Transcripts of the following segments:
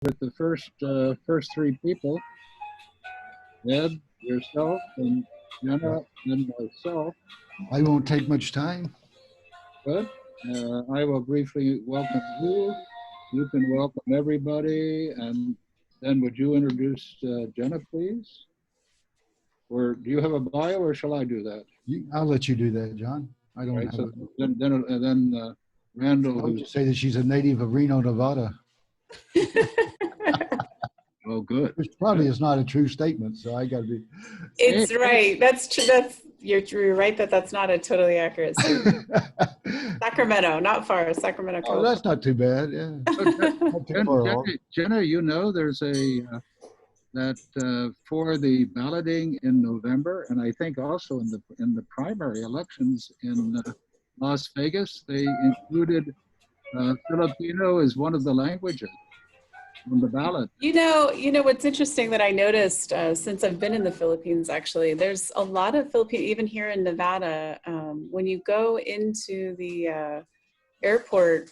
with the first three people, Ed, yourself, and Jenna, and myself. I won't take much time. Good. I will briefly welcome you. You can welcome everybody, and then would you introduce Jenna, please? Or do you have a bio, or shall I do that? I'll let you do that, John. I don't have So it. then Randall, I would just say that she's a native of Reno, Nevada. Oh, good. Which probably is not a true statement, so I got to be. It's right. That's true. You're right that's not a totally accurate statement. Sacramento, not far. Sacramento. Oh, that's not too bad. Yeah. Not too far off. Jenna, you know, there's for the balloting in November, and I think also in the primary elections in Las Vegas, they included Filipino as one of the languages on the ballot. You know what's interesting that I noticed since I've been in the Philippines, actually, there's a lot of Filipino, even here in Nevada, when you go into the airport,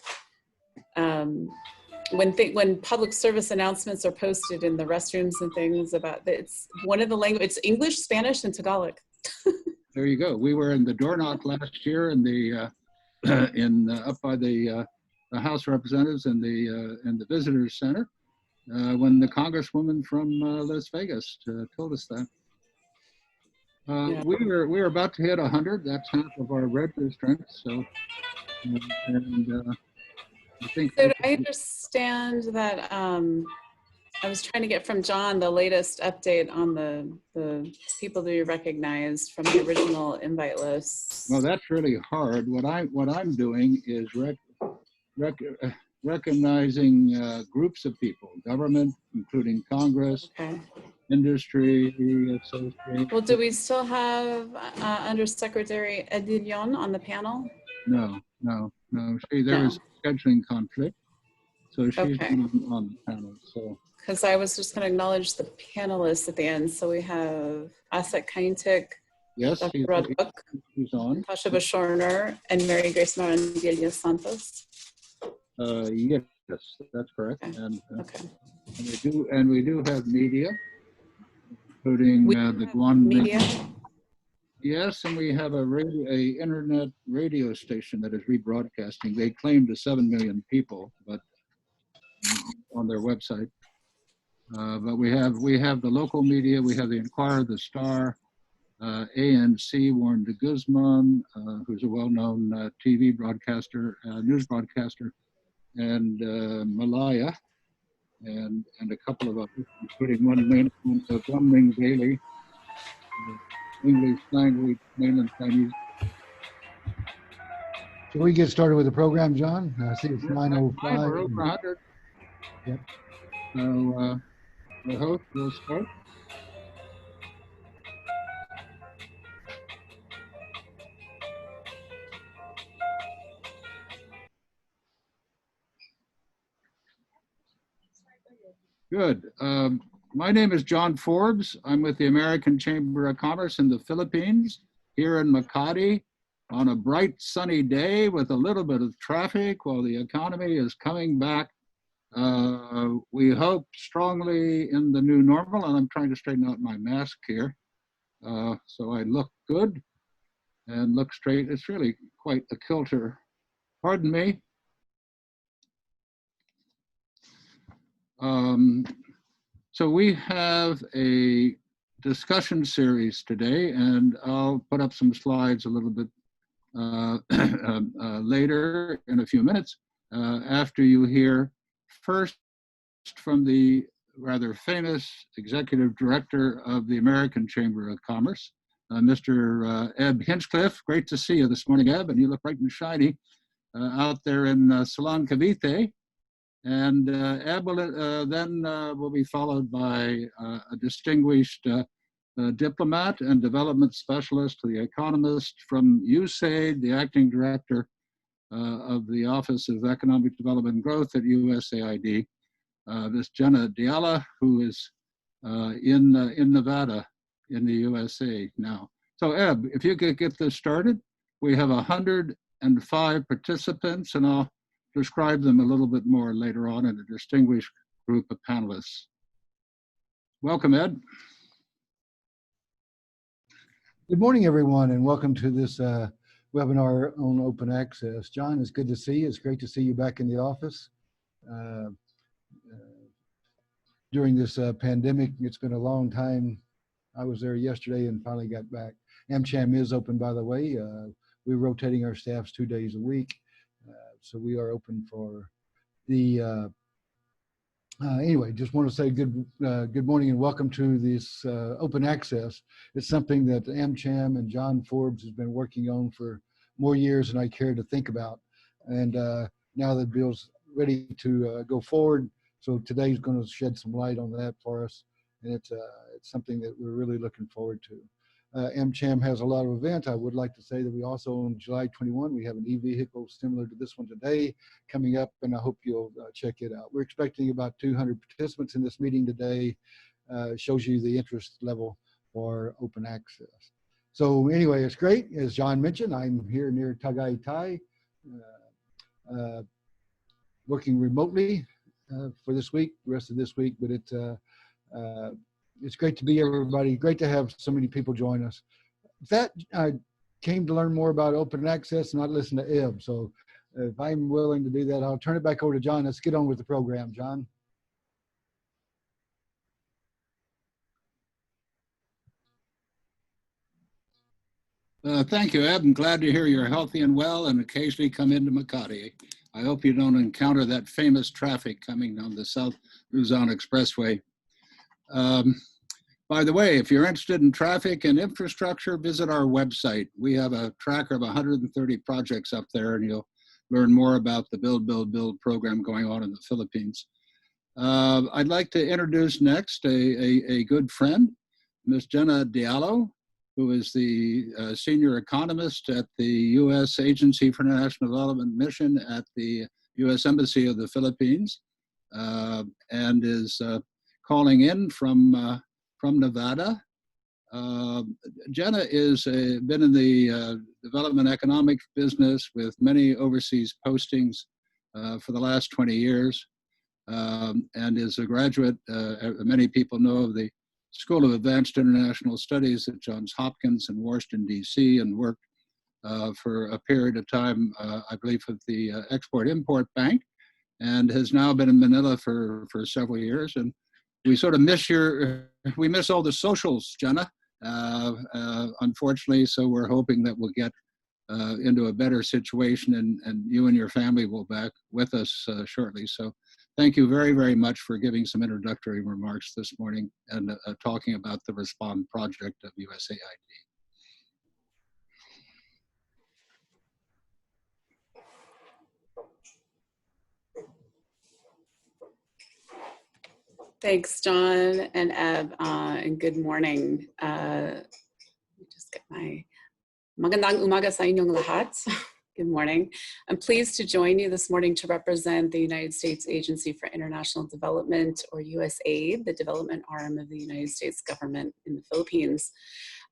when public service announcements are posted in the restrooms and things about it's one of the languages, it's English, Spanish, and Tagalog. There you go. We were in the door knock last year in the up by the House of Representatives and the Visitors Center when the Congresswoman from Las Vegas told us that. Yeah. We were about to hit 100. That's half of our registrants. So, I think. So I understand that I was trying to get from John the latest update on the people to be recognized from the original invite lists. Well, that's really hard. What I'm doing is recognizing groups of people, government, including Congress, okay, industry, association. Well, do we still have Undersecretary Edilion on the panel? No. There was a scheduling conflict, so she's okay on the panel. So. Because I was just going to acknowledge the panelists at the end. So we have Asset Kaintik, yes, Dr. Rodbuck, she's on. Tasha Bashorner, and Mary Grace Marandilla Santos. Yes, that's correct. Okay. And we do have media, including the Guam media. Yes, and we have a internet radio station that is rebroadcasting. They claim to 7 million people, but on their website. But we have the local media. We have the Inquirer, the Star, ANC, Warren de Guzman, who's a well-known TV broadcaster, news broadcaster, and Malaya, and a couple of others, including one Ming Daily, English language, mainland Chinese. Shall we get started with the program, John? I see it's 9:05. We're over 100. Yep. So the host will start. Good. My name is John Forbes. I'm with the American Chamber of Commerce in the Philippines, here in Makati, on a bright sunny day with a little bit of traffic while the economy is coming back. We hope strongly in the new normal, and I'm trying to straighten out my mask here so I look good and look straight. It's really quite a kilter. Pardon me. So we have a discussion series today, and I'll put up some slides a little bit later in a few minutes after you hear first from the rather famous executive director of the American Chamber of Commerce, Mr. Eb Hinchcliffe. Great to see you this morning, Eb, and you look bright and shiny out there in Salon Cavite. And Eb will be followed by a distinguished diplomat and development specialist, the economist from USAID, the acting director of the Office of Economic Development and Growth at USAID, Ms. Jenna Diala, who is in Nevada in the USA now. So Eb, if you could get this started. We have 105 participants, and I'll describe them a little bit more later on in a distinguished group of panelists. Welcome, Ed. Good morning, everyone, and welcome to this webinar on open access. John, it's good to see you. It's great to see you back in the office. During this pandemic, it's been a long time. I was there yesterday and finally got back. AmCham is open, by the way. We're rotating our staffs 2 days a week. So we are open for the, anyway, just want to say good morning and welcome to this open access. It's something that AmCham and John Forbes has been working on for more years than I care to think about. And now the bill's ready to go forward. So today's going to shed some light on that for us. And it's something that we're really looking forward to. AmCham has a lot of events. I would like to say that we also on July 21, we have an e-vehicle similar to this one today coming up, and I hope you'll check it out. We're expecting about 200 participants in this meeting today. Shows you the interest level for open access. So anyway, it's great. As John mentioned, I'm here near Tagaytay, working remotely for this week, the rest of this week, but it's great to be everybody. Great to have so many people join us. That I came to learn more about open access and not listen to Eb. So if I'm willing to do that, I'll turn it back over to John. Let's get on with the program, John. Thank you, Ed. I'm glad to hear you're healthy and well and occasionally come into Makati. I hope you don't encounter that famous traffic coming down the South Luzon Expressway. By the way, if you're interested in traffic and infrastructure, visit our website. We have a tracker of 130 projects up there, and you'll learn more about the Build, Build, Build program going on in the Philippines. I'd like to introduce next a good friend, Ms. Jenna Diallo, who is the senior economist at the U.S. Agency for International Development Mission at the U.S. Embassy of the Philippines, and is calling in from Nevada. Jenna is been in the development economic business with many overseas postings for the last 20 years, and is a graduate. Many people know of the School of Advanced International Studies at Johns Hopkins in Washington, D.C., and worked for a period of time, I believe, at the Export-Import Bank, and has now been in Manila for several years. And we sort of we miss all the socials, Jenna, unfortunately, so we're hoping that we'll get into a better situation, and you and your family will be back with us shortly. So thank you very, very much for giving some introductory remarks this morning and talking about the RESPOND project of USAID. Thanks, John and Eb, and good morning. Let me just get my magandang umaga sa inyong lahat. Good morning. I'm pleased to join you this morning to represent the United States Agency for International Development, or USAID, the development arm of the United States government in the Philippines.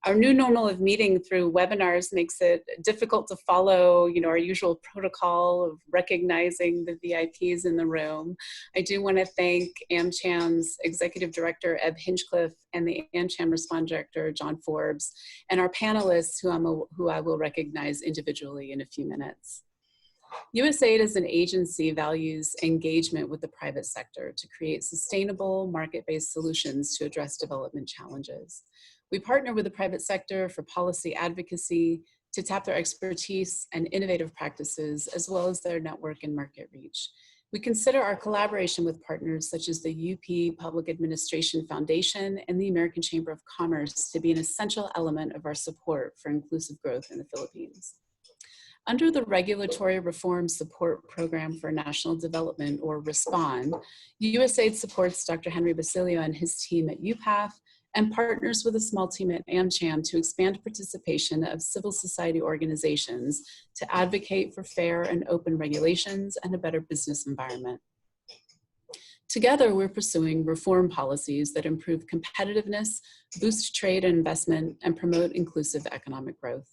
Our new normal of meeting through webinars makes it difficult to follow, our usual protocol of recognizing the VIPs in the room. I do want to thank AmCham's Executive Director, Eb Hinchcliffe, and the AmCham-RESPOND Director, John Forbes, and our panelists who I will recognize individually in a few minutes. USAID as an agency values engagement with the private sector to create sustainable market-based solutions to address development challenges. We partner with the private sector for policy advocacy, to tap their expertise and innovative practices, as well as their network and market reach. We consider our collaboration with partners such as the UP Public Administration Foundation and the American Chamber of Commerce to be an essential element of our support for inclusive growth in the Philippines. Under the Regulatory Reform Support Program for National Development, or RESPOND, USAID supports Dr. Henry Basilio and his team at UPATH and partners with a small team at AmCham to expand participation of civil society organizations to advocate for fair and open regulations and a better business environment. Together, we're pursuing reform policies that improve competitiveness, boost trade and investment, and promote inclusive economic growth.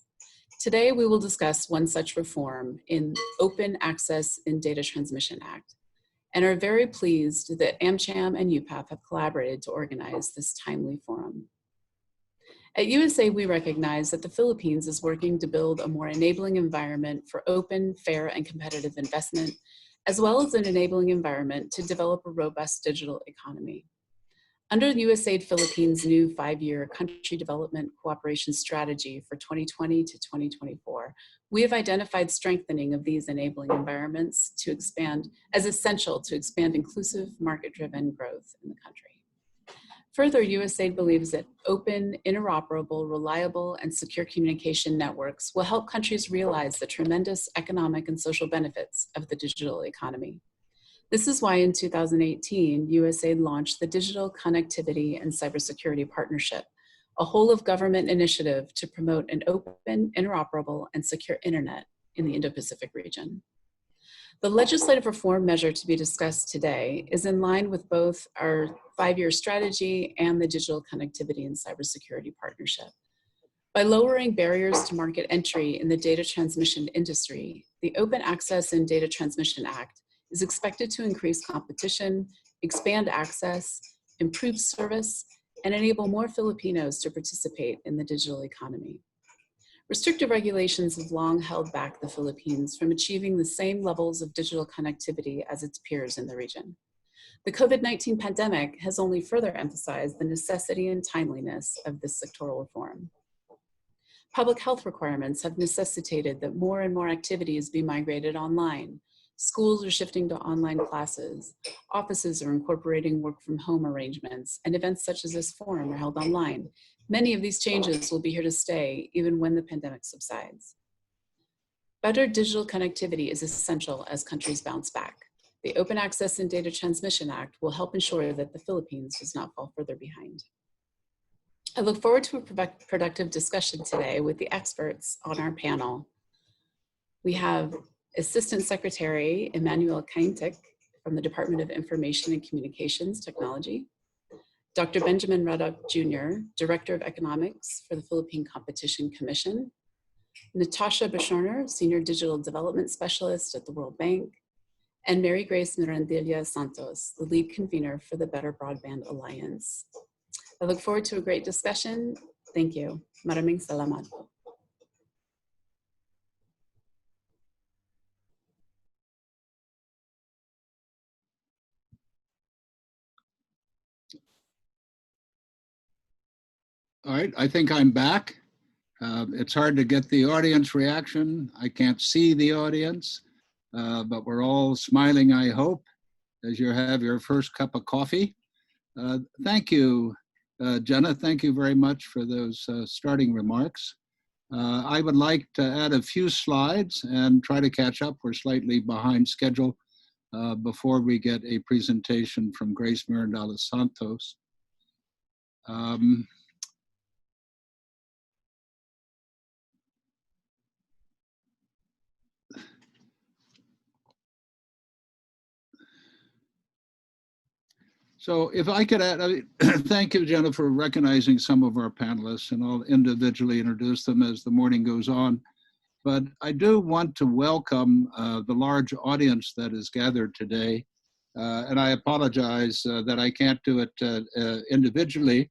Today, we will discuss one such reform in Open Access in Data Transmission Act. and are very pleased that AmCham and UPAP have collaborated to organize this timely forum. At USA, we recognize that the Philippines is working to build a more enabling environment for open, fair, and competitive investment, as well as an enabling environment to develop a robust digital economy. Under USAID Philippines' new 5-year country development cooperation strategy for 2020 to 2024, we have identified strengthening of these enabling environments to expand as essential to expand inclusive, market-driven growth in the country. Further, USAID believes that open, interoperable, reliable, and secure communication networks will help countries realize the tremendous economic and social benefits of the digital economy. This is why in 2018, USAID launched the Digital Connectivity and Cybersecurity Partnership, a whole-of-government initiative to promote an open, interoperable, and secure internet in the Indo-Pacific region. The legislative reform measure to be discussed today is in line with both our 5-year strategy and the Digital Connectivity and Cybersecurity Partnership. By lowering barriers to market entry in the data transmission industry, the Open Access and Data Transmission Act is expected to increase competition, expand access, improve service, and enable more Filipinos to participate in the digital economy. Restrictive regulations have long held back the Philippines from achieving the same levels of digital connectivity as its peers in the region. The COVID-19 pandemic has only further emphasized the necessity and timeliness of this sectoral reform. Public health requirements have necessitated that more and more activities be migrated online. Schools are shifting to online classes. Offices are incorporating work from home arrangements, and events such as this forum are held online. Many of these changes will be here to stay even when the pandemic subsides. Better digital connectivity is essential as countries bounce back. The Open Access and Data Transmission Act will help ensure that the Philippines does not fall further behind. I look forward to a productive discussion today with the experts on our panel. We have Assistant Secretary Emmanuel Kaintek from the Department of Information and Communications Technology, Dr. Benjamin Ruddock Jr., Director of Economics for the Philippine Competition Commission, Natasha Bashorner, Senior Digital Development Specialist at the World Bank, and Mary Grace Mirandilla Santos, the lead convener for the Better Broadband Alliance. I look forward to a great discussion. Thank you. Maraming salamat. All right, I think I'm back. It's hard to get the audience reaction. I can't see the audience, but we're all smiling, I hope, as you have your first cup of coffee. Thank you, Jenna. Thank you very much for those starting remarks. I would like to add a few slides and try to catch up. We're slightly behind schedule before we get a presentation from Grace Mirandilla Santos. So if I could add, thank you, Jenna, for recognizing some of our panelists, and I'll individually introduce them as the morning goes on. But I do want to welcome the large audience that is gathered today. And I apologize that I can't do it individually,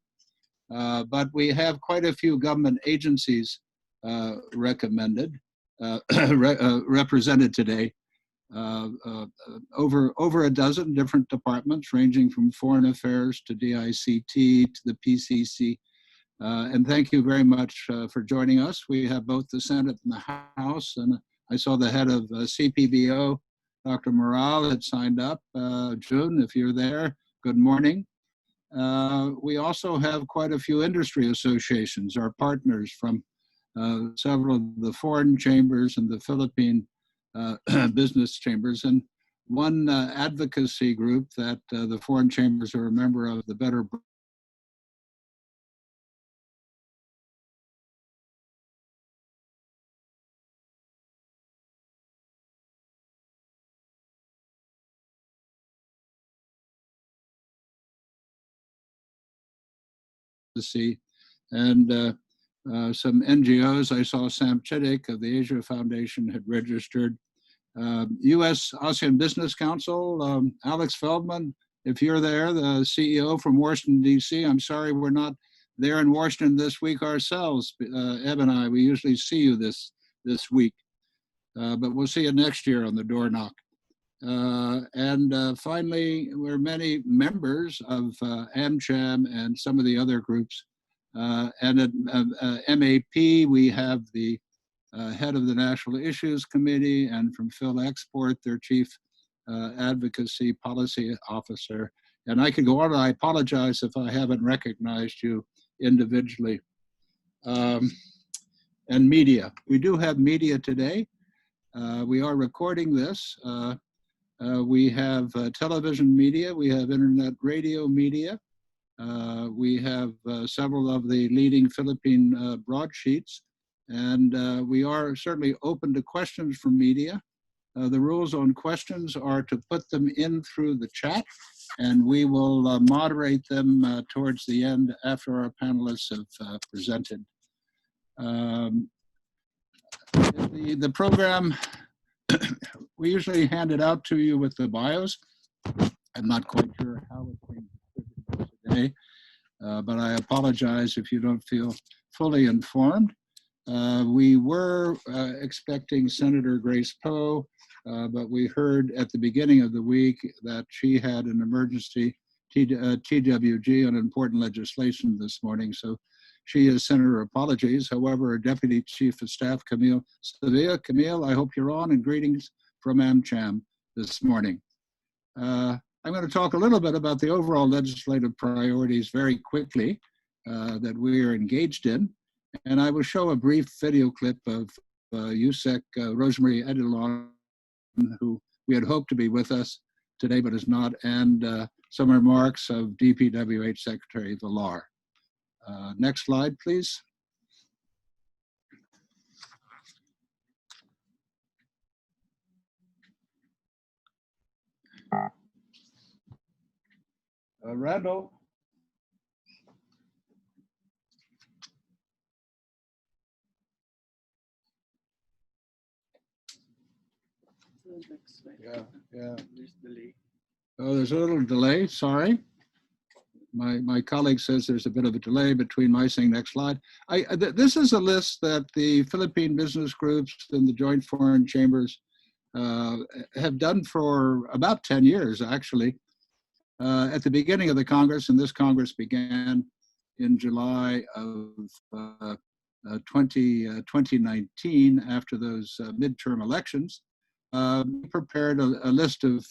but we have quite a few government agencies represented today. Over a dozen different departments, ranging from Foreign Affairs to DICT to the PCC. And thank you very much for joining us. We have both the Senate and the House, and I saw the head of CPBO, Dr. Morale, had signed up. June, if you're there, good morning. We also have quite a few industry associations, our partners from several of the foreign chambers and the Philippine business chambers, and one advocacy group that the foreign chambers are a member of, the Better and some NGOs. I saw Sam Chittick of the Asia Foundation had registered. U.S. ASEAN Business Council, Alex Feldman, if you're there, the CEO from Washington, D.C., I'm sorry we're not there in Washington this week ourselves. Eb and I, we usually see you this week, but we'll see you next year on the door knock. And finally, we're many members of AmCham and some of the other groups. And at MAP, we have the head of the National Issues Committee, and from Phil Export, their chief advocacy policy officer. And I could go on, and I apologize if I haven't recognized you individually. And media. We do have media today. We are recording this. We have television media. We have internet radio media. We have several of the leading Philippine broadsheets. And we are certainly open to questions from media. The rules on questions are to put them in through the chat, and we will moderate them towards the end after our panelists have presented. The program, we usually hand it out to you with the bios. I'm not quite sure how it's being distributed today, but I apologize if you don't feel fully informed. We were expecting Senator Grace Poe, but we heard at the beginning of the week that she had an emergency TWG on important legislation this morning, so she has sent her apologies. However, her Deputy Chief of Staff, Camille Sevilla. Camille, I hope you're on, and greetings from AmCham this morning. I'm going to talk a little bit about the overall legislative priorities very quickly that we are engaged in. And I will show a brief video clip of USEC Rosemary Edilon, who we had hoped to be with us today but is not, and some remarks of DPWH Secretary Villar. Next slide, please. Randall. Yeah. There's delay. Oh, there's a little delay, sorry. My colleague says there's a bit of a delay between my saying next slide. This is a list that the Philippine business groups and the Joint Foreign Chambers have done for about 10 years, actually. At the beginning of the Congress, and this Congress began in July of 2019 after those midterm elections, we prepared a list of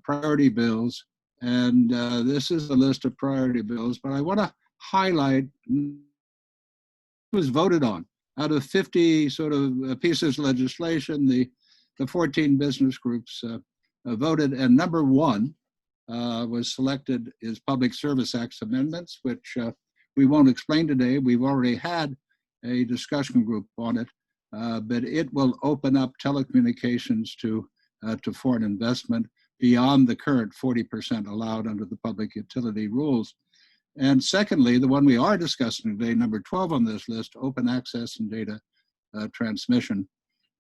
priority bills, and this is a list of priority bills, but I want to highlight what was voted on. Out of 50 sort of pieces of legislation, the 14 business groups voted, and number one was selected is Public Service Acts amendments, which we won't explain today. We've already had a discussion group on it. But it will open up telecommunications to foreign investment beyond the current 40% allowed under the public utility rules. And secondly, the one we are discussing today, number 12 on this list, open access and data transmission.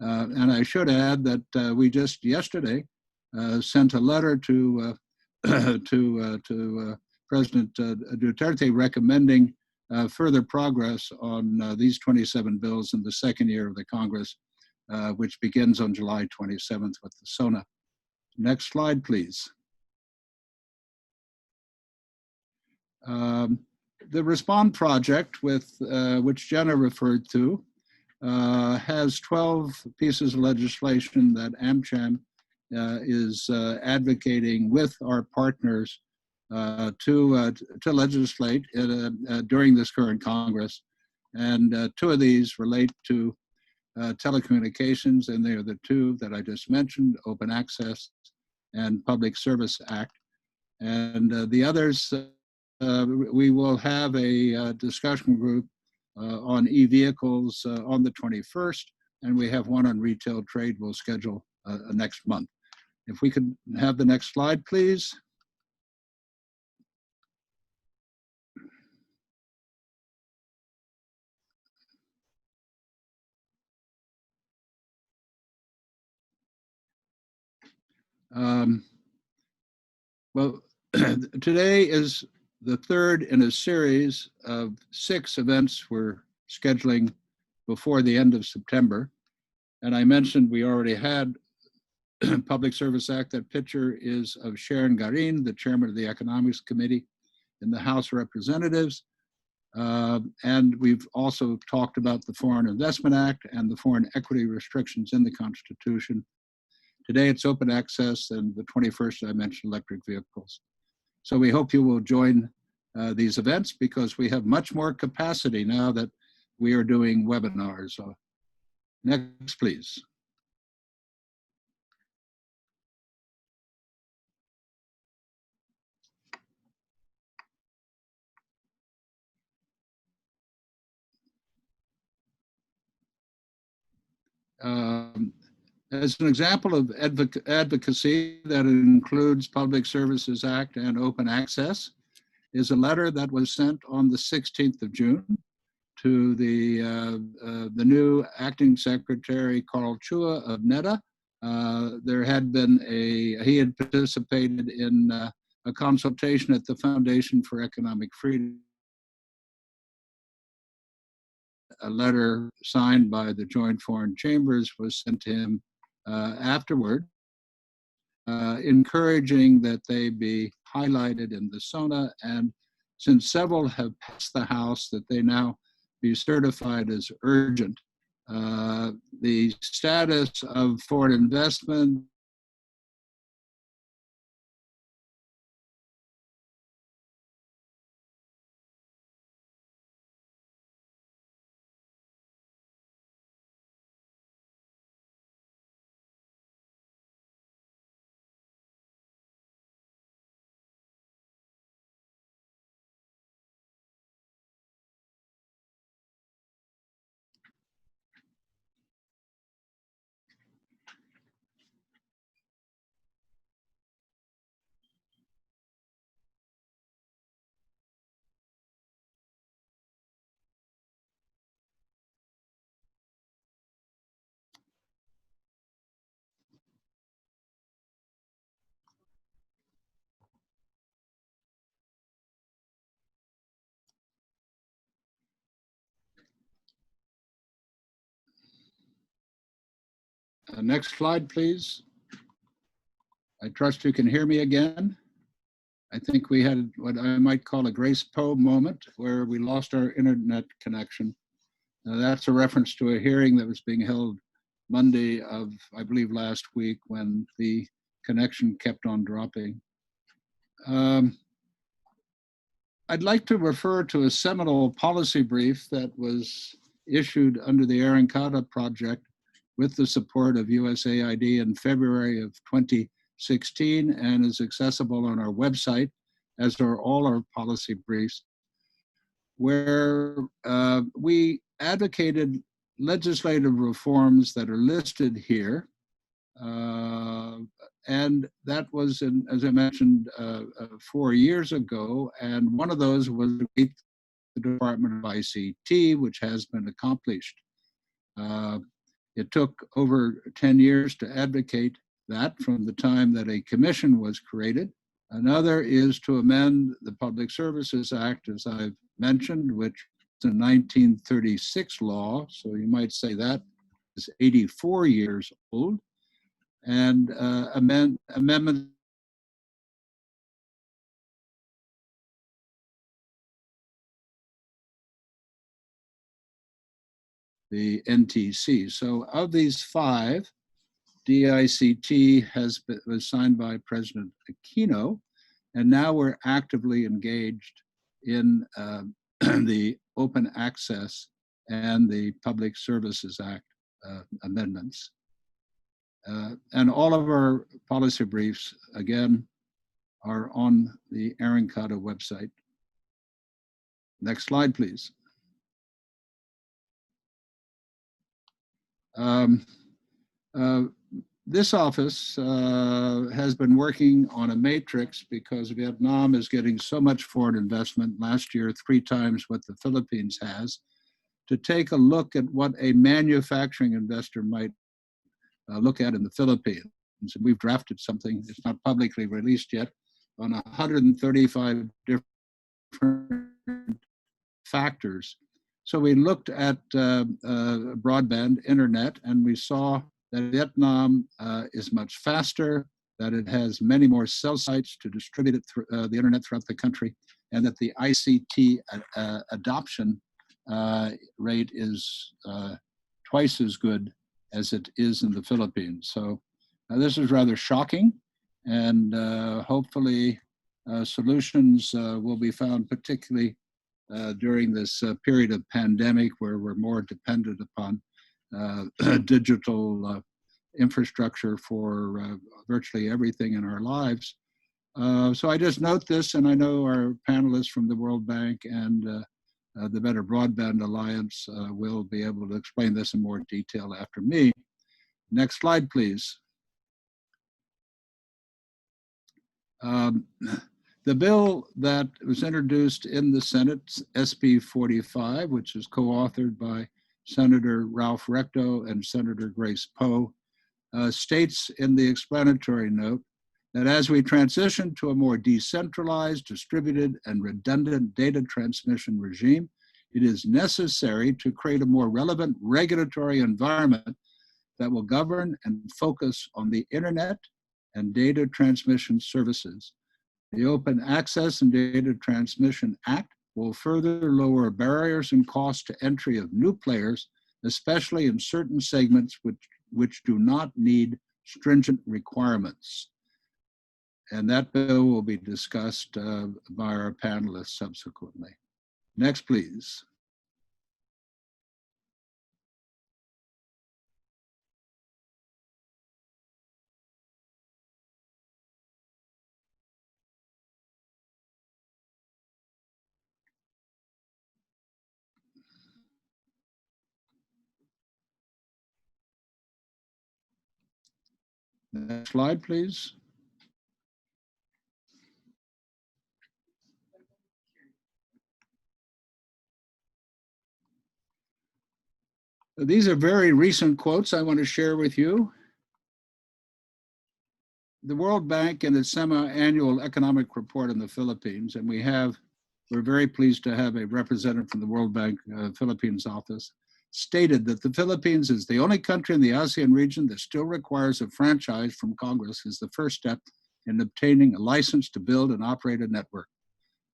And I should add that we just yesterday sent a letter to President Duterte recommending further progress on these 27 bills in the second year of the Congress, which begins on July 27th with the SONA. Next slide, please. The RESPOND project, which Jenna referred to, has 12 pieces of legislation that AmCham is advocating with our partners to legislate during this current Congress. And two of these relate to telecommunications, and they are the two that I just mentioned, Open Access and Public Service Act. And the others, we will have a discussion group on e-vehicles on the 21st, and we have one on retail trade we'll schedule next month. If we could have the next slide, please. Um, well, today is the third in a series of 6 events we're scheduling before the end of September. And I mentioned we already had Public Service Act. That picture is of Sharon Garin, the chairman of the Economics Committee in the House of Representatives. And we've also talked about the Foreign Investment Act and the foreign equity restrictions in the Constitution. Today it's open access, and the 21st I mentioned electric vehicles. So we hope you will join these events because we have much more capacity now that we are doing webinars. Next, please. As an example of advocacy that includes Public Services Act and open access is a letter that was sent on the 16th of June to the new acting secretary, Carl Chua of NEDA. He had participated in a consultation at the Foundation for Economic Freedom. A letter signed by the Joint Foreign Chambers was sent to him afterward, encouraging that they be highlighted in the SONA, and since several have passed the House, that they now be certified as urgent. The status of foreign investment next slide, please. I trust you can hear me again. I think we had what I might call a Grace Poe moment where we lost our internet connection. That's a reference to a hearing that was being held Monday of, I believe, last week when the connection kept on dropping. I'd like to refer to a seminal policy brief that was issued under the AmCham project with the support of USAID in February of 2016 and is accessible on our website, as are all our policy briefs, where we advocated legislative reforms that are listed here. And that was, as I mentioned, 4 years ago. And one of those was the Department of ICT, which has been accomplished. It took over 10 years to advocate that from the time that a commission was created. Another is to amend the Public Services Act, as I've mentioned, which is a 1936 law. So you might say that is 84 years old. And amendments the NTC. So of these 5, DICT was signed by President Aquino, and now we're actively engaged in the open access and the Public Services Act amendments. And all of our policy briefs, again, are on the AmCham website. Next slide, please. This office has been working on a matrix because Vietnam is getting so much foreign investment, last year 3 times what the Philippines has, to take a look at what a manufacturing investor might look at in the Philippines. and we've drafted something, it's not publicly released yet, on 135 different factors. So we looked at broadband internet, and we saw that Vietnam is much faster, that it has many more cell sites to distribute it through the internet throughout the country, and that the ICT adoption rate is twice as good as it is in the Philippines. So this is rather shocking, and hopefully solutions will be found, particularly during this period of pandemic where we're more dependent upon digital infrastructure for virtually everything in our lives. So I just note this, and I know our panelists from the World Bank and the Better Broadband Alliance will be able to explain this in more detail after me. Next slide, please. The bill that was introduced in the Senate, SB 45, which is co-authored by Senator Ralph Recto and Senator Grace Poe, states in the explanatory note that as we transition to a more decentralized, distributed, and redundant data transmission regime, it is necessary to create a more relevant regulatory environment that will govern and focus on the internet and data transmission services. The Open Access and Data Transmission Act will further lower barriers and costs to entry of new players, especially in certain segments which do not need stringent requirements. And that bill will be discussed by our panelists subsequently. Next, please. Next slide, please. These are very recent quotes I want to share with you. The World Bank in its semi-annual economic report on the Philippines, and we're very pleased to have a representative from the World Bank Philippines office, stated that the Philippines is the only country in the ASEAN region that still requires a franchise from Congress as the first step in obtaining a license to build and operate a network.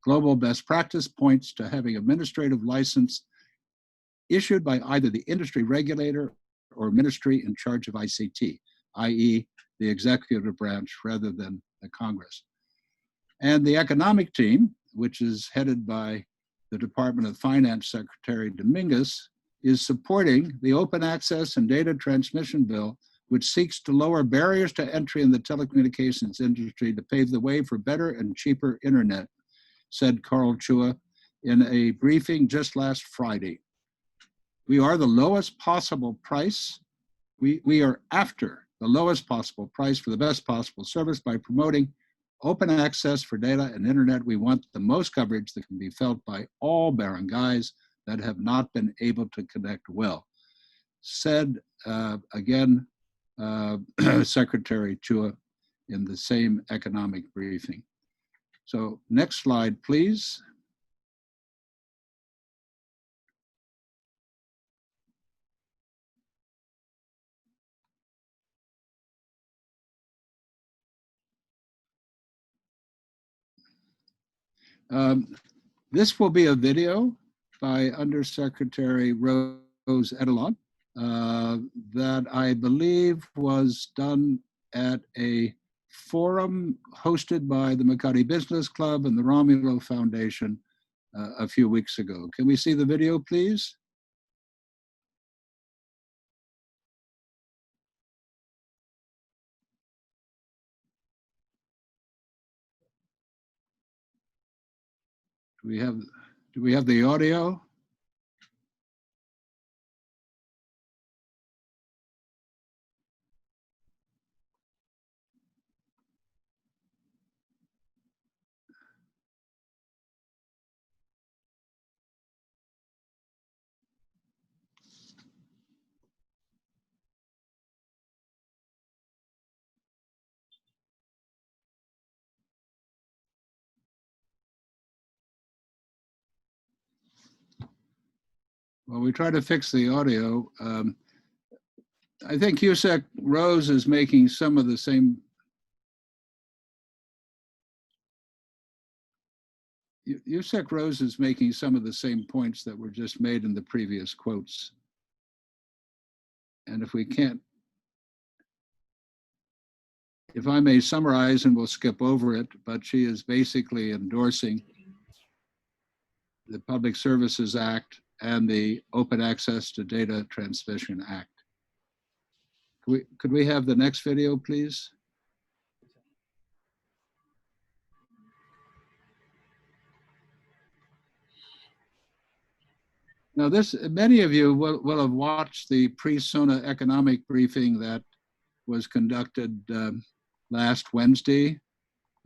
Global best practice points to having administrative license issued by either the industry regulator or ministry in charge of ICT, i.e. the executive branch rather than the Congress. And the economic team, which is headed by the Department of Finance Secretary Dominguez, is supporting the Open Access and Data Transmission Bill, which seeks to lower barriers to entry in the telecommunications industry to pave the way for better and cheaper internet, said Carl Chua in a briefing just last Friday. We are the lowest possible price. We are after the lowest possible price for the best possible service by promoting open access for data and internet. We want the most coverage that can be felt by all barangays that have not been able to connect well, said again Secretary Chua in the same economic briefing. So next slide, please. This will be a video by Undersecretary Rose Edelon that I believe was done at a forum hosted by the Makati Business Club and the Romulo Foundation a few weeks ago. Can we see the video, please? Do we have the audio? Well, we try to fix the audio. I think Yusek Rose is making some of the same. Yusek Rose is making some of the same points that were just made in the previous quotes. And if we can't, if I may summarize, and we'll skip over it, but she is basically endorsing the Public Services Act and the Open Access to Data Transmission Act. Could we have the next video, please? Now this, many of you will have watched the pre-SONA economic briefing that was conducted last Wednesday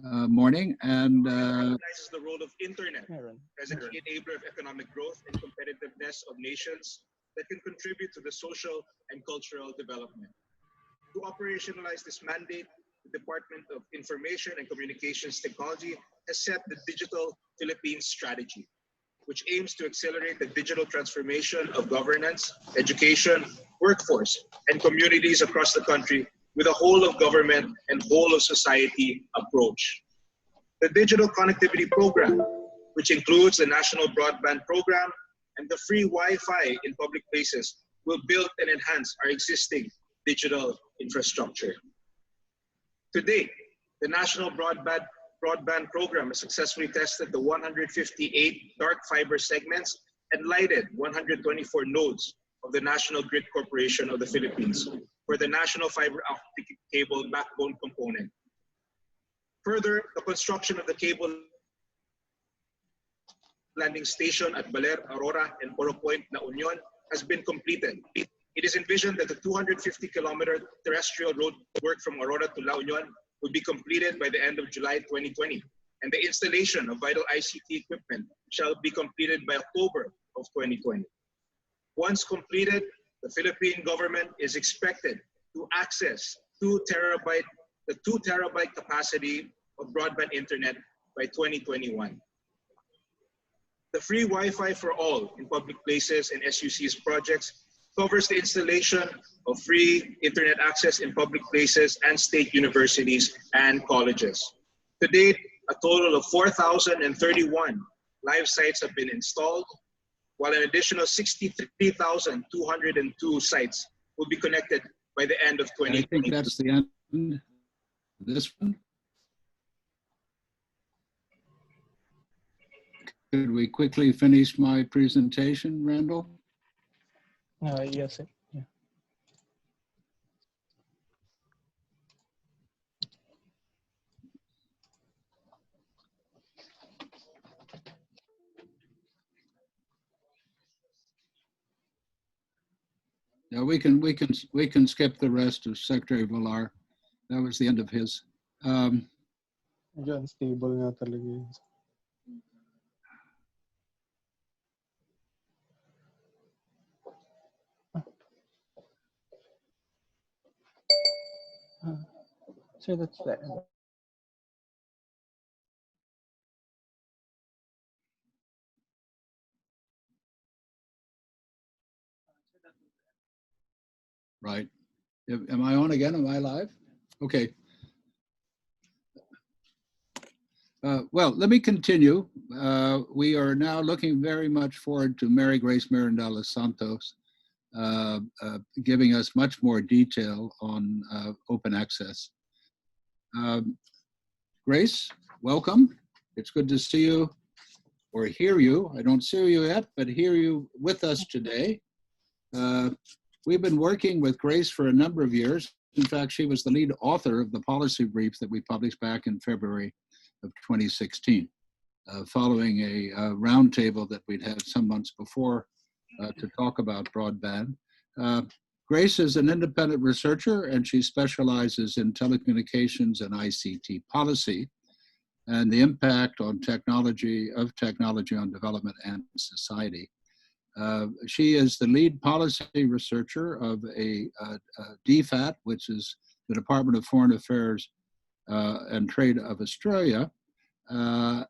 morning, and recognizes the role of internet as a key enabler of economic growth and competitiveness of nations that can contribute to the social and cultural development. To operationalize this mandate, the Department of Information and Communications Technology has set the Digital Philippines Strategy, which aims to accelerate the digital transformation of governance, education, workforce, and communities across the country with a whole of government and whole of society approach. The Digital Connectivity Program, which includes the National Broadband Program and the free Wi-Fi in public places, will build and enhance our existing digital infrastructure. To date, the National Broadband Program has successfully tested the 158 dark fiber segments and lighted 124 nodes of the National Grid Corporation of the Philippines for the National Fiber Optic Cable Backbone component. Further, the construction of the cable landing station at Baler, Aurora, and Poro Point, La Union has been completed. It is envisioned that the 250-kilometer terrestrial road work from Aurora to La Union will be completed by the end of July 2020, and the installation of vital ICT equipment shall be completed by October of 2020. Once completed, the Philippine government is expected to access the 2 terabyte capacity of broadband internet by 2021. The free Wi-Fi for all in public places and SUC's projects covers the installation of free internet access in public places and state universities and colleges. To date, a total of 4,031 live sites have been installed, while an additional 63,202 sites will be connected by the end of 2020. I think that's the end of this one. Could we quickly finish my presentation, Randall? Yes, sir. Yeah. Yeah, we can skip the rest of Secretary Villar. That was the end of his. Medyo unstable nga talaga yun. So that's that. Right. Am I on again? Am I live? Okay. Well, let me continue. We are now looking very much forward to Mary Grace Mirandela Santos giving us much more detail on open access. Grace, welcome. It's good to see you or hear you. I don't see you yet, but hear you with us today. We've been working with Grace for a number of years. In fact, she was the lead author of the policy brief that we published back in February of 2016, following a roundtable that we'd had some months before to talk about broadband. Grace is an independent researcher, and she specializes in telecommunications and ICT policy and the impact on technology on development and society. She is the lead policy researcher of a DFAT, which is the Department of Foreign Affairs and Trade of Australia, on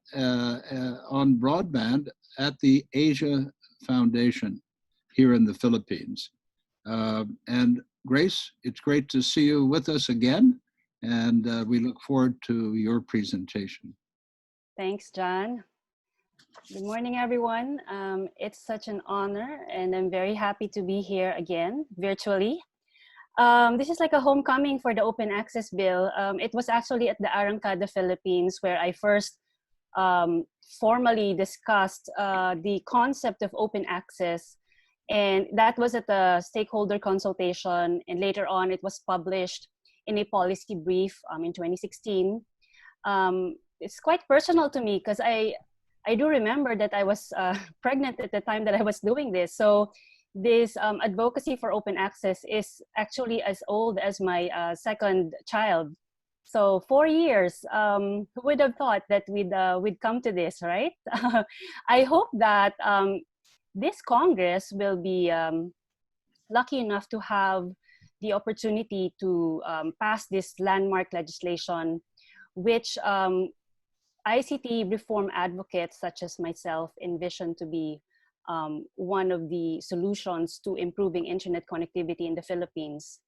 broadband at the Asia Foundation. here in the Philippines. And Grace, it's great to see you with us again, and we look forward to your presentation. Thanks, John. Good morning, everyone. It's such an honor, and I'm very happy to be here again, virtually. This is like a homecoming for the Open Access Bill. It was actually at the Arrancada, Philippines, where I first formally discussed the concept of open access. And that was at the stakeholder consultation. And later on, it was published in a policy brief in 2016. It's quite personal to me because I do remember that I was pregnant at the time that I was doing this. So this advocacy for open access is actually as old as my second child. So 4 years, who would have thought that we'd come to this, right? I hope that this Congress will be lucky enough to have the opportunity to pass this landmark legislation, which ICT reform advocates such as myself envision to be one of the solutions to improving internet connectivity in the Philippines.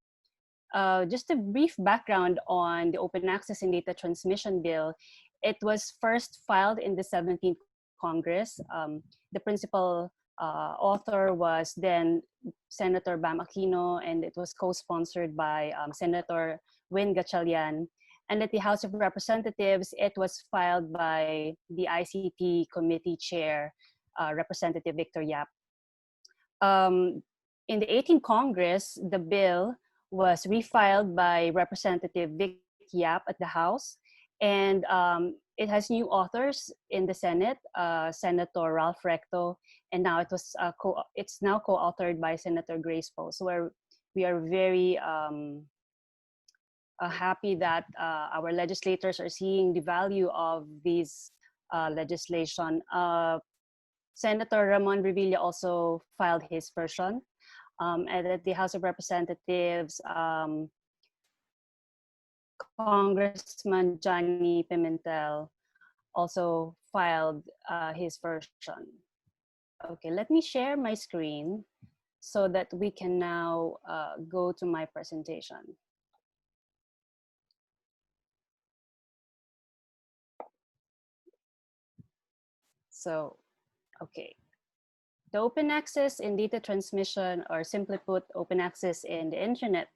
Just a brief background on the Open Access and Data Transmission Bill. It was first filed in the 17th Congress. The principal author was then Senator Bam Aquino, and it was co-sponsored by Senator Win Gatchalian. And at the House of Representatives, it was filed by the ICT Committee Chair, Representative Victor Yap. In the 18th Congress, the bill was refiled by Representative Vic Yap at the House, and it has new authors in the Senate, Senator Ralph Recto, and now it's now co-authored by Senator Grace Poe. So we are very happy that our legislators are seeing the value of these legislation. Senator Ramon Revilla also filed his version. And at the House of Representatives, Congressman Johnny Pimentel also filed his version. Okay, let me share my screen so that we can now go to my presentation. So, okay. The open access in data transmission, or simply put, open access in the internet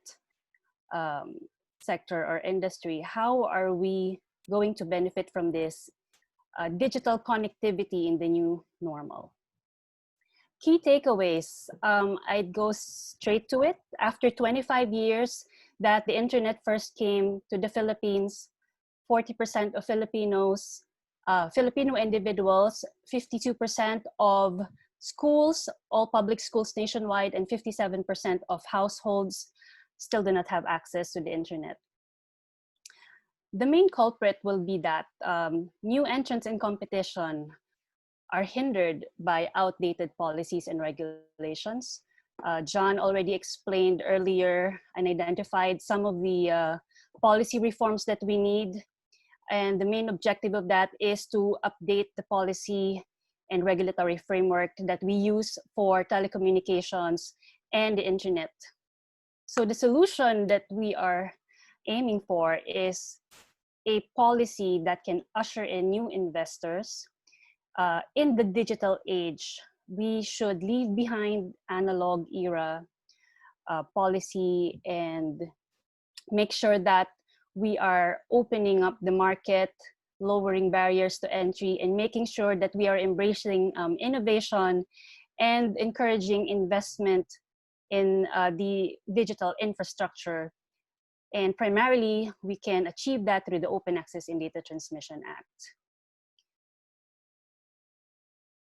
sector or industry, how are we going to benefit from this digital connectivity in the new normal? Key takeaways, I'd go straight to it. After 25 years that the internet first came to the Philippines, 40% of Filipinos, Filipino individuals, 52% of schools, all public schools nationwide, and 57% of households still do not have access to the internet. The main culprit will be that new entrants in competition are hindered by outdated policies and regulations. John already explained earlier and identified some of the policy reforms that we need. And the main objective of that is to update the policy and regulatory framework that we use for telecommunications and the internet. So the solution that we are aiming for is a policy that can usher in new investors. In the digital age, we should leave behind analog era policy and make sure that we are opening up the market, lowering barriers to entry, and making sure that we are embracing innovation and encouraging investment in the digital infrastructure. And primarily, we can achieve that through the Open Access in Data Transmission Act.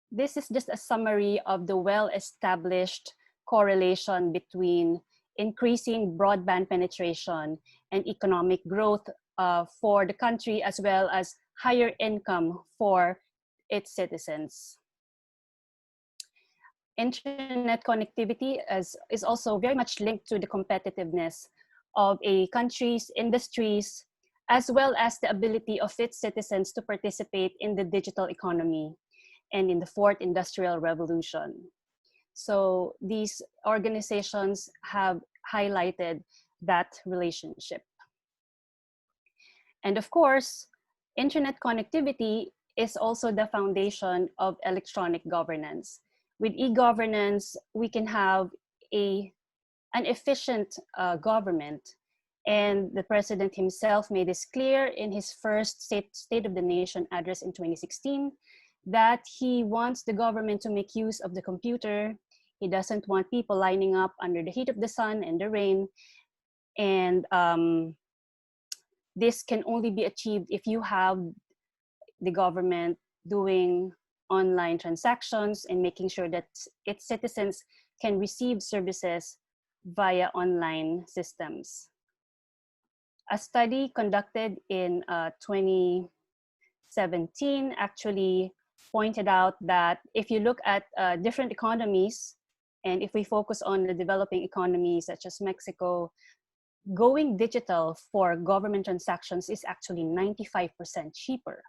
This is just a summary of the well-established correlation between increasing broadband penetration and economic growth for the country, as well as higher income for its citizens. Internet connectivity is also very much linked to the competitiveness of a country's industries, as well as the ability of its citizens to participate in the digital economy and in the fourth industrial revolution. So these organizations have highlighted that relationship. And of course, internet connectivity is also the foundation of electronic governance. With e-governance, we can have an efficient government. And the president himself made this clear in his first State of the Nation address in 2016, that he wants the government to make use of the computer. He doesn't want people lining up under the heat of the sun and the rain. And this can only be achieved if you have the government doing online transactions and making sure that its citizens can receive services via online systems. A study conducted in 2017 actually pointed out that if you look at different economies, and if we focus on the developing economies such as Mexico, going digital for government transactions is actually 95% cheaper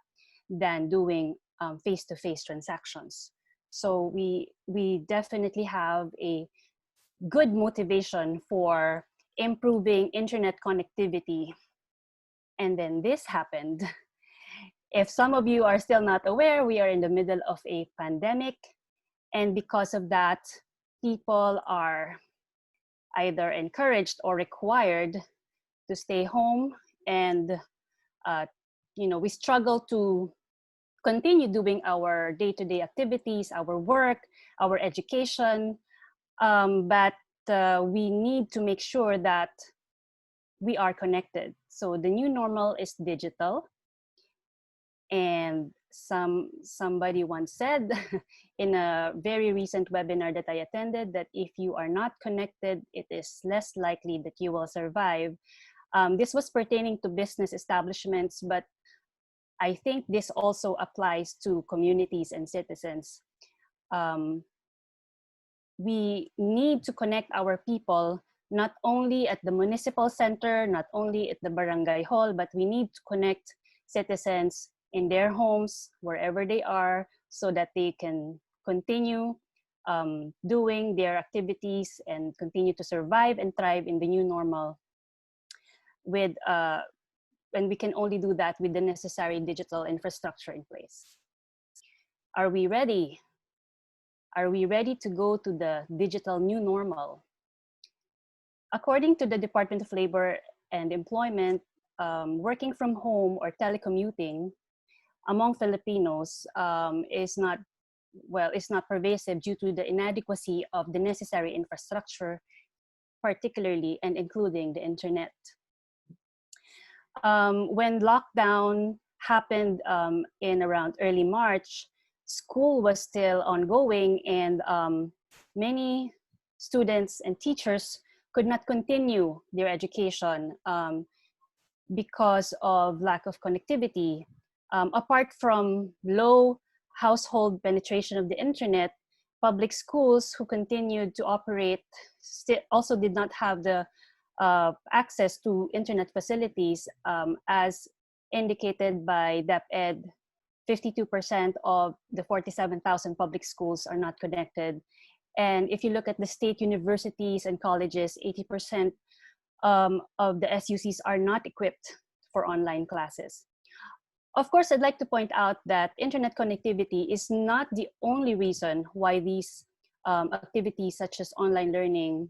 than doing face-to-face transactions. So we definitely have a good motivation for improving internet connectivity. And then this happened. If some of you are still not aware, we are in the middle of a pandemic. And because of that, people are either encouraged or required to stay home, and we struggle to continue doing our day-to-day activities, our work, our education, but we need to make sure that we are connected. So the new normal is digital, and somebody once said in a very recent webinar that I attended that if you are not connected, it is less likely that you will survive. This was pertaining to business establishments, but I think this also applies to communities and citizens. We need to connect our people, not only at the municipal center, not only at the barangay hall, but we need to connect citizens in their homes, wherever they are, so that they can continue doing their activities and continue to survive and thrive in the new normal. And we can only do that with the necessary digital infrastructure in place. Are we ready? Are we ready to go to the digital new normal? According to the Department of Labor and Employment, working from home or telecommuting among Filipinos is not pervasive due to the inadequacy of the necessary infrastructure, particularly and including the internet. When lockdown happened in around early March, school was still ongoing, and many students and teachers could not continue their education because of lack of connectivity. Apart from low household penetration of the internet, public schools who continued to operate also did not have the access to internet facilities. As indicated by DepEd, 52% of the 47,000 public schools are not connected. And if you look at the state universities and colleges, 80% of the SUCs are not equipped for online classes. Of course, I'd like to point out that internet connectivity is not the only reason why these activities such as online learning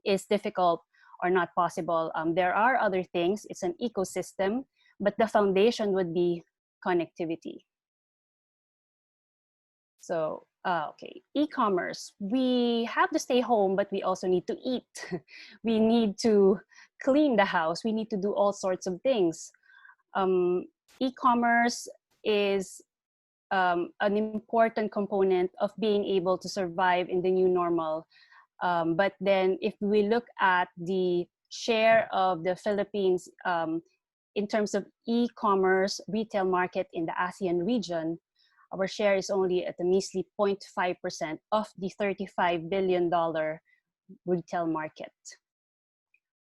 is difficult or not possible. There are other things. It's an ecosystem, but the foundation would be connectivity. So, okay, e-commerce. We have to stay home, but we also need to eat. We need to clean the house. We need to do all sorts of things. E-commerce is an important component of being able to survive in the new normal. But then if we look at the share of the Philippines in terms of e-commerce retail market in the ASEAN region, our share is only at a measly 0.5% of the $35 billion retail market.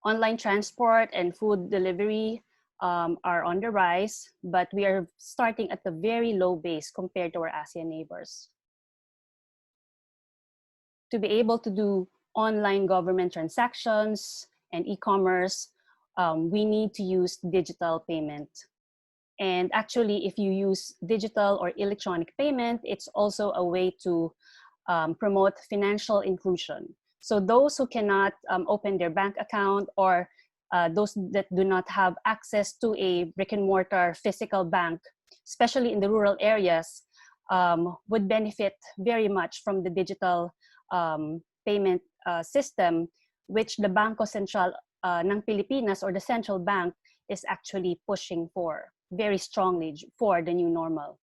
Online transport and food delivery are on the rise, but we are starting at a very low base compared to our ASEAN neighbors. to be able to do online government transactions and e-commerce, we need to use digital payment. And actually, if you use digital or electronic payment, it's also a way to promote financial inclusion. So those who cannot open their bank account, or those that do not have access to a brick and mortar physical bank, especially in the rural areas, would benefit very much from the digital payment system, which the Bangko Sentral ng Pilipinas, or the central bank, is actually pushing for very strongly for the new normal.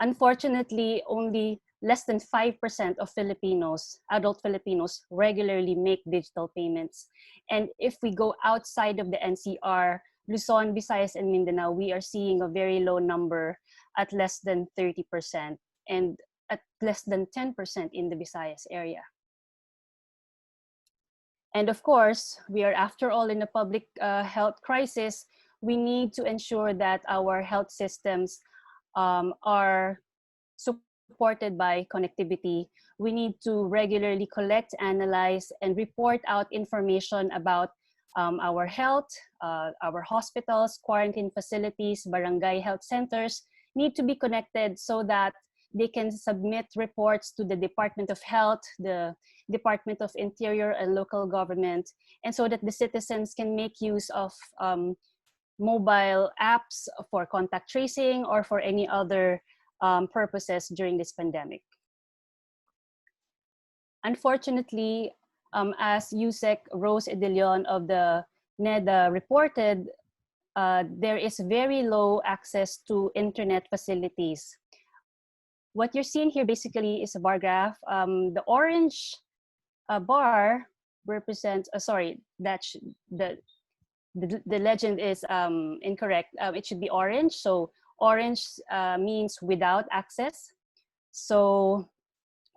Unfortunately, only less than 5% of Filipinos, adult Filipinos, regularly make digital payments. And if we go outside of the NCR, Luzon, Visayas, and Mindanao, we are seeing a very low number at less than 30% and at less than 10% in the Visayas area. And of course, we are, after all, in a public health crisis. We need to ensure that our health systems are supported by connectivity. We need to regularly collect, analyze, and report out information about our health. Our hospitals, quarantine facilities, barangay health centers need to be connected so that they can submit reports to the Department of Health, the Department of Interior, and local government, and so that the citizens can make use of mobile apps for contact tracing or for any other purposes during this pandemic. Unfortunately, as USEC Rose Edelion of the NEDA reported, there is very low access to internet facilities. What you're seeing here basically is a bar graph. The orange bar represents, sorry, the legend is incorrect. It should be orange. So orange means without access. So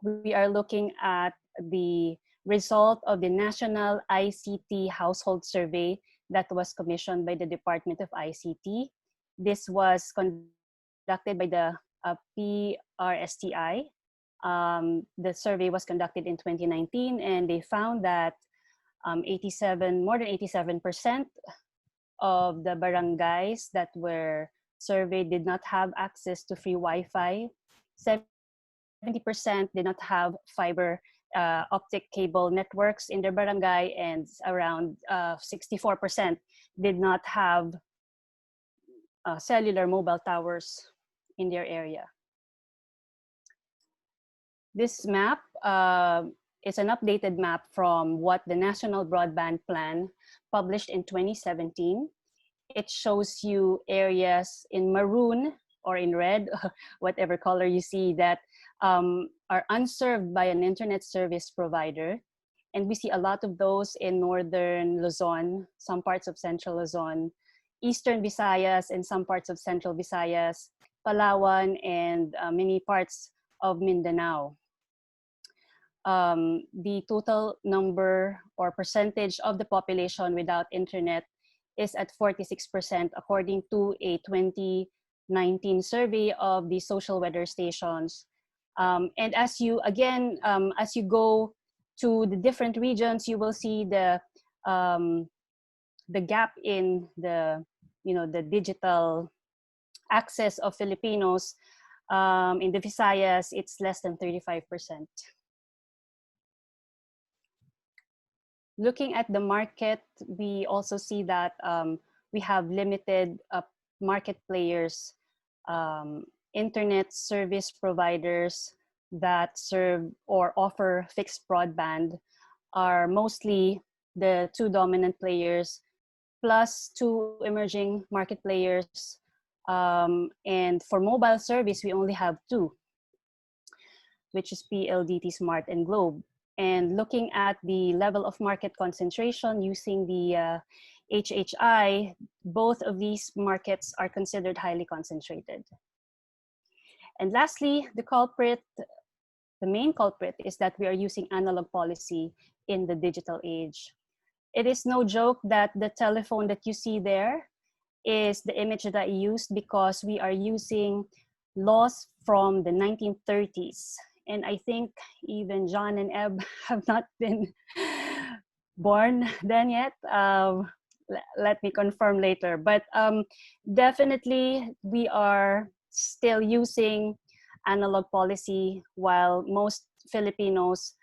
we are looking at the result of the National ICT Household Survey that was commissioned by the Department of ICT. This was conducted by the PRSTI. The survey was conducted in 2019, and they found that more than 87% of the barangays that were surveyed did not have access to free Wi-Fi. 70% did not have fiber optic cable networks in their barangay, and around 64% did not have cellular mobile towers in their area. This map is an updated map from what the National Broadband Plan published in 2017. It shows you areas in maroon or in red, whatever color you see, that are unserved by an internet service provider. And we see a lot of those in northern Luzon, some parts of central Luzon, eastern Visayas, and some parts of central Visayas, Palawan, and many parts of Mindanao. The total number or percentage of the population without internet is at 46%, according to a 2019 survey of the social weather stations. And as you go to the different regions, you will see the gap in the digital access of Filipinos. In the Visayas, it's less than 35%. Looking at the market, we also see that we have limited market players, internet service providers that serve or offer fixed broadband are mostly the two dominant players, plus two emerging market players. And for mobile service, we only have two, which is PLDT Smart and Globe. And looking at the level of market concentration using the HHI, both of these markets are considered highly concentrated. And lastly, the main culprit is that we are using analog policy in the digital age. It is no joke that the telephone that you see there is the image that I used, because we are using laws from the 1930s. And I think even John and Eb have not been born then yet. Let me confirm later. But definitely we are still using analog policy while most Filipinos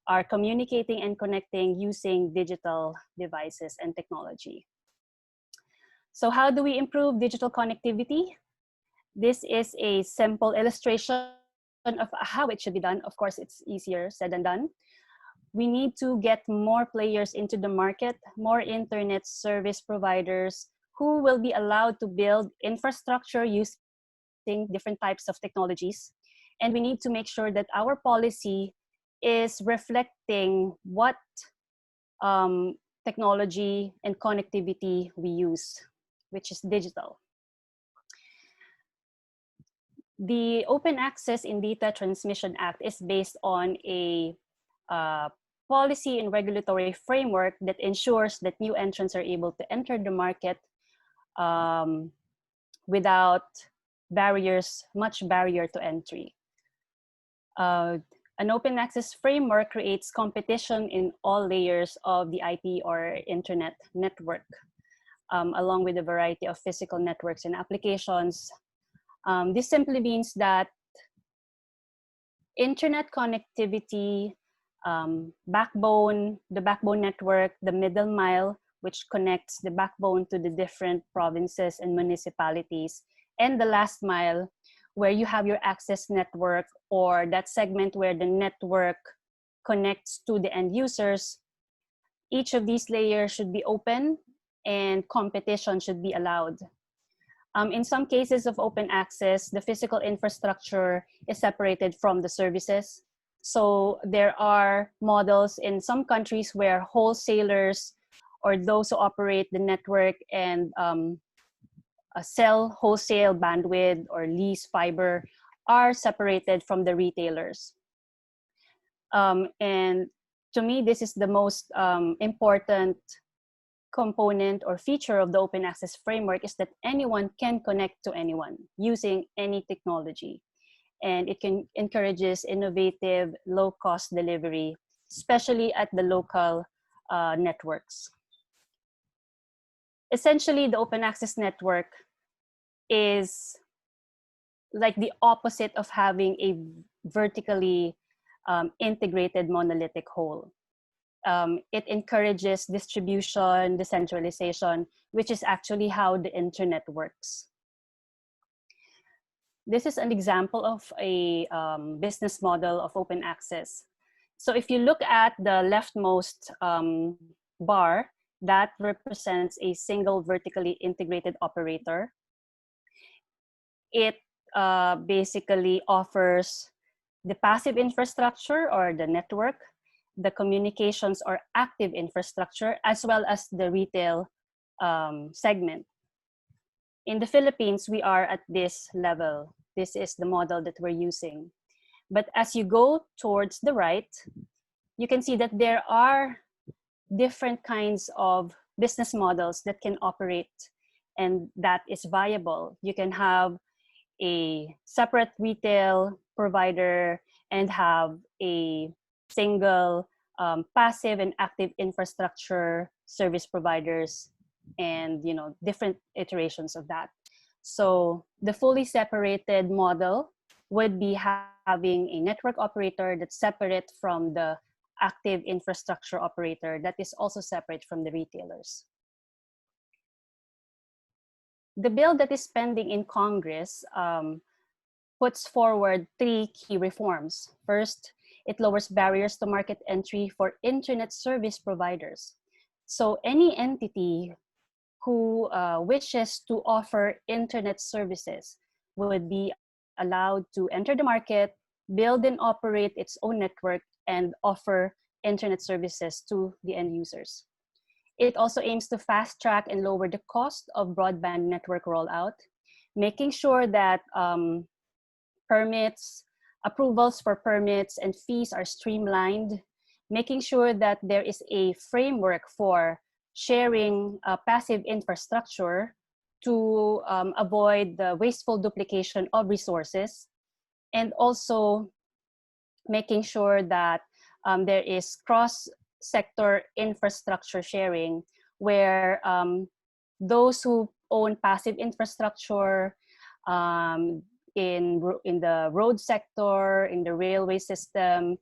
are communicating and connecting using digital devices and technology. So how do we improve digital connectivity? This is a simple illustration of how it should be done. Of course, it's easier said than done. We need to get more players into the market, more internet service providers who will be allowed to build infrastructure using different types of technologies. And we need to make sure that our policy is reflecting what technology and connectivity we use, which is digital. The Open Access in Data Transmission Act is based on a policy and regulatory framework that ensures that new entrants are able to enter the market without much barrier to entry. An open access framework creates competition in all layers of the IP or internet network, along with a variety of physical networks and applications. This simply means that internet connectivity, the backbone network, the middle mile, which connects the backbone to the different provinces and municipalities, and the last mile, where you have your access network or that segment where the network connects to the end users. Each of these layers should be open and competition should be allowed. In some cases of open access, the physical infrastructure is separated from the services. So there are models in some countries where wholesalers or those who operate the network and sell wholesale bandwidth or lease fiber are separated from the retailers. And to me, this is the most important component or feature of the open access framework, is that anyone can connect to anyone using any technology. And it encourages innovative, low-cost delivery, especially at the local networks. Essentially, the open access network is like the opposite of having a vertically integrated monolithic whole. It encourages distribution, decentralization, which is actually how the internet works. This is an example of a business model of open access. So if you look at the leftmost bar, that represents a single vertically integrated operator. It basically offers the passive infrastructure or the network, the communications or active infrastructure, as well as the retail segment. In the Philippines, we are at this level. This is the model that we're using. But as you go towards the right, you can see that there are different kinds of business models that can operate and that is viable. You can have a separate retail provider and have a single passive and active infrastructure service providers, and different iterations of that. So the fully separated model would be having a network operator that's separate from the active infrastructure operator that is also separate from the retailers. The bill that is pending in Congress puts forward 3 key reforms. First, it lowers barriers to market entry for internet service providers. So any entity who wishes to offer internet services would be allowed to enter the market, build and operate its own network, and offer internet services to the end users. It also aims to fast track and lower the cost of broadband network rollout, making sure that approvals for permits and fees are streamlined, making sure that there is a framework for sharing passive infrastructure to avoid the wasteful duplication of resources, and also making sure that there is cross-sector infrastructure sharing, where those who own passive infrastructure in the road sector, in the railway system,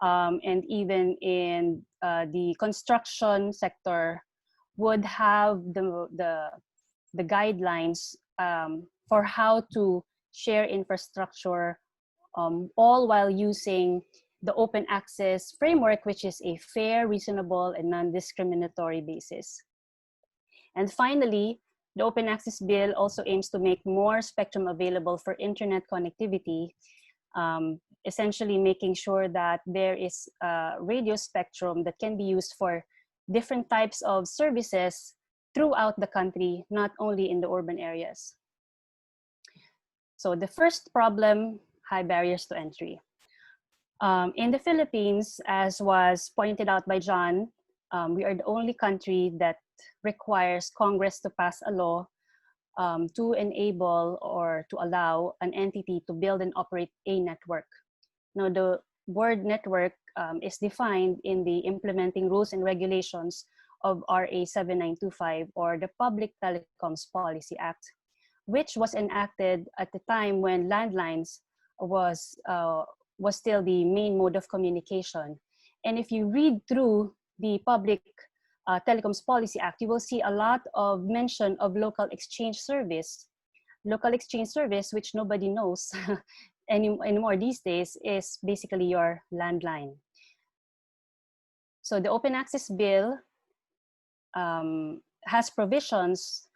and even in the construction sector would have the guidelines for how to share infrastructure, all while using the open access framework, which is a fair, reasonable, and non-discriminatory basis. And finally, the Open Access Bill also aims to make more spectrum available for internet connectivity, essentially making sure that there is radio spectrum that can be used for different types of services throughout the country, not only in the urban areas. So the first problem, high barriers to entry. In the Philippines, as was pointed out by John, we are the only country that requires Congress to pass a law to enable or to allow an entity to build and operate a network. Now, the word network is defined in the implementing rules and regulations of RA 7925, or the Public Telecoms Policy Act, which was enacted at the time when landlines was still the main mode of communication. And if you read through the Public Telecoms Policy Act, you will see a lot of mention of local exchange service. Local exchange service, which nobody knows anymore these days, is basically your landline. So the Open Access Bill has provisions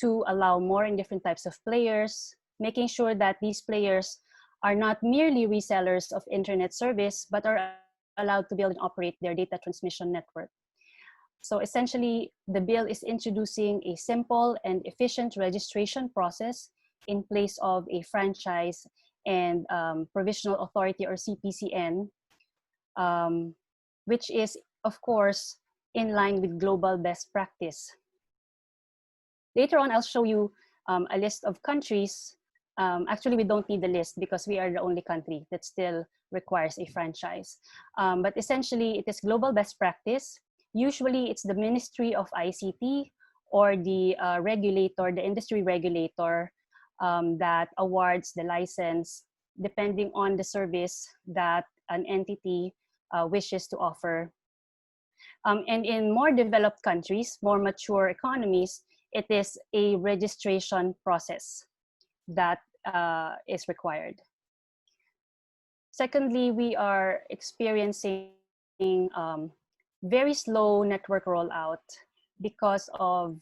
to allow more and different types of players, making sure that these players are not merely resellers of internet service, but are allowed to build and operate their data transmission network. So essentially, the bill is introducing a simple and efficient registration process in place of a franchise and provisional authority, or CPCN, which is, of course, in line with global best practice. Later on, I'll show you a list of countries. Actually, we don't need the list because we are the only country that still requires a franchise. But essentially, it is global best practice. Usually, it's the Ministry of ICT or the regulator, the industry regulator, that awards the license depending on the service that an entity wishes to offer. And in more developed countries, more mature economies, it is a registration process that is required. Secondly, we are experiencing very slow network rollout because of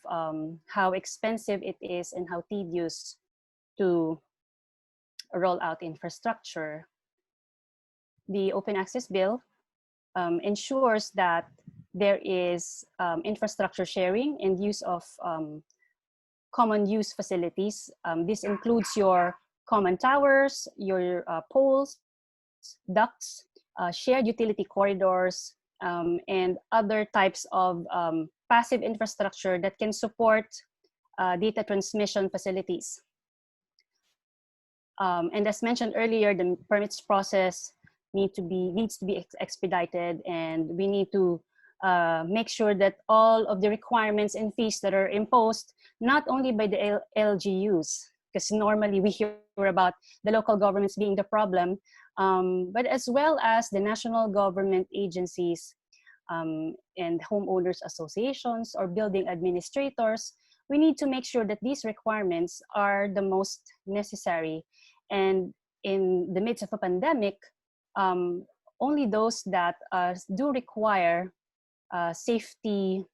how expensive it is and how tedious to roll out infrastructure. The Open Access Bill ensures that there is infrastructure sharing and use of common use facilities. This includes your common towers, your poles, ducts, shared utility corridors, and other types of passive infrastructure that can support data transmission facilities. And as mentioned earlier, the permits process needs to be expedited, and we need to make sure that all of the requirements and fees that are imposed, not only by the LGUs, because normally we hear about the local governments being the problem, but as well as the national government agencies and homeowners associations or building administrators. We need to make sure that these requirements are the most necessary. And in the midst of a pandemic, only those that do require safety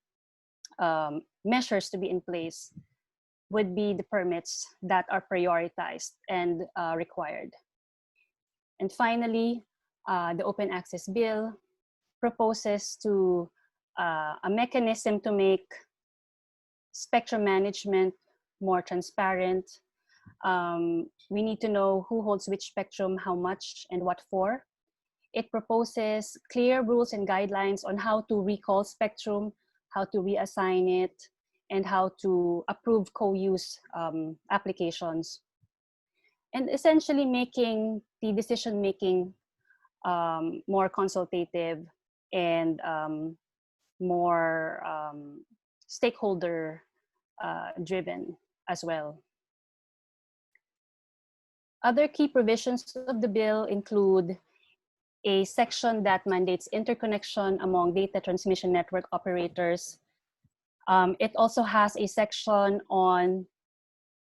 measures to be in place would be the permits that are prioritized and required. And finally, the Open Access Bill proposes to a mechanism to make spectrum management more transparent. We need to know who holds which spectrum, how much, and what for. It proposes clear rules and guidelines on how to recall spectrum, how to reassign it, and how to approve co-use applications. And essentially making the decision-making more consultative, and more stakeholder driven as well. Other key provisions of the bill include a section that mandates interconnection among data transmission network operators. It also has a section on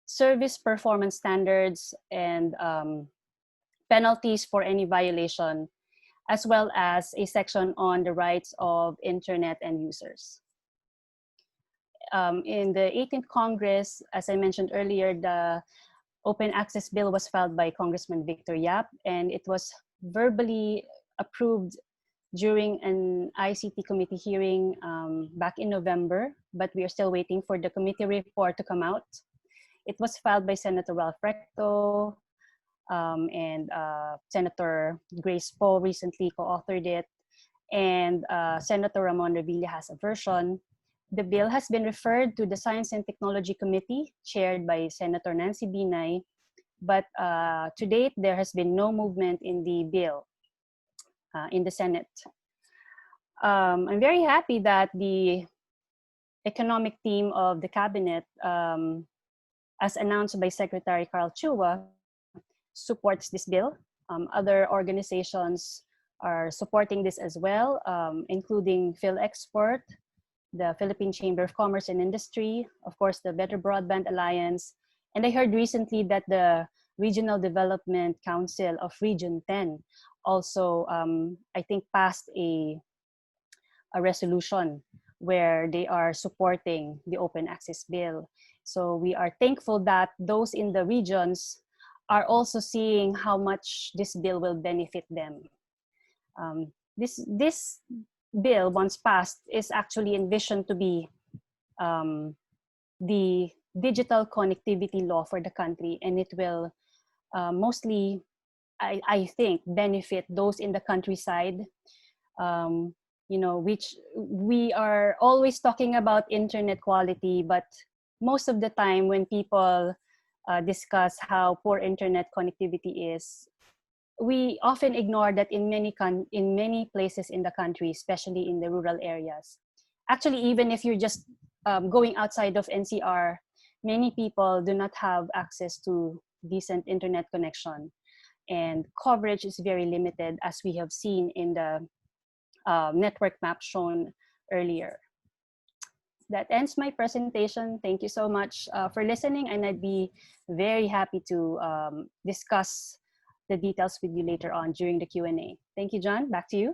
service performance standards and penalties for any violation, as well as a section on the rights of internet end users. In the 18th Congress, as I mentioned earlier, the Open Access Bill was filed by Congressman Victor Yap, and it was verbally approved during an ICT committee hearing back in November, but we are still waiting for the committee report to come out. It was filed by Senator Ralph Recto, and Senator Grace Poe recently co-authored it, and Senator Ramon Revilla has a version. The bill has been referred to the Science and Technology Committee, chaired by Senator Nancy Binay, but to date, there has been no movement in the bill in the Senate. I'm very happy that the economic team of the cabinet, as announced by Secretary Carl Chua, supports this bill. Other organizations are supporting this as well, including PhilExport, the Philippine Chamber of Commerce and Industry, of course, the Better Broadband Alliance. And I heard recently that the Regional Development Council of Region 10 also, I think, passed a resolution where they are supporting the Open Access Bill. So we are thankful that those in the regions are also seeing how much this bill will benefit them. This bill, once passed, is actually envisioned to be the digital connectivity law for the country, and it will mostly, I think, benefit those in the countryside, you know, which we are always talking about internet quality, but most of the time when people discuss how poor internet connectivity is, we often ignore that in many places in the country, especially in the rural areas. Actually, even if you're just going outside of NCR, many people do not have access to decent internet connection, and coverage is very limited, as we have seen in the network map shown earlier. That ends my presentation. Thank you so much for listening, and I'd be very happy to discuss the details with you later on during the Q&A. Thank you, John. Back to you.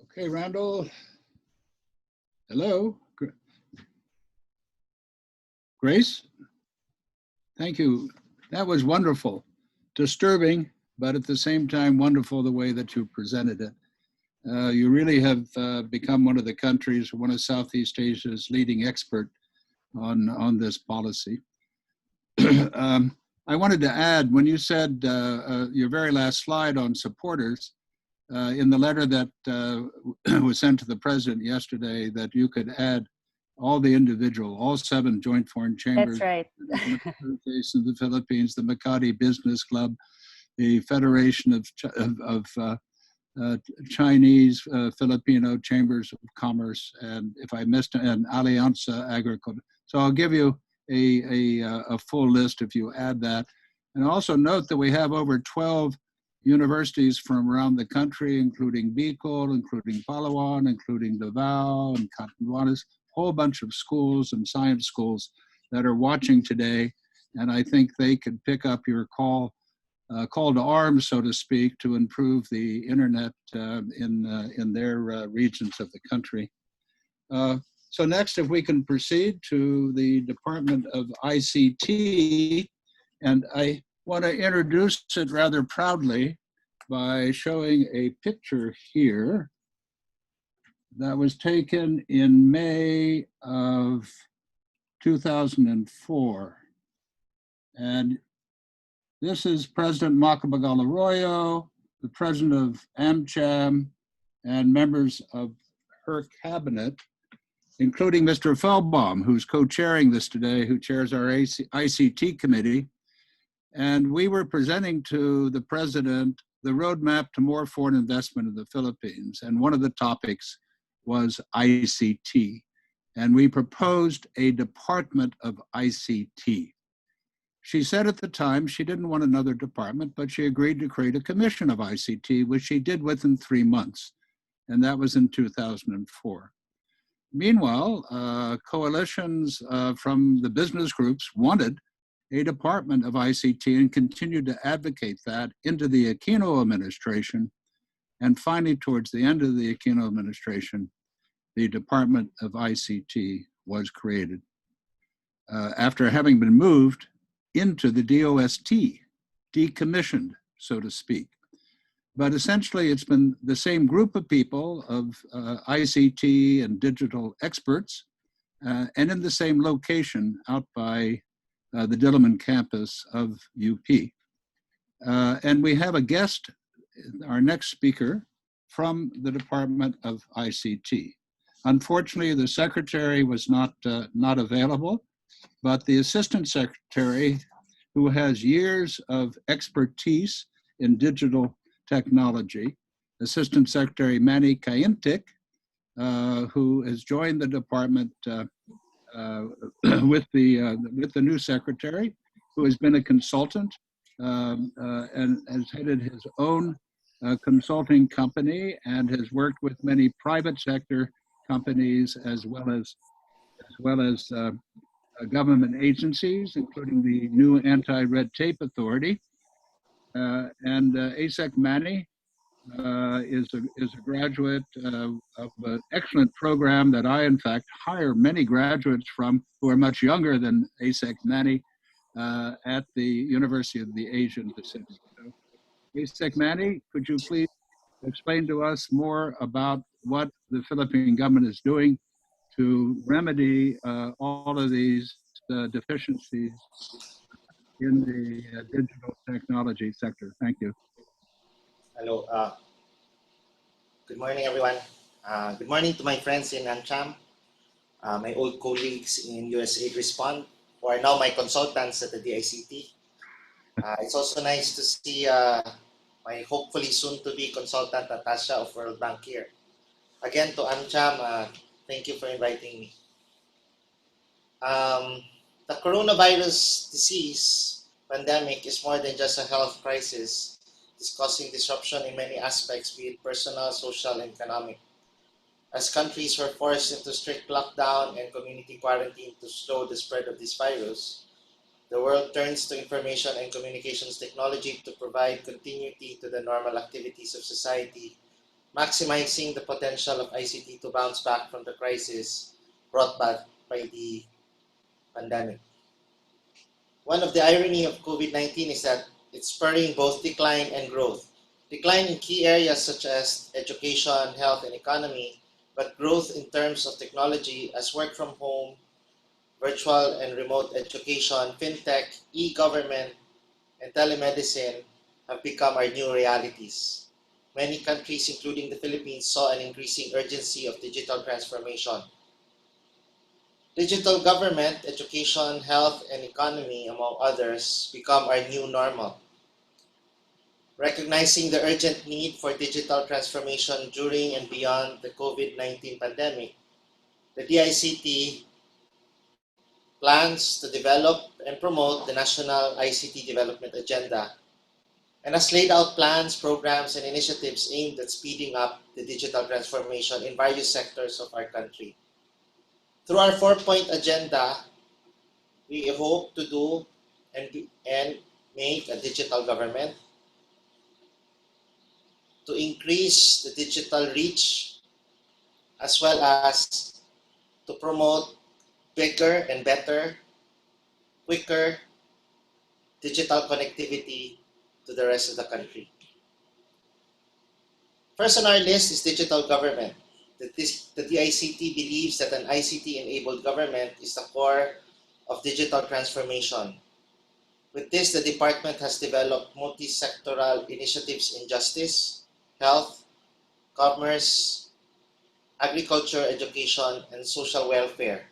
Okay, Randall. Hello. Grace? Thank you. That was wonderful. Disturbing, but at the same time, wonderful the way that you presented it. You really have become one of the countries, one of Southeast Asia's leading expert on this policy. I wanted to add, when you said your very last slide on supporters, in the letter that was sent to the president yesterday, that you could add all the individual, all 7 joint foreign chambers. That's right. In the Philippines, the Makati Business Club, the Federation of Chinese Filipino Chambers of Commerce, and if I missed, an Alianza Agricultura. So I'll give you a full list if you add that. And also note that we have over 12 universities from around the country, including Bicol, including Palawan, including Davao and Catanduanes, a whole bunch of schools and science schools that are watching today. And I think they could pick up your call to arms, so to speak, to improve the internet in their regions of the country. So next, if we can proceed to the Department of ICT, and I want to introduce it rather proudly by showing a picture here that was taken in May of 2004. And this is President Macapagal Arroyo, the president of AmCham, and members of her cabinet. including Mr. Feldbaum, who's co-chairing this today, who chairs our ICT committee. And we were presenting to the president the roadmap to more foreign investment in the Philippines. And one of the topics was ICT. And we proposed a department of ICT. She said at the time she didn't want another department, but she agreed to create a commission of ICT, which she did within 3 months. And that was in 2004. Meanwhile, coalitions from the business groups wanted a department of ICT and continued to advocate that into the Aquino administration. And finally, towards the end of the Aquino administration, the Department of ICT was created after having been moved into the DOST, decommissioned, so to speak. But essentially, it's been the same group of people of ICT and digital experts, and in the same location out by the Diliman campus of UP. And we have a guest, our next speaker, from the Department of ICT. Unfortunately, the secretary was not available, but the assistant secretary, who has years of expertise in digital technology, Assistant Secretary Manny Caintic, who has joined the department with the new secretary, who has been a consultant and has headed his own consulting company and has worked with many private sector companies as well as government agencies, including the new Anti-Red Tape Authority. And Asek Mani is a graduate of an excellent program that I, in fact, hire many graduates from who are much younger than Asek Mani at the University of the Asian Pacific. So, Asek Mani, could you please explain to us more about what the Philippine government is doing to remedy all of these deficiencies in the digital technology sector? Thank you. Hello. Good morning, everyone. Good morning to my friends in AmCham, my old colleagues in AmCham-RESPOND, who are now my consultants at the DICT. It's also nice to see my hopefully soon-to-be consultant, Natasha of World Bank here. Again, to AmCham, thank you for inviting me. The coronavirus disease pandemic is more than just a health crisis. It's causing disruption in many aspects, be it personal, social, and economic. As countries were forced into strict lockdown and community quarantine to slow the spread of this virus, the world turns to information and communications technology to provide continuity to the normal activities of society, maximizing the potential of ICT to bounce back from the crisis brought back by the pandemic. One of the irony of COVID-19 is that it's spurring both decline and growth. Decline in key areas such as education, health, and economy, but growth in terms of technology as work from home, virtual and remote education, fintech, e-government, and telemedicine have become our new realities. Many countries, including the Philippines, saw an increasing urgency of digital transformation. Digital government, education, health, and economy, among others, become our new normal. Recognizing the urgent need for digital transformation during and beyond the COVID-19 pandemic, the DICT plans to develop and promote the National ICT Development Agenda and has laid out plans, programs, and initiatives aimed at speeding up the digital transformation in various sectors of our country. Through our 4-point agenda, we hope to do and make a digital government, to increase the digital reach, as well as to promote bigger and better, quicker digital connectivity to the rest of the country. First on our list is digital government. The DICT believes that an ICT-enabled government is the core of digital transformation. With this, the department has developed multi-sectoral initiatives in justice, health, commerce, agriculture, education, and social welfare.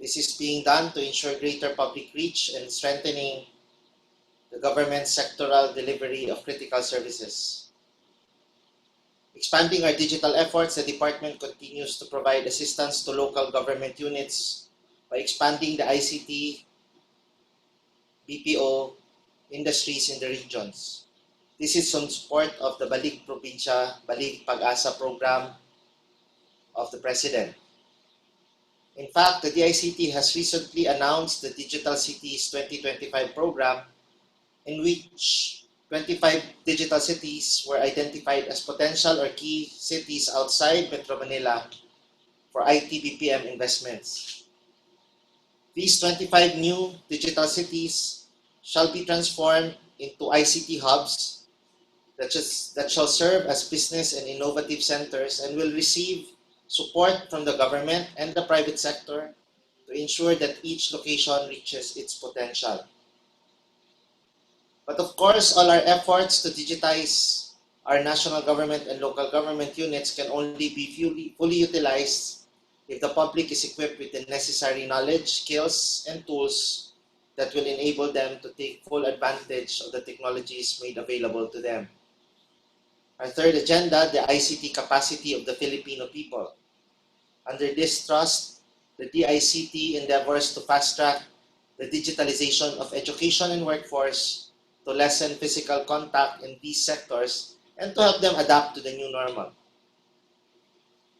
This is being done to ensure greater public reach and strengthening the government's sectoral delivery of critical services. Expanding our digital efforts, the department continues to provide assistance to local government units by expanding the ICT, BPO industries in the regions. This is in support of the Balik Probinsya, Balik Pag-asa program of the President. In fact, the DICT has recently announced the Digital Cities 2025 program, in which 25 digital cities were identified as potential or key cities outside Metro Manila for IT BPM investments. These 25 new digital cities shall be transformed into ICT hubs that shall serve as business and innovative centers and will receive support from the government and the private sector to ensure that each location reaches its potential. But of course, all our efforts to digitize our national government and local government units can only be fully utilized if the public is equipped with the necessary knowledge, skills, and tools that will enable them to take full advantage of the technologies made available to them. Our third agenda, the ICT capacity of the Filipino people. Under this thrust, the DICT endeavors to fast-track the digitalization of education and workforce to lessen physical contact in these sectors and to help them adapt to the new normal.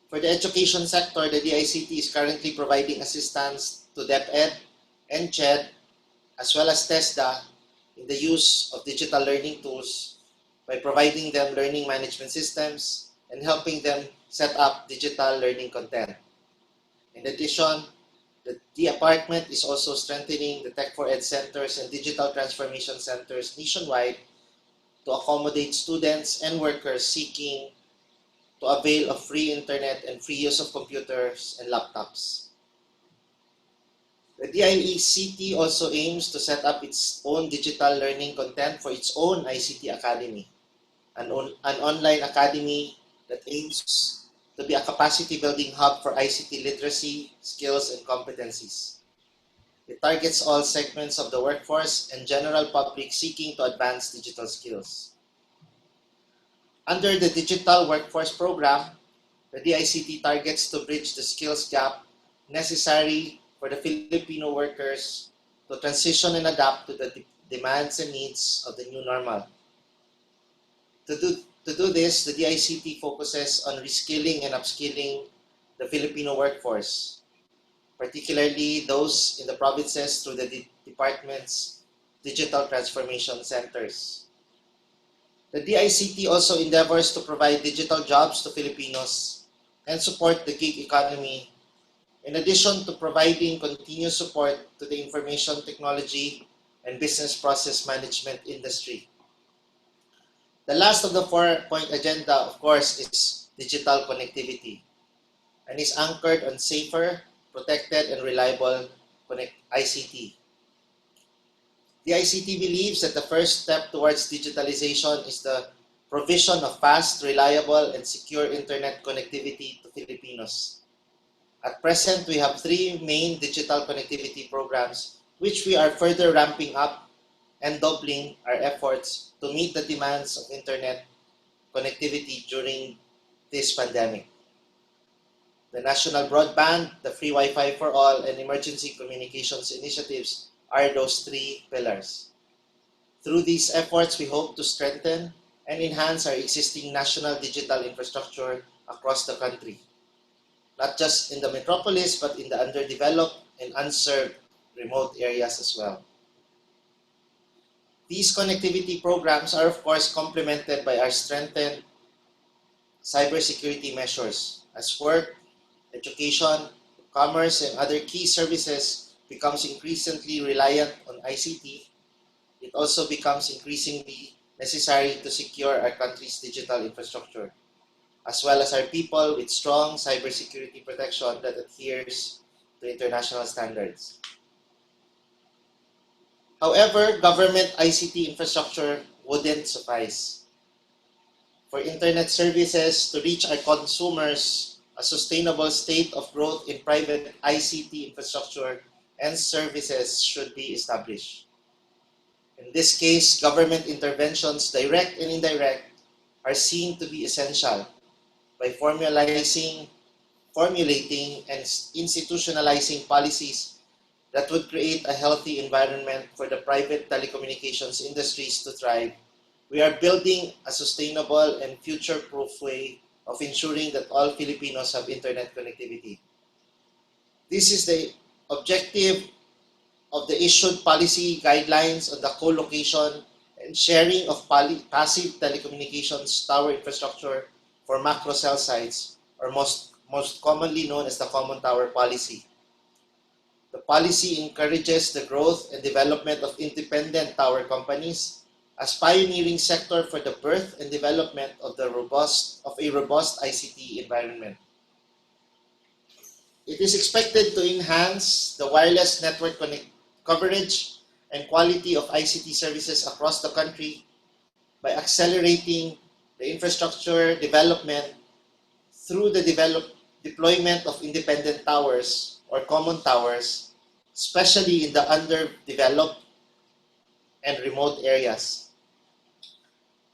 For the education sector, the DICT is currently providing assistance to DepEd and CHED, as well as TESDA, in the use of digital learning tools by providing them learning management systems and helping them set up digital learning content. In addition, the department is also strengthening the Tech4Ed centers and digital transformation centers nationwide to accommodate students and workers seeking to avail of free internet and free use of computers and laptops. The DICT also aims to set up its own digital learning content for its own ICT Academy, an online academy that aims to be a capacity building hub for ICT literacy, skills, and competencies. It targets all segments of the workforce and general public seeking to advance digital skills. Under the Digital Workforce Program, the DICT targets to bridge the skills gap necessary for the Filipino workers to transition and adapt to the demands and needs of the new normal. To do this, the DICT focuses on reskilling and upskilling the Filipino workforce, particularly those in the provinces through the department's digital transformation centers. The DICT also endeavors to provide digital jobs to Filipinos and support the gig economy, in addition to providing continuous support to the information technology and business process management industry. The last of the 4-point agenda, of course, is digital connectivity and is anchored on safer, protected, and reliable ICT. The ICT believes that the first step towards digitalization is the provision of fast, reliable, and secure internet connectivity to Filipinos. At present, we have 3 main digital connectivity programs, which we are further ramping up and doubling our efforts to meet the demands of internet connectivity during this pandemic. The national broadband, the free Wi-Fi for all, and emergency communications initiatives are those 3 pillars. Through these efforts, we hope to strengthen and enhance our existing national digital infrastructure across the country, not just in the metropolis, but in the underdeveloped and unserved remote areas as well. These connectivity programs are, of course, complemented by our strengthened cybersecurity measures as work, education, commerce, and other key services becomes increasingly reliant on ICT. It also becomes increasingly necessary to secure our country's digital infrastructure, as well as our people with strong cybersecurity protection that adheres to international standards. However, government ICT infrastructure wouldn't suffice. for internet services to reach our consumers, a sustainable state of growth in private ICT infrastructure and services should be established. In this case, government interventions, direct and indirect, are seen to be essential by formulating and institutionalizing policies that would create a healthy environment for the private telecommunications industries to thrive. We are building a sustainable and future-proof way of ensuring that all Filipinos have internet connectivity. This is the objective of the issued policy guidelines on the co-location and sharing of passive telecommunications tower infrastructure for macro cell sites, or most commonly known as the Common Tower Policy. The policy encourages the growth and development of independent tower companies as pioneering sector for the birth and development of a robust ICT environment. It is expected to enhance the wireless network coverage and quality of ICT services across the country by accelerating the infrastructure development through the deployment of independent towers or common towers, especially in the underdeveloped and remote areas.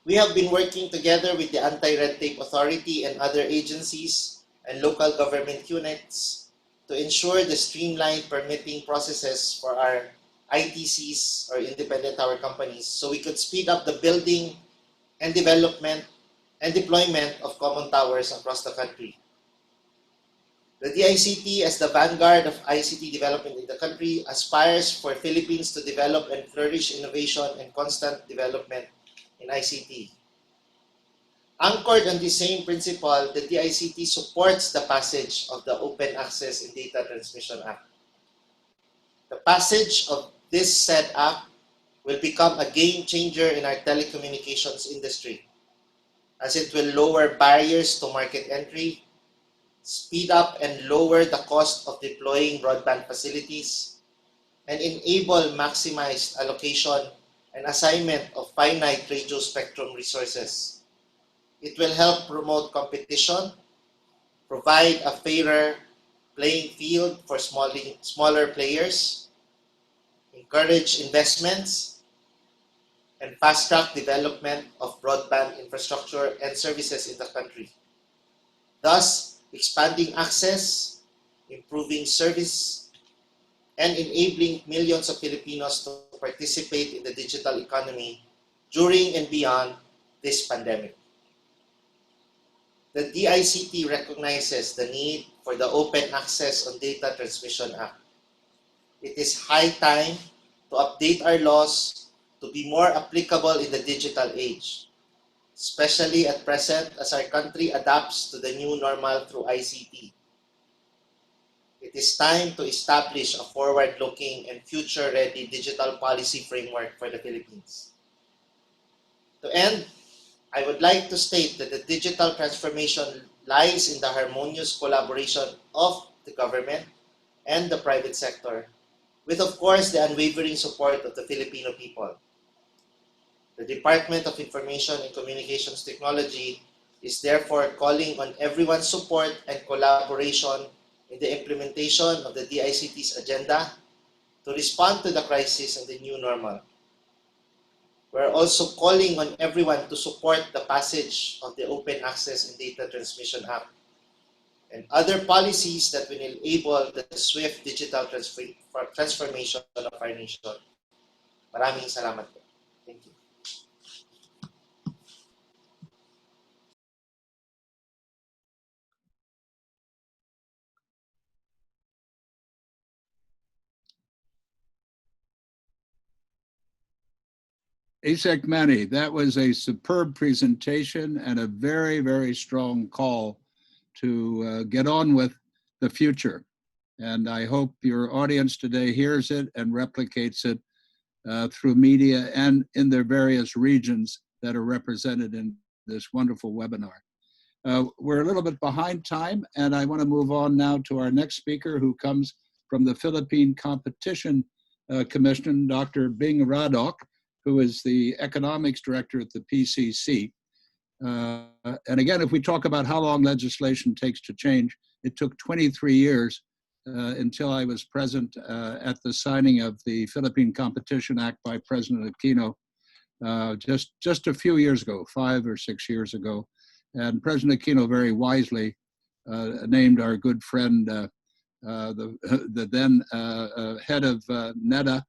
We have been working together with the Anti-Red Tape Authority and other agencies and local government units to ensure the streamlined permitting processes for our ITCs or independent tower companies so we could speed up the building and development and deployment of common towers across the country. The DICT, as the vanguard of ICT development in the country, aspires for Philippines to develop and flourish innovation and constant development in ICT. Anchored on the same principle, the DICT supports the passage of the Open Access and Data Transmission Act. The passage of this said act will become a game changer in our telecommunications industry, as it will lower barriers to market entry, speed up and lower the cost of deploying broadband facilities, and enable maximized allocation and assignment of finite radio spectrum resources. It will help promote competition, provide a fairer playing field for smaller players, encourage investments, and fast-track development of broadband infrastructure and services in the country, thus expanding access, improving service, and enabling millions of Filipinos to participate in the digital economy during and beyond this pandemic. The DICT recognizes the need for the Open Access on Data Transmission Act. It is high time to update our laws to be more applicable in the digital age, especially at present as our country adapts to the new normal through ICT. It is time to establish a forward-looking and future-ready digital policy framework for the Philippines. To end, I would like to state that the digital transformation lies in the harmonious collaboration of the government and the private sector, with of course the unwavering support of the Filipino people. The Department of Information and Communications Technology is therefore calling on everyone's support and collaboration in the implementation of the DICT's agenda to respond to the crisis and the new normal. We're also calling on everyone to support the passage of the Open Access and Data Transmission Act and other policies that will enable the swift digital transformation of our nation. Maraming salamat po. Thank you. Asek Mani, that was a superb presentation and a very, very strong call to get on with the future. And I hope your audience today hears it and replicates it through media and in their various regions that are represented in this wonderful webinar. We're a little bit behind time, and I want to move on now to our next speaker, who comes from the Philippine Competition Commission, Dr. Bing Radok, who is the economics director at the PCC. And again, if we talk about how long legislation takes to change, it took 23 years until I was present at the signing of the Philippine Competition Act by President Aquino just a few years ago, 5 or 6 years ago. And President Aquino very wisely named our good friend, the then head of NEDA,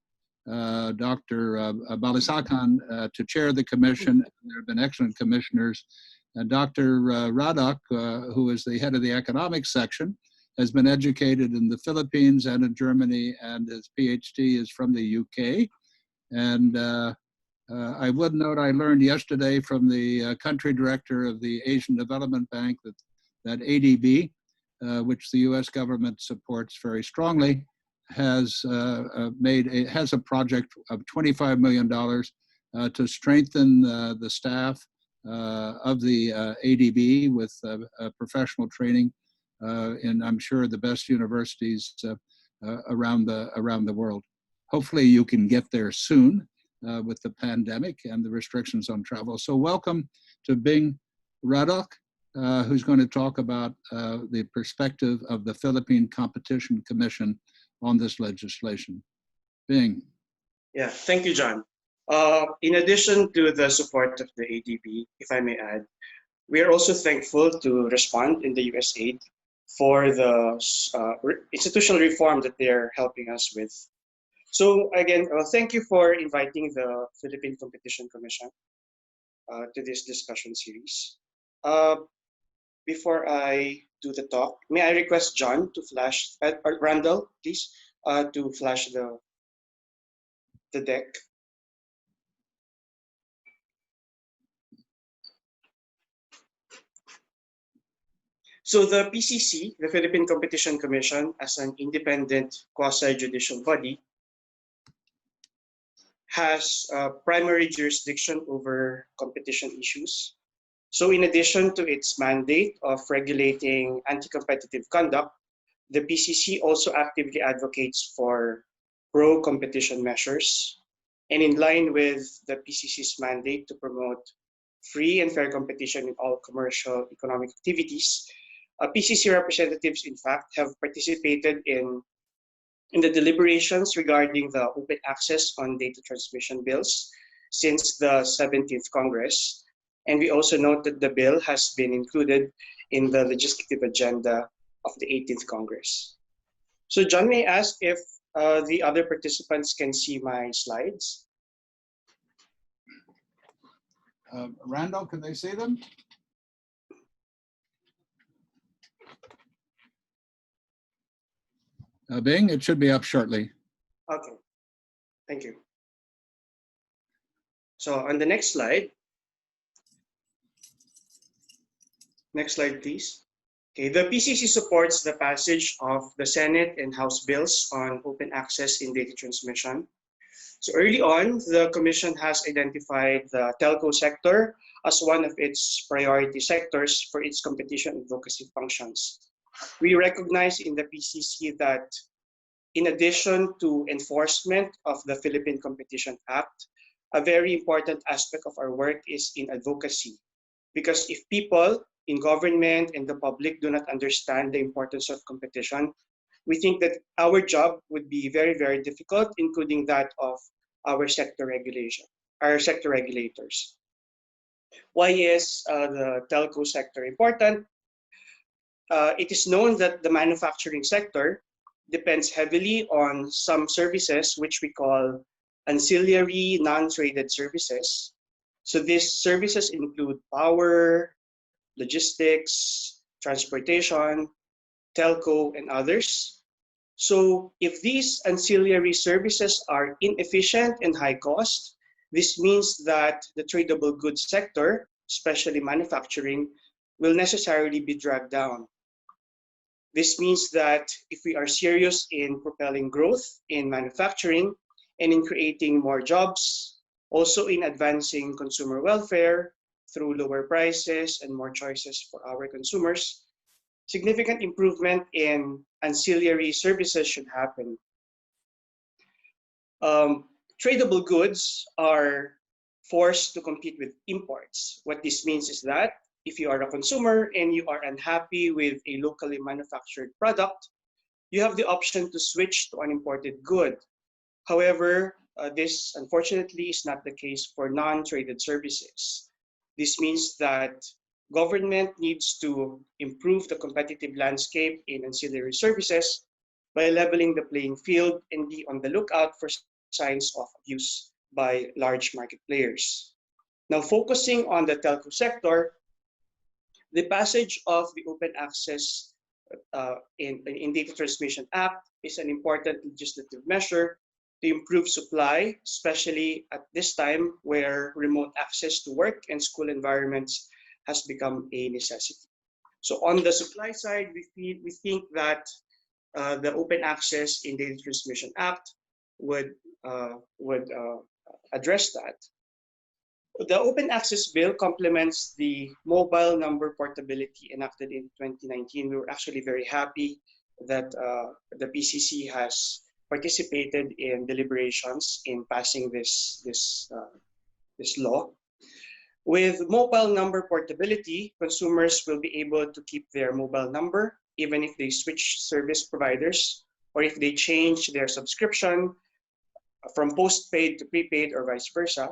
Dr. Balisacan, to chair the commission. There have been excellent commissioners. And Dr. Radok, who is the head of the economics section, has been educated in the Philippines and in Germany, and his PhD is from the UK. And I would note, I learned yesterday from the country director of the Asian Development Bank that ADB, which the US government supports very strongly, has a project of $25 million to strengthen the staff of the ADB with professional training in, I'm sure, the best universities around the world. Hopefully you can get there soon with the pandemic and the restrictions on travel. So welcome to Bing Radok, who's going to talk about the perspective of the Philippine Competition Commission on this legislation. Bing. Yeah, thank you, John. In addition to the support of the ADB, if I may add, we are also thankful to Respond in the USAID for the institutional reform that they're helping us with. So again, thank you for inviting the Philippine Competition Commission to this discussion series. Before I do the talk, may I request John to flash, or Randall, please, to flash the deck. So the PCC, the Philippine Competition Commission, as an independent quasi-judicial body, has primary jurisdiction over competition issues. So in addition to its mandate of regulating anti-competitive conduct, the PCC also actively advocates for pro-competition measures. And in line with the PCC's mandate to promote free and fair competition in all commercial economic activities, PCC representatives, in fact, have participated in the deliberations regarding the open access on data transmission bills since the 17th Congress. And we also note that the bill has been included in the legislative agenda of the 18th Congress. So John, may I ask if the other participants can see my slides? Randall, can they see them? Bing, it should be up shortly. Okay, thank you. So on the next slide, please. Okay, the PCC supports the passage of the Senate and House bills on open access in data transmission. So early on, the Commission has identified the telco sector as one of its priority sectors for its competition advocacy functions. We recognize in the PCC that in addition to enforcement of the Philippine Competition Act, a very important aspect of our work is in advocacy. Because if people in government and the public do not understand the importance of competition, we think that our job would be very, very difficult, including that of our sector regulators. Why is the telco sector important? It is known that the manufacturing sector depends heavily on some services which we call ancillary non-traded services. So these services include power, logistics, transportation, telco, and others. So if these ancillary services are inefficient and high cost, this means that the tradable goods sector, especially manufacturing, will necessarily be dragged down. This means that if we are serious in propelling growth in manufacturing and in creating more jobs, also in advancing consumer welfare through lower prices and more choices for our consumers, significant improvement in ancillary services should happen. Tradable goods are forced to compete with imports. What this means is that if you are a consumer and you are unhappy with a locally manufactured product, you have the option to switch to an imported good. However, this unfortunately is not the case for non-traded services. This means that government needs to improve the competitive landscape in ancillary services by leveling the playing field and be on the lookout for signs of abuse by large market players. Now, focusing on the telco sector, the passage of the Open Access in Data Transmission Act is an important legislative measure to improve supply, especially at this time where remote access to work and school environments has become a necessity. So on the supply side, we think that the Open Access in Data Transmission Act would address that. The Open Access Bill complements the mobile number portability enacted in 2019. We were actually very happy that the PCC has participated in deliberations in passing this law. With mobile number portability, consumers will be able to keep their mobile number even if they switch service providers or if they change their subscription from postpaid to prepaid or vice versa,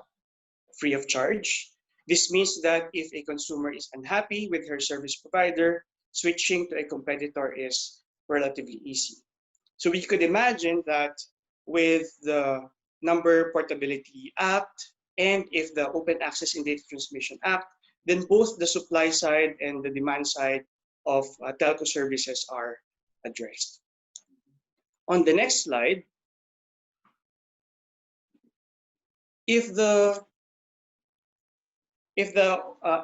free of charge. This means that if a consumer is unhappy with her service provider, switching to a competitor is relatively easy. So we could imagine that with the Number Portability Act and if the Open Access in Data Transmission Act, then both the supply side and the demand side of telco services are addressed. On the next slide, if the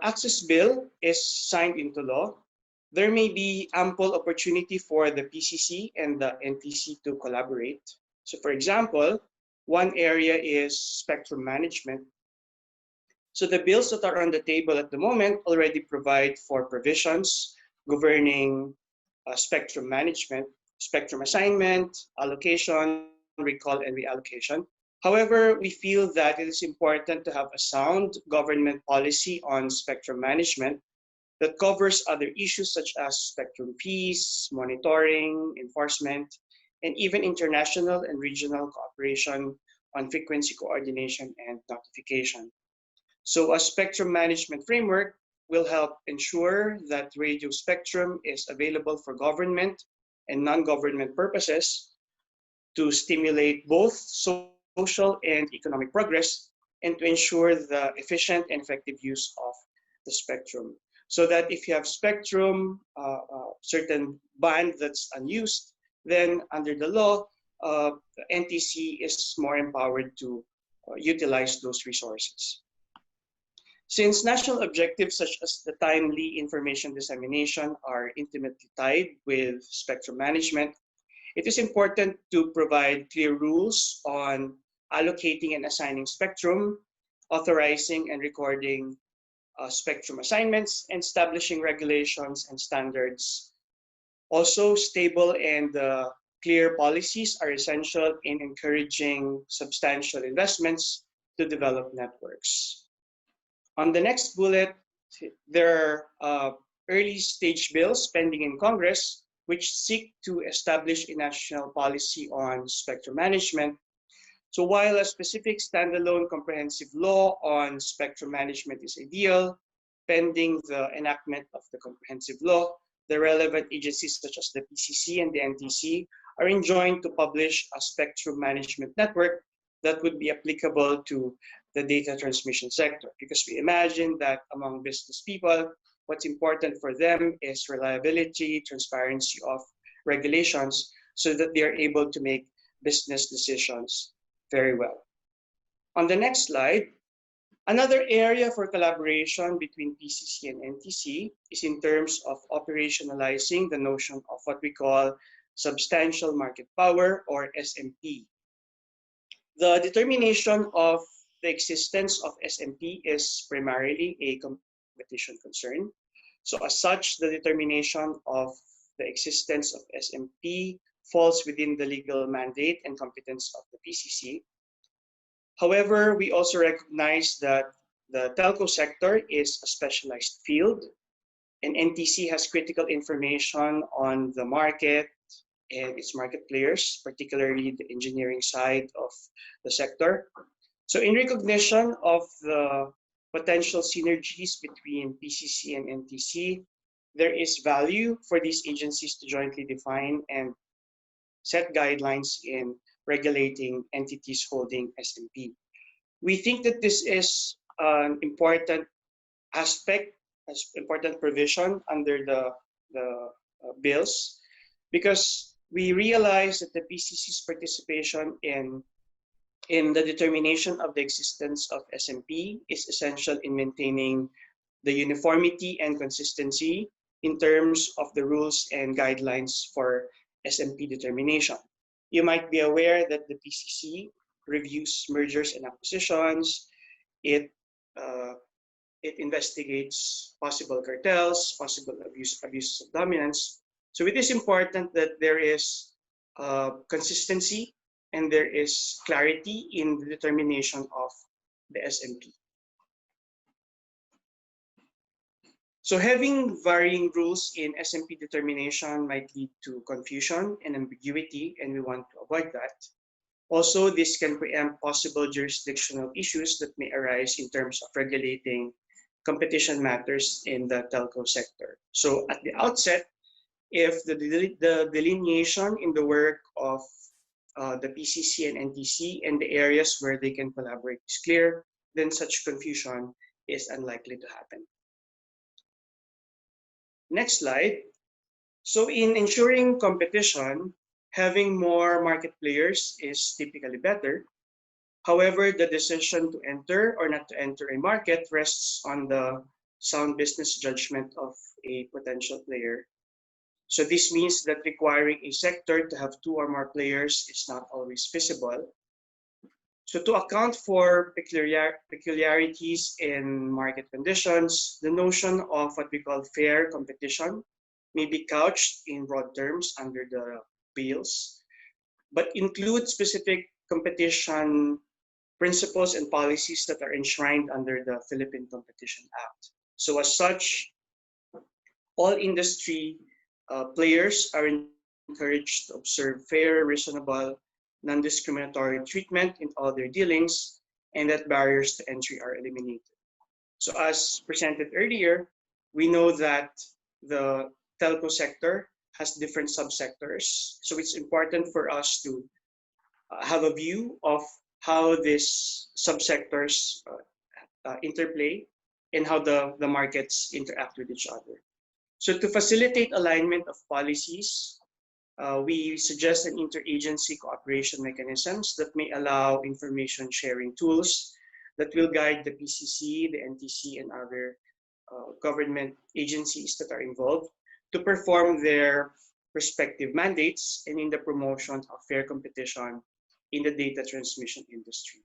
access bill is signed into law, there may be ample opportunity for the PCC and the NTC to collaborate. So for example, one area is spectrum management. So the bills that are on the table at the moment already provide for provisions governing spectrum management, spectrum assignment, allocation, recall, and reallocation. However, we feel that it is important to have a sound government policy on spectrum management that covers other issues such as spectrum fees, monitoring, enforcement, and even international and regional cooperation on frequency coordination and notification. So a spectrum management framework will help ensure that radio spectrum is available for government and non-government purposes to stimulate both social and economic progress and to ensure the efficient and effective use of the spectrum. So that if you have spectrum, certain band that's unused, then under the law, NTC is more empowered to utilize those resources. Since national objectives such as the timely information dissemination are intimately tied with spectrum management, it is important to provide clear rules on allocating and assigning spectrum, authorizing and recording spectrum assignments, and establishing regulations and standards. Also, stable and clear policies are essential in encouraging substantial investments to develop networks. On the next bullet, there are early stage bills pending in Congress which seek to establish a national policy on spectrum management. So while a specific standalone comprehensive law on spectrum management is ideal, pending the enactment of the comprehensive law, the relevant agencies such as the PCC and the NTC are enjoined to publish a spectrum management network that would be applicable to the data transmission sector. Because we imagine that among business people, what's important for them is reliability, transparency of regulations so that they are able to make business decisions very well. On the next slide, another area for collaboration between PCC and NTC is in terms of operationalizing the notion of what we call substantial market power, or SMP. The determination of the existence of SMP is primarily a competition concern. So as such, the determination of the existence of SMP falls within the legal mandate and competence of the PCC. However, we also recognize that the telco sector is a specialized field, and NTC has critical information on the market and its market players, particularly the engineering side of the sector. So in recognition of the potential synergies between PCC and NTC, there is value for these agencies to jointly define and set guidelines in regulating entities holding SMP. We think that this is an important aspect, important provision under the bills, because we realize that the PCC's participation in the determination of the existence of SMP is essential in maintaining the uniformity and consistency in terms of the rules and guidelines for SMP determination. You might be aware that the PCC reviews mergers and acquisitions. It investigates possible cartels, possible abuse of dominance. So it is important that there is consistency and there is clarity in the determination of the SMP. So having varying rules in SMP determination might lead to confusion and ambiguity, and we want to avoid that. Also, this can preempt possible jurisdictional issues that may arise in terms of regulating competition matters in the telco sector. So at the outset, if the delineation in the work of the PCC and NTC and the areas where they can collaborate is clear, then such confusion is unlikely to happen. Next slide. So in ensuring competition, having more market players is typically better. However, the decision to enter or not to enter a market rests on the sound business judgment of a potential player. So this means that requiring a sector to have 2 or more players is not always feasible. So to account for peculiarities in market conditions, the notion of what we call fair competition may be couched in broad terms under the bills, but include specific competition principles and policies that are enshrined under the Philippine Competition Act. So as such, all industry players are encouraged to observe fair, reasonable, non-discriminatory treatment in all their dealings, and that barriers to entry are eliminated. So as presented earlier, we know that the telco sector has different subsectors. So it's important for us to have a view of how these subsectors interplay and how the markets interact with each other. So to facilitate alignment of policies, we suggest an interagency cooperation mechanisms that may allow information sharing tools that will guide the PCC, the NTC, and other government agencies that are involved to perform their respective mandates and in the promotion of fair competition in the data transmission industry.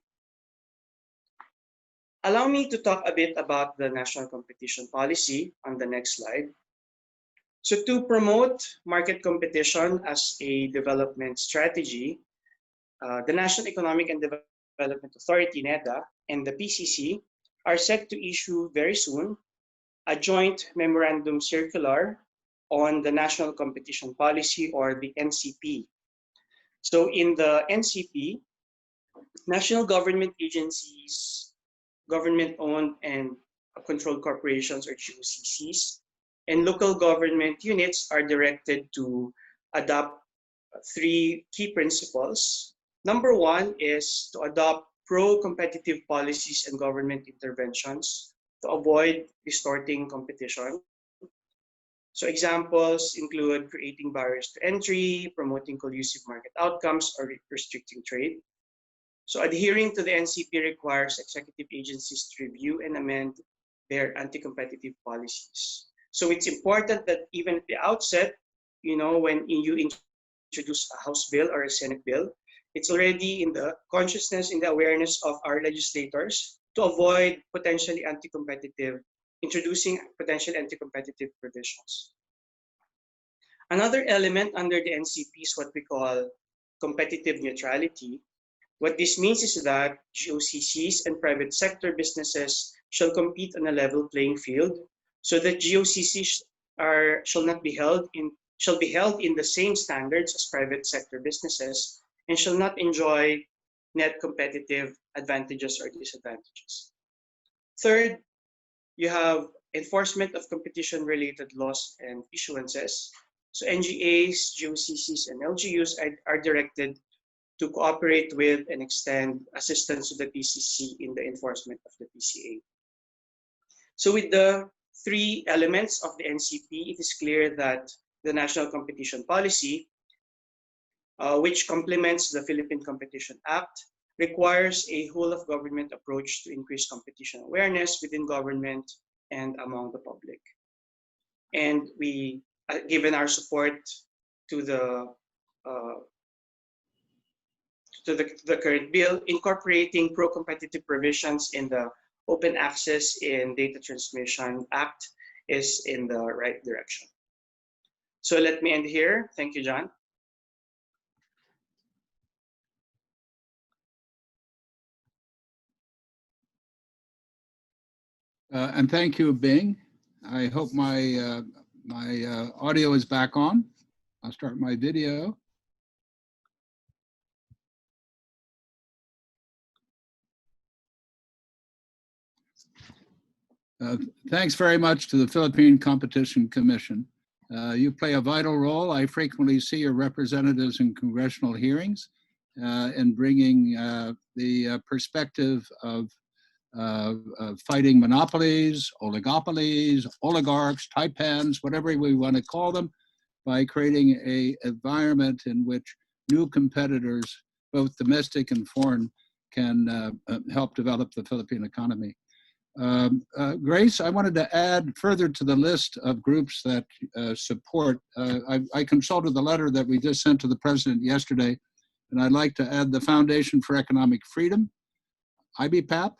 Allow me to talk a bit about the national competition policy on the next slide. So to promote market competition as a development strategy, the National Economic and Development Authority, NEDA, and the PCC are set to issue very soon a joint memorandum circular on the National Competition Policy, or the NCP. So in the NCP, national government agencies, government-owned and controlled corporations, or GOCCs, and local government units are directed to adopt 3 key principles. Number 1 is to adopt pro-competitive policies and government interventions to avoid distorting competition. So examples include creating barriers to entry, promoting collusive market outcomes, or restricting trade. So adhering to the NCP requires executive agencies to review and amend their anti-competitive policies. So it's important that even at the outset, when you introduce a House bill or a Senate bill, it's already in the consciousness, in the awareness of our legislators to avoid introducing potential anti-competitive provisions. Another element under the NCP is what we call competitive neutrality, What this means is that GOCCs and private sector businesses shall compete on a level playing field, so that GOCCs shall be held in the same standards as private sector businesses and shall not enjoy net competitive advantages or disadvantages. Third, you have enforcement of competition-related laws and issuances. So NGAs, GOCCs, and LGUs are directed to cooperate with and extend assistance to the PCC in the enforcement of the PCA. So with the three elements of the NCP, it is clear that the National Competition Policy, which complements the Philippine Competition Act, requires a whole-of-government approach to increase competition awareness within government and among the public. And we, given our support to the current bill, incorporating pro-competitive provisions in the Open Access in Data Transmission Act is in the right direction. So let me end here. Thank you, John. And thank you, Bing. I hope my audio is back on. I'll start my video. Thanks very much to the Philippine Competition Commission. You play a vital role. I frequently see your representatives in congressional hearings in bringing the perspective of fighting monopolies, oligopolies, oligarchs, taipans, whatever we want to call them, by creating an environment in which new competitors, both domestic and foreign, can help develop the Philippine economy. Grace, I wanted to add further to the list of groups that support. I consulted the letter that we just sent to the president yesterday, and I'd like to add the Foundation for Economic Freedom, IBPAP,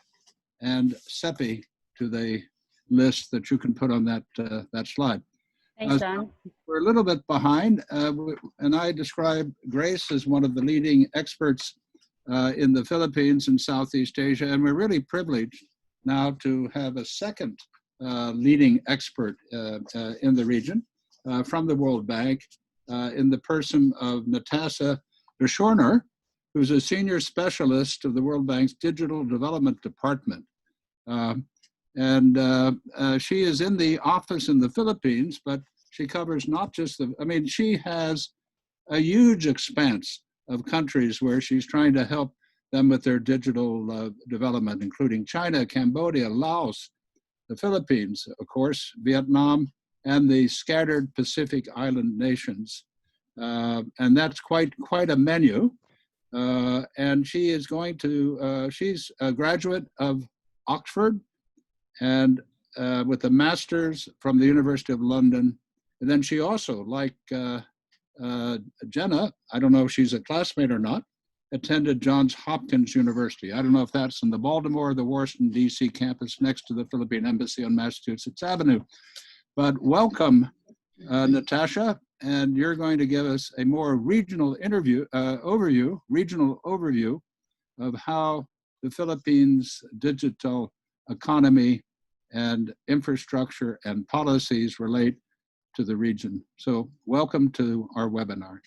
and CEPI to the list that you can put on that slide. Thanks, John. We're a little bit behind, and I describe Grace as one of the leading experts in the Philippines and Southeast Asia, and we're really privileged now to have a second leading expert in the region from the World Bank in the person of Natasha Bishorner, who's a senior specialist of the World Bank's Digital Development Department. She is in the office in the Philippines, but she covers not just she has a huge expanse of countries where she's trying to help them with their digital development, including China, Cambodia, Laos, the Philippines, of course, Vietnam, and the scattered Pacific Island nations. And that's quite a menu. And she is going to, she's a graduate of Oxford and with a master's from the University of London. And then she also, like Jenna, I don't know if she's a classmate or not, attended Johns Hopkins University. I don't know if that's in the Baltimore or the Washington, D.C. campus next to the Philippine Embassy on Massachusetts Avenue. But welcome, Natasha, and you're going to give us a more regional overview of how the Philippines' digital economy and infrastructure and policies relate to the region. So welcome to our webinar.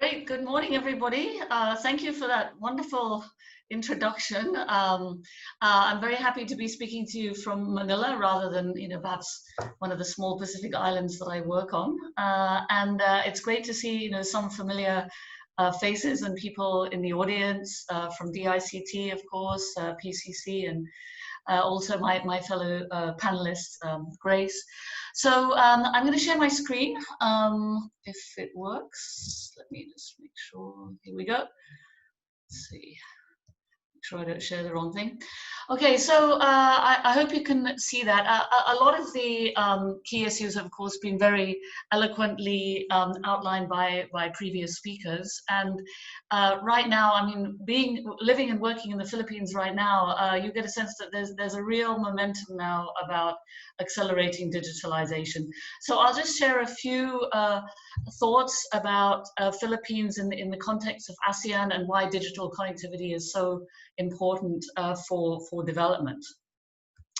Great. Good morning, everybody. Thank you for that wonderful introduction. I'm very happy to be speaking to you from Manila rather than, perhaps one of the small Pacific islands that I work on. It's great to see, some familiar faces and people in the audience from DICT, of course, PCC, and also my fellow panelist, Grace. So I'm going to share my screen, if it works. Let me just make sure. Here we go. Let's see. Make sure I don't share the wrong thing. Okay, so I hope you can see that. A lot of the key issues have, of course, been very eloquently outlined by previous speakers. And right now, I mean, living and working in the Philippines right now, you get a sense that there's a real momentum now about accelerating digitalization. So I'll just share a few thoughts about Philippines in the context of ASEAN and why digital connectivity is so important for development.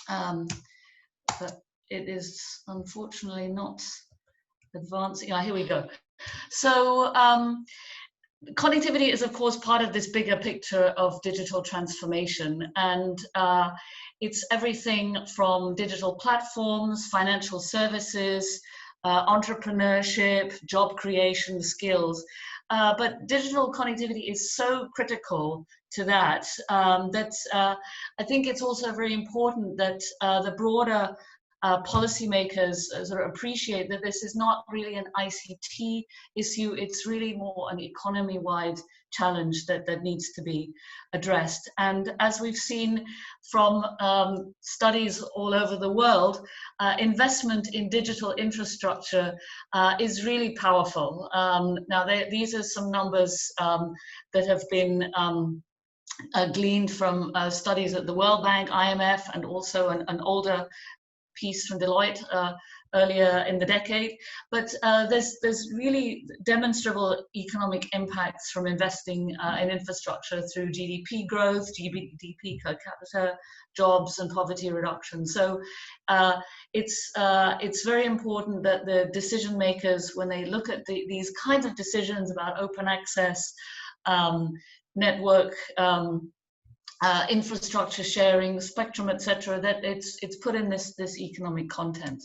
But it is unfortunately not advancing. Here we go. So connectivity is, of course, part of this bigger picture of digital transformation. And it's everything from digital platforms, financial services, entrepreneurship, job creation, skills. But digital connectivity is so critical to that, I think it's also very important that the broader policymakers sort of appreciate that this is not really an ICT issue, it's really more an economy-wide challenge that needs to be addressed. And as we've seen from studies all over the world, investment in digital infrastructure is really powerful. Now, these are some numbers that have been gleaned from studies at the World Bank, IMF, and also an older piece from Deloitte earlier in the decade. But there's really demonstrable economic impacts from investing in infrastructure through GDP growth, GDP per capita, jobs, and poverty reduction. So it's very important that the decision makers, when they look at these kinds of decisions about open access, network, infrastructure sharing, spectrum, etc., that it's put in this economic content.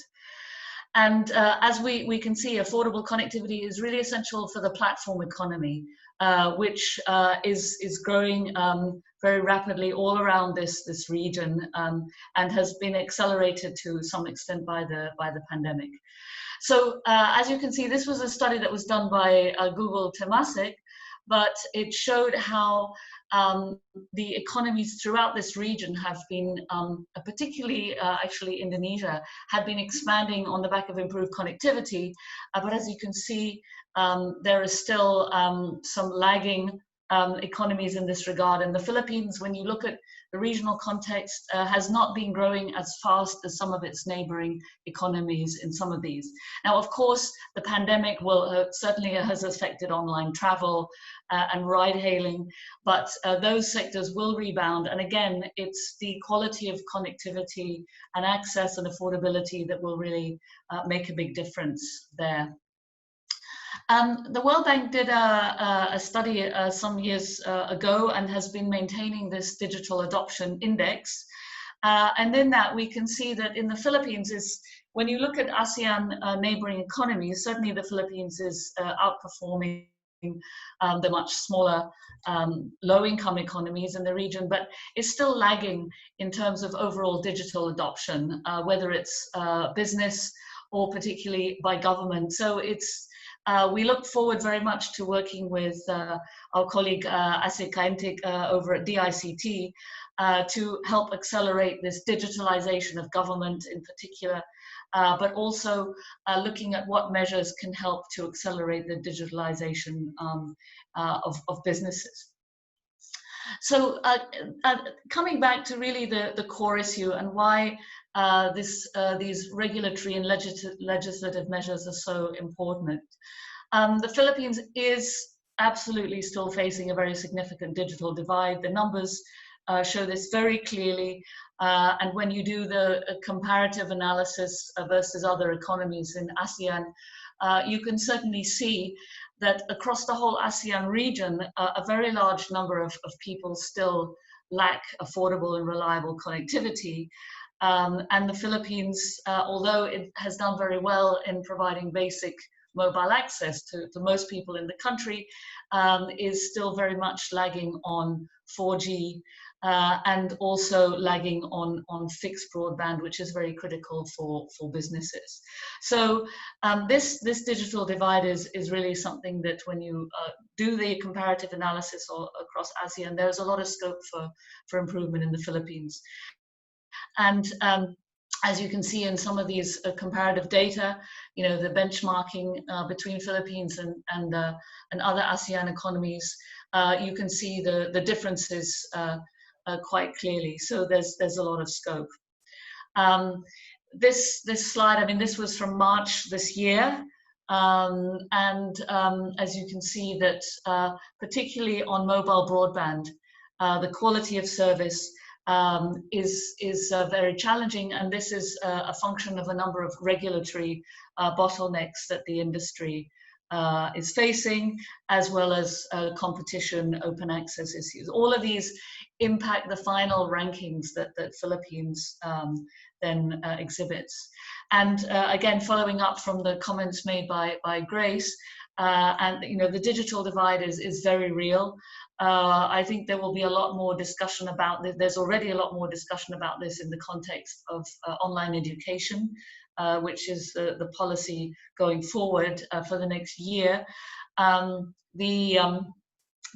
And as we can see, affordable connectivity is really essential for the platform economy, which is growing very rapidly all around this region, and has been accelerated to some extent by the pandemic. So as you can see, this was a study that was done by Google Temasek, but it showed how the economies throughout this region have been, particularly actually Indonesia, had been expanding on the back of improved connectivity. But as you can see, there is still some lagging economies in this regard. And the Philippines, when you look at the regional context, has not been growing as fast as some of its neighboring economies in some of these. Now, of course, the pandemic will certainly has affected online travel and ride hailing, but those sectors will rebound. And again, it's the quality of connectivity and access and affordability that will really make a big difference there. The World Bank did a study some years ago and has been maintaining this digital adoption index. And in that, we can see that in the Philippines, when you look at ASEAN neighboring economies, certainly the Philippines is outperforming the much smaller low-income economies in the region, but it's still lagging in terms of overall digital adoption, whether it's business or particularly by government. So we look forward very much to working with our colleague Ase Kaintik over at DICT to help accelerate this digitalization of government in particular, but also looking at what measures can help to accelerate the digitalization of businesses. So coming back to really the core issue and why these regulatory and legislative measures are so important. The Philippines is absolutely still facing a very significant digital divide. The numbers show this very clearly. And when you do the comparative analysis versus other economies in ASEAN, you can certainly see that across the whole ASEAN region, a very large number of people still lack affordable and reliable connectivity. And the Philippines, although it has done very well in providing basic mobile access to most people in the country, is still very much lagging on 4G and also lagging on fixed broadband, which is very critical for businesses. So this digital divide is really something that when you do the comparative analysis across ASEAN, there's a lot of scope for improvement in the Philippines. And as you can see in some of these comparative data, you know, the benchmarking between Philippines and other ASEAN economies, you can see the differences quite clearly. So there's a lot of scope. This slide, I mean, this was from March this year. As you can see that particularly on mobile broadband, the quality of service is very challenging, and this is a function of a number of regulatory bottlenecks that the industry is facing, as well as competition, open access issues. All of these impact the final rankings that Philippines then exhibits. And again, following up from the comments made by Grace, and you know, the digital divide is very real. I think there will be a lot more discussion about this. There's already a lot more discussion about this in the context of online education, which is the policy going forward for the next year.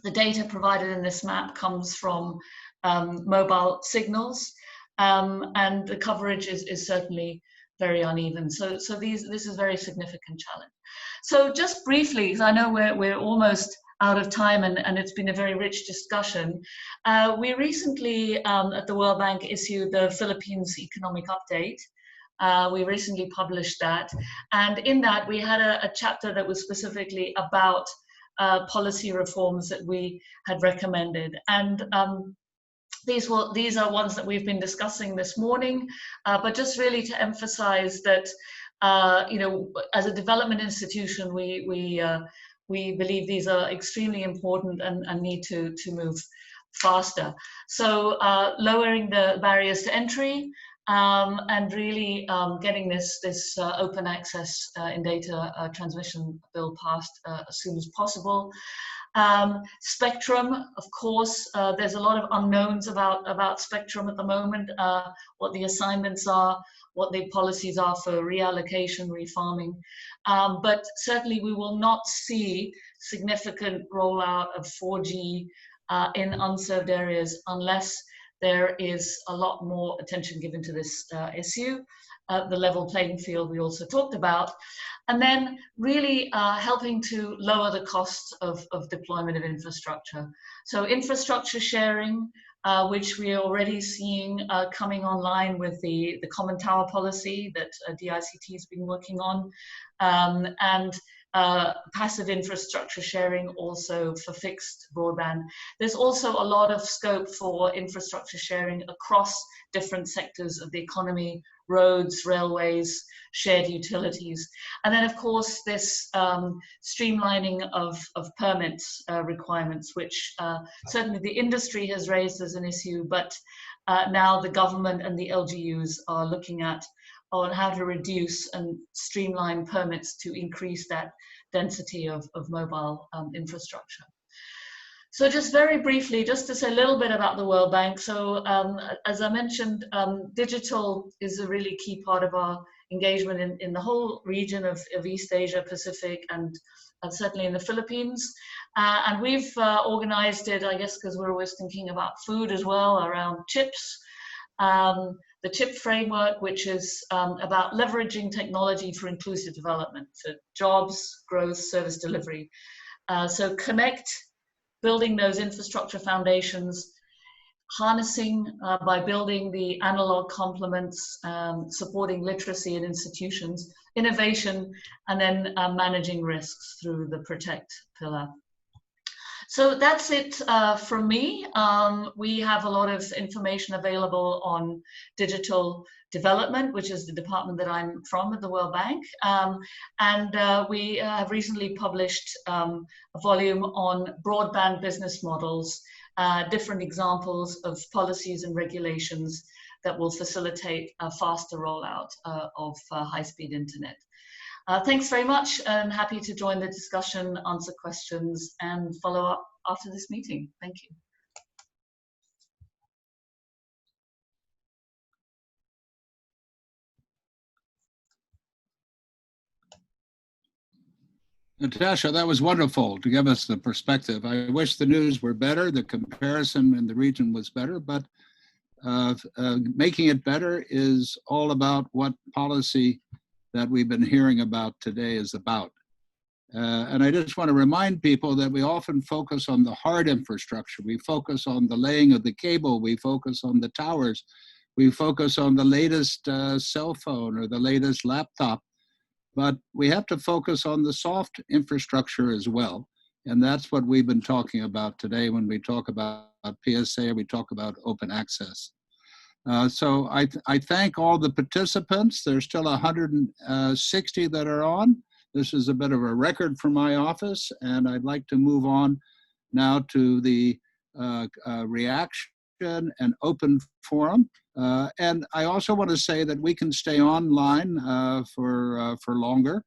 The data provided in this map comes from mobile signals, and the coverage is certainly very uneven. So this is a very significant challenge. So just briefly, because I know we're almost out of time, and it's been a very rich discussion. We recently at the World Bank issued the Philippines Economic Update. We recently published that, and in that we had a chapter that was specifically about policy reforms that we had recommended. And these are ones that we've been discussing this morning, but just really to emphasize that you know, as a development institution, we believe these are extremely important and need to move faster. So lowering the barriers to entry and really getting this open access in data transmission bill passed as soon as possible. Spectrum, of course, there's a lot of unknowns about spectrum at the moment, what the assignments are, what the policies are for reallocation, refarming. But certainly we will not see significant rollout of 4G in unserved areas unless there is a lot more attention given to this issue. The level playing field we also talked about. And then really helping to lower the costs of deployment of infrastructure. So infrastructure sharing, which we are already seeing coming online with the common tower policy that DICT has been working on, and passive infrastructure sharing also for fixed broadband. There's also a lot of scope for infrastructure sharing across different sectors of the economy, roads, railways, shared utilities. And then of course this streamlining of permits requirements, which certainly the industry has raised as an issue, but now the government and the LGUs are looking at on how to reduce and streamline permits to increase that density of mobile infrastructure. So just very briefly, just to say a little bit about the World Bank. So as I mentioned, digital is a really key part of our engagement in the whole region of East Asia, Pacific, and certainly in the Philippines. And we've organized it, I guess, because we're always thinking about food as well, around chips. The CHIP framework, which is about leveraging technology for inclusive development, for jobs, growth, service delivery. So connect, building those infrastructure foundations, harnessing by building the analog complements, supporting literacy in institutions, innovation, and then managing risks through the protect pillar. So that's it from me. We have a lot of information available on digital development, which is the department that I'm from at the World Bank. And we have recently published a volume on broadband business models, different examples of policies and regulations that will facilitate a faster rollout of high-speed internet. Thanks very much, and happy to join the discussion, answer questions, and follow up after this meeting. Thank you. Natasha, that was wonderful to give us the perspective. I wish the news were better, the comparison in the region was better, but making it better is all about what policy that we've been hearing about today is about. And I just want to remind people that we often focus on the hard infrastructure. We focus on the laying of the cable. We focus on the towers. We focus on the latest cell phone or the latest laptop. But we have to focus on the soft infrastructure as well. And that's what we've been talking about today when we talk about PSA, we talk about open access. So I thank all the participants. There's still 160 that are on. This is a bit of a record for my office, and I'd like to move on now to the reaction and open forum. And I also want to say that we can stay online for longer.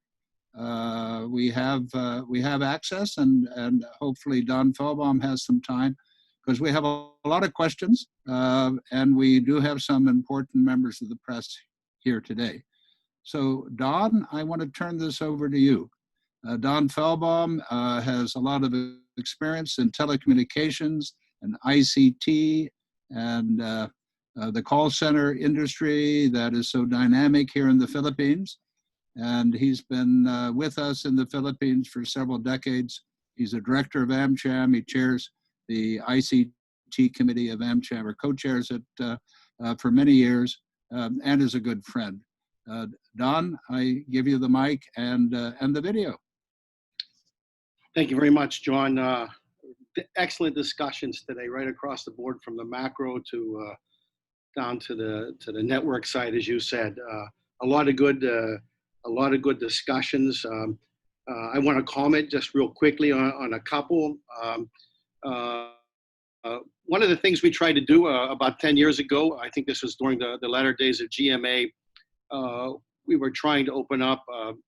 We have access, and hopefully Don Feldbaum has some time, because we have a lot of questions, and we do have some important members of the press here today. So Don, I want to turn this over to you. Don Feldbaum has a lot of experience in telecommunications and ICT and the call center industry that is so dynamic here in the Philippines. And he's been with us in the Philippines for several decades. He's a director of AmCham. He chairs the ICT committee of AmCham, or co-chairs it for many years, and is a good friend. Don, I give you the mic and the video. Thank you very much, John. Excellent discussions today, right across the board, from the macro to down to the network side, as you said. A lot of good discussions. I want to comment just real quickly on a couple. One of the things we tried to do about 10 years ago, I think this was during the latter days of GMA, we were trying to open up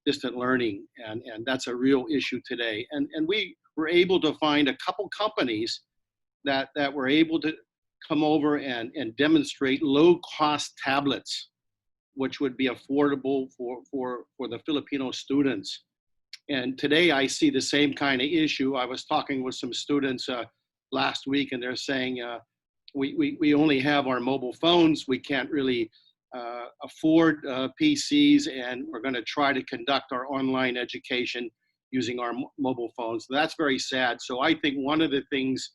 distant learning, and that's a real issue today. And we were able to find a couple companies that were able to come over and demonstrate low-cost tablets, which would be affordable for the Filipino students. And today I see the same kind of issue. I was talking with some students last week, and they're saying, we only have our mobile phones. We can't really afford PCs, and we're going to try to conduct our online education using our mobile phones. So that's very sad. So I think one of the things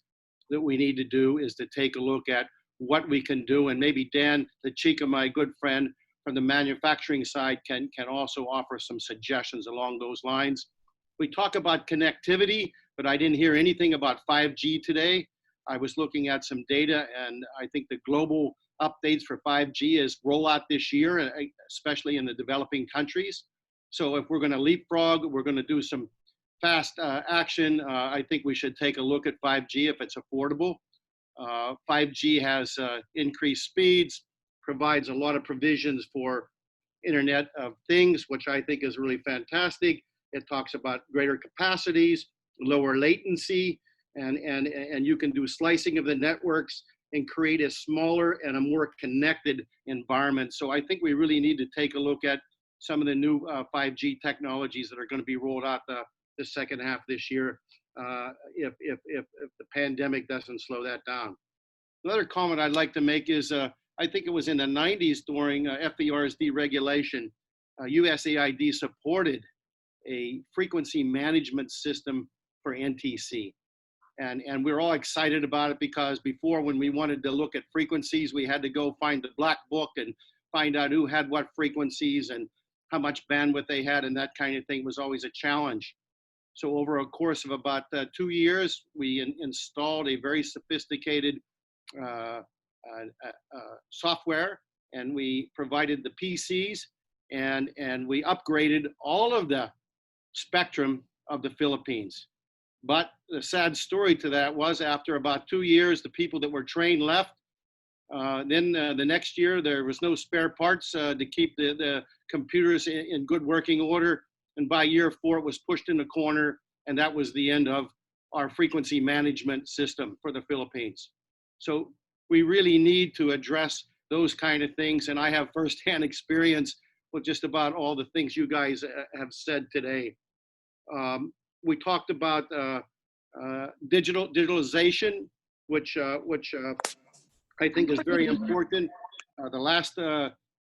that we need to do is to take a look at what we can do, and maybe Dan Chica, my good friend from the manufacturing side, can also offer some suggestions along those lines. We talk about connectivity, but I didn't hear anything about 5G today. I was looking at some data, and I think the global updates for 5G is roll out this year, especially in the developing countries. So if we're going to leapfrog, we're going to do some fast action, I think we should take a look at 5G if it's affordable. 5G has increased speeds, provides a lot of provisions for Internet of Things, which I think is really fantastic. It talks about greater capacities, lower latency, and you can do slicing of the networks and create a smaller and a more connected environment. So I think we really need to take a look at some of the new 5G technologies that are going to be rolled out the second half of this year if the pandemic doesn't slow that down. Another comment I'd like to make is I think it was in the 90s during FER's deregulation, USAID supported a frequency management system for NTC. And we're all excited about it, because before, when we wanted to look at frequencies, we had to go find the black book and find out who had what frequencies and how much bandwidth they had, and that kind of thing was always a challenge. So over a course of about 2 years, we installed a very sophisticated software, and we provided the PCs, and we upgraded all of the spectrum of the Philippines. But the sad story to that was, after about 2 years, the people that were trained left. Then the next year, there was no spare parts to keep the computers in good working order. And by year 4, it was pushed in the corner, and that was the end of our frequency management system for the Philippines. So we really need to address those kind of things. And I have firsthand experience with just about all the things you guys have said today. We talked about digitalization, which I think is very important. The last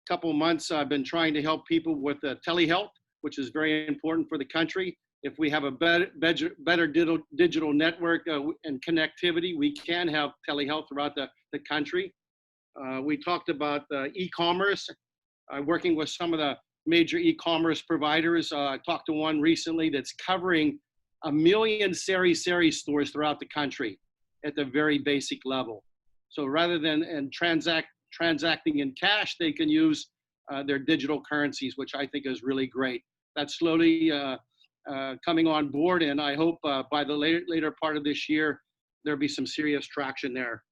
couple of months, I've been trying to help people with telehealth, which is very important for the country. If we have a better digital network and connectivity, we can have telehealth throughout the country. We talked about e-commerce, working with some of the major e-commerce providers. I talked to one recently that's covering 1 million sari stores throughout the country at the very basic level. So rather than transacting in cash, they can use their digital currencies, which I think is really great. That's slowly coming on board, and I hope by the later part of this year, there'll be some serious traction there.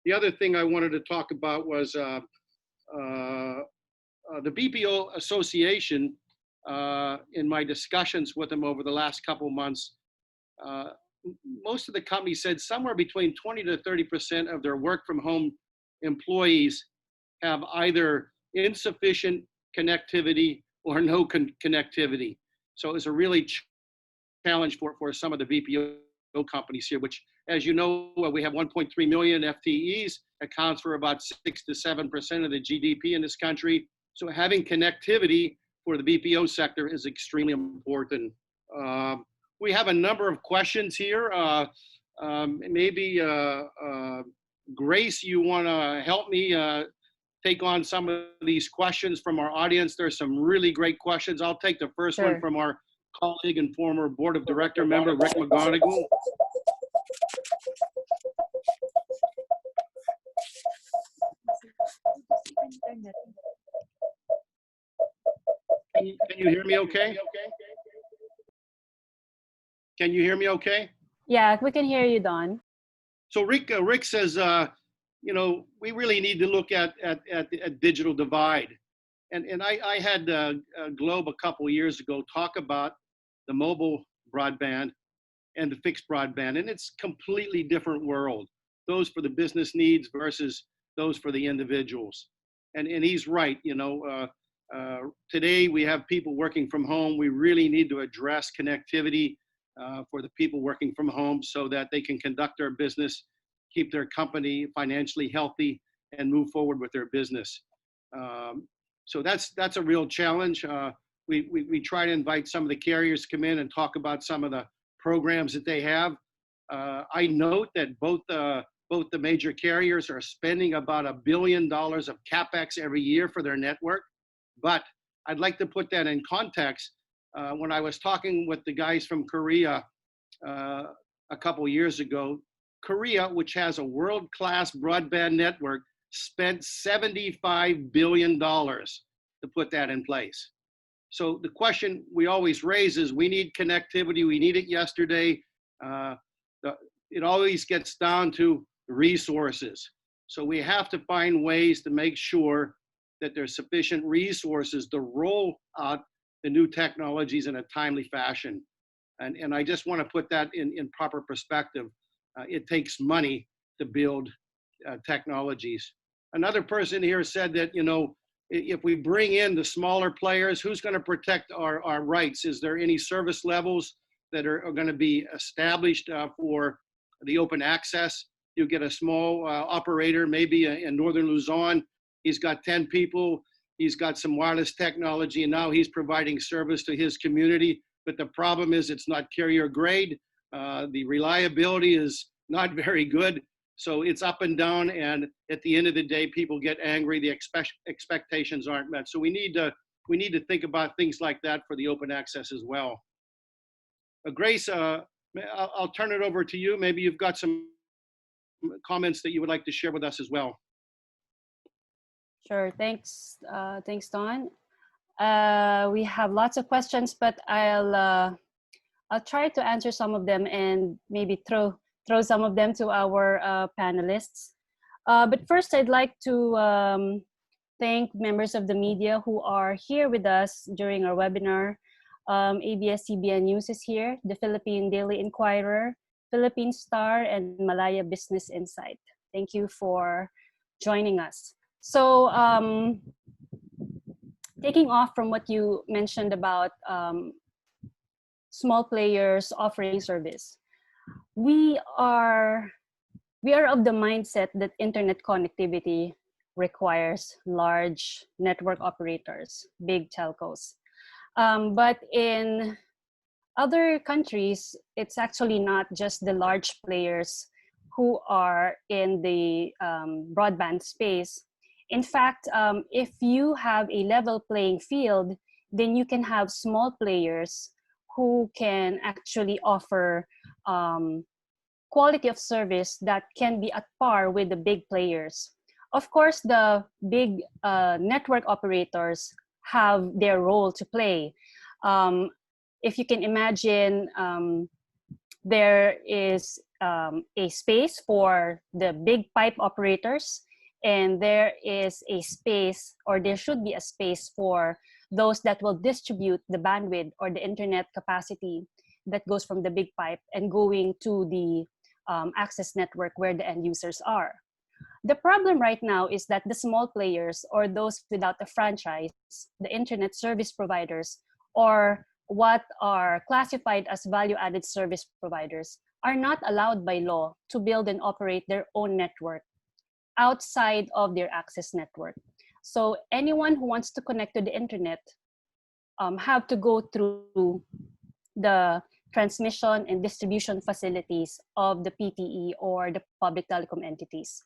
The other thing I wanted to talk about was the BPO Association. In my discussions with them over the last couple of months, most of the companies said somewhere between 20 to 30% of their work from home employees have either insufficient connectivity or no connectivity. So it's a really challenge for some of the BPO companies here, which, as you know, we have 1.3 million FTEs, accounts for about 6 to 7% of the GDP in this country. So having connectivity for the BPO sector is extremely important. We have a number of questions here. Maybe Grace, you want to help me take on some of these questions from our audience? There's some really great questions. I'll take the first one from our colleague and former board of director member, Rick McGonigal. Can you hear me okay? Can you hear me okay? Yeah, we can hear you, Don. So Rick says, you know, we really need to look at digital divide. And I had Globe a couple of years ago talk about the mobile broadband and the fixed broadband, and it's completely different world. Those for the business needs versus those for the individuals. And he's right, you know, today we have people working from home. We really need to address connectivity for the people working from home so that they can conduct their business, keep their company financially healthy, and move forward with their business. So that's a real challenge. We try to invite some of the carriers to come in and talk about some of the programs that they have. I note that both the major carriers are spending about $1 billion of CapEx every year for their network. But I'd like to put that in context. When I was talking with the guys from Korea a couple years ago, Korea, which has a world-class broadband network, spent $75 billion to put that in place. So the question we always raise is, we need connectivity, we need it yesterday. It always gets down to resources. So we have to find ways to make sure that there's sufficient resources to roll out the new technologies in a timely fashion. And I just want to put that in proper perspective. It takes money to build technologies. Another person here said that, you know, if we bring in the smaller players, who's going to protect our rights? Is there any service levels that are going to be established for the open access? You get a small operator, maybe in Northern Luzon. He's got 10 people. He's got some wireless technology, and now he's providing service to his community. But the problem is it's not carrier grade. The reliability is not very good. So it's up and down, and at the end of the day, people get angry. The expectations aren't met. So we need to think about things like that for the open access as well. Grace, I'll turn it over to you. Maybe you've got some comments that you would like to share with us as well. Sure, thanks, thanks, Don. We have lots of questions, but I'll try to answer some of them and maybe throw some of them to our panelists. But first, I'd like to thank members of the media who are here with us during our webinar. ABS-CBN News is here, the Philippine Daily Inquirer, Philippine Star, and Malaya Business Insight. Thank you for joining us. So taking off from what you mentioned about small players offering service, we are of the mindset that internet connectivity requires large network operators, big telcos. But in other countries, it's actually not just the large players who are in the broadband space. In fact, if you have a level playing field, then you can have small players who can actually offer quality of service that can be at par with the big players. Of course, the big network operators have their role to play. If you can imagine, there is a space for the big pipe operators, and there is a space, or there should be a space for those that will distribute the bandwidth or the internet capacity that goes from the big pipe and going to the access network where the end users are. The problem right now is that the small players, or those without a franchise, the internet service providers, or what are classified as value-added service providers, are not allowed by law to build and operate their own network outside of their access network. So anyone who wants to connect to the internet have to go through the transmission and distribution facilities of the PTE or the public telecom entities.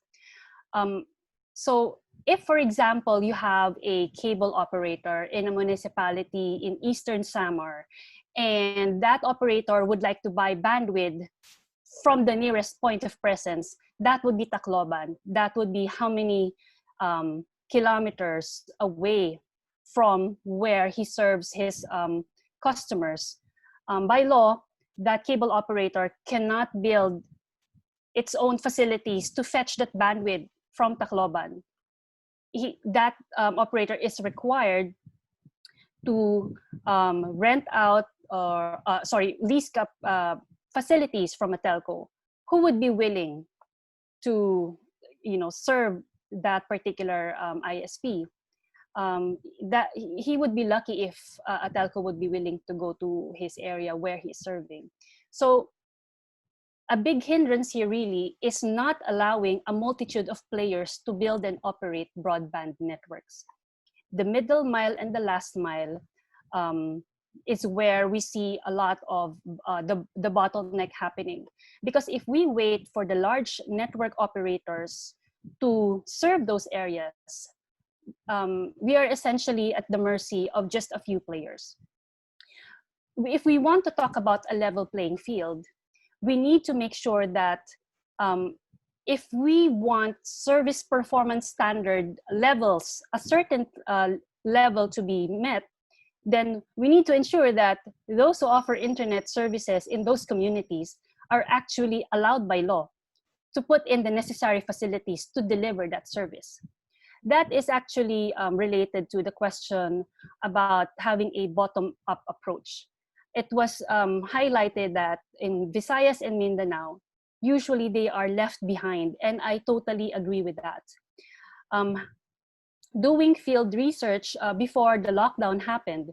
So if, for example, you have a cable operator in a municipality in Eastern Samar, and that operator would like to buy bandwidth from the nearest point of presence, that would be Tacloban. That would be how many kilometers away from where he serves his customers. By law, that cable operator cannot build its own facilities to fetch that bandwidth from Tacloban. That operator is required to rent out or lease facilities from a telco who would be willing to serve that particular ISP. That he would be lucky if a telco would be willing to go to his area where he's serving. So a big hindrance here really is not allowing a multitude of players to build and operate broadband networks. The middle mile and the last mile is where we see a lot of the bottleneck happening. Because if we wait for the large network operators to serve those areas, we are essentially at the mercy of just a few players. If we want to talk about a level playing field, we need to make sure that if we want service performance standard levels, a certain level to be met, then we need to ensure that those who offer internet services in those communities are actually allowed by law to put in the necessary facilities to deliver that service. That is actually related to the question about having a bottom-up approach. It was highlighted that in Visayas and Mindanao, usually they are left behind, and I totally agree with that. Doing field research before the lockdown happened,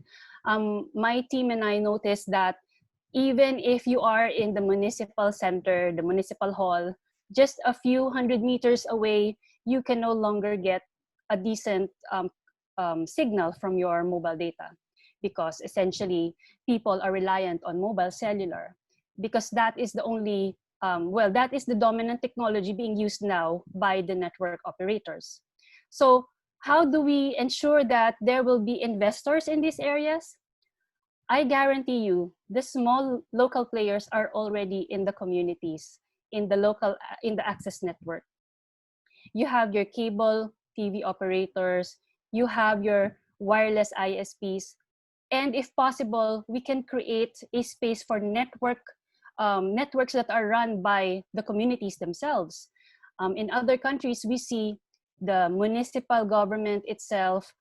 my team and I noticed that even if you are in the municipal center, the municipal hall, just a few hundred meters away, you can no longer get a decent signal from your mobile data, because essentially people are reliant on mobile cellular, because that is the only, that is the dominant technology being used now by the network operators. So how do we ensure that there will be investors in these areas? I guarantee you, the small local players are already in the communities, in the access network. You have your cable TV operators, you have your wireless ISPs, and if possible, we can create a space for networks that are run by the communities themselves. In other countries, we see the municipal government itself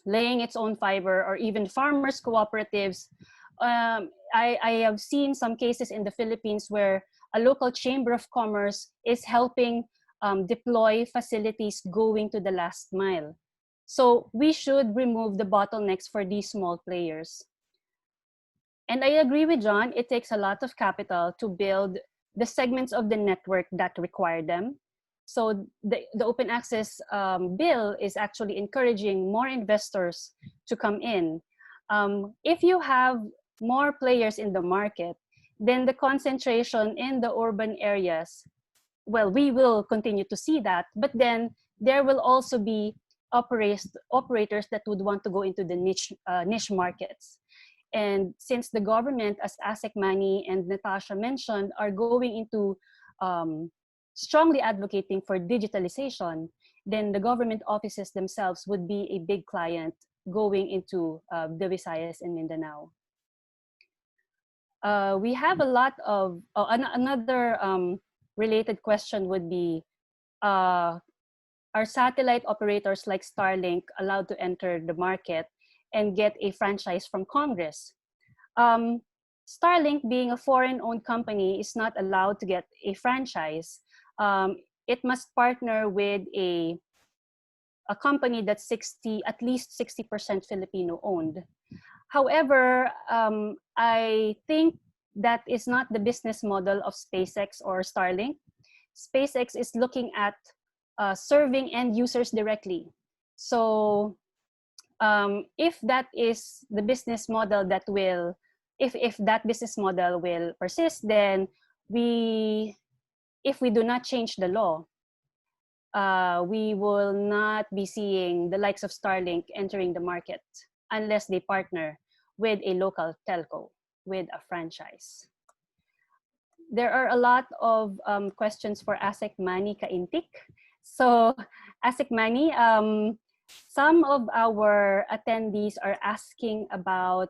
laying its own fiber, or even farmers cooperatives. I have seen some cases in the Philippines where a local chamber of commerce is helping deploy facilities going to the last mile. So we should remove the bottlenecks for these small players. And I agree with John, it takes a lot of capital to build the segments of the network that require them. So the open access bill is actually encouraging more investors to come in. If you have more players in the market, then the concentration in the urban areas, well, we will continue to see that, but then there will also be operators that would want to go into the niche markets. And since the government, as AsecMani and Natasha mentioned, are going into strongly advocating for digitalization, then the government offices themselves would be a big client going into the Visayas and Mindanao. We have a lot of, another related question would be, are satellite operators like Starlink allowed to enter the market and get a franchise from Congress? Starlink, being a foreign-owned company, is not allowed to get a franchise. It must partner with a company that's at least 60% Filipino-owned. However, I think that is not the business model of SpaceX or Starlink. SpaceX is looking at serving end users directly. So if that is the business model that will, if that business model will persist, then if we do not change the law, we will not be seeing the likes of Starlink entering the market unless they partner with a local telco with a franchise. There are a lot of questions for AsecMani Kaintik. So AsecMani, some of our attendees are asking about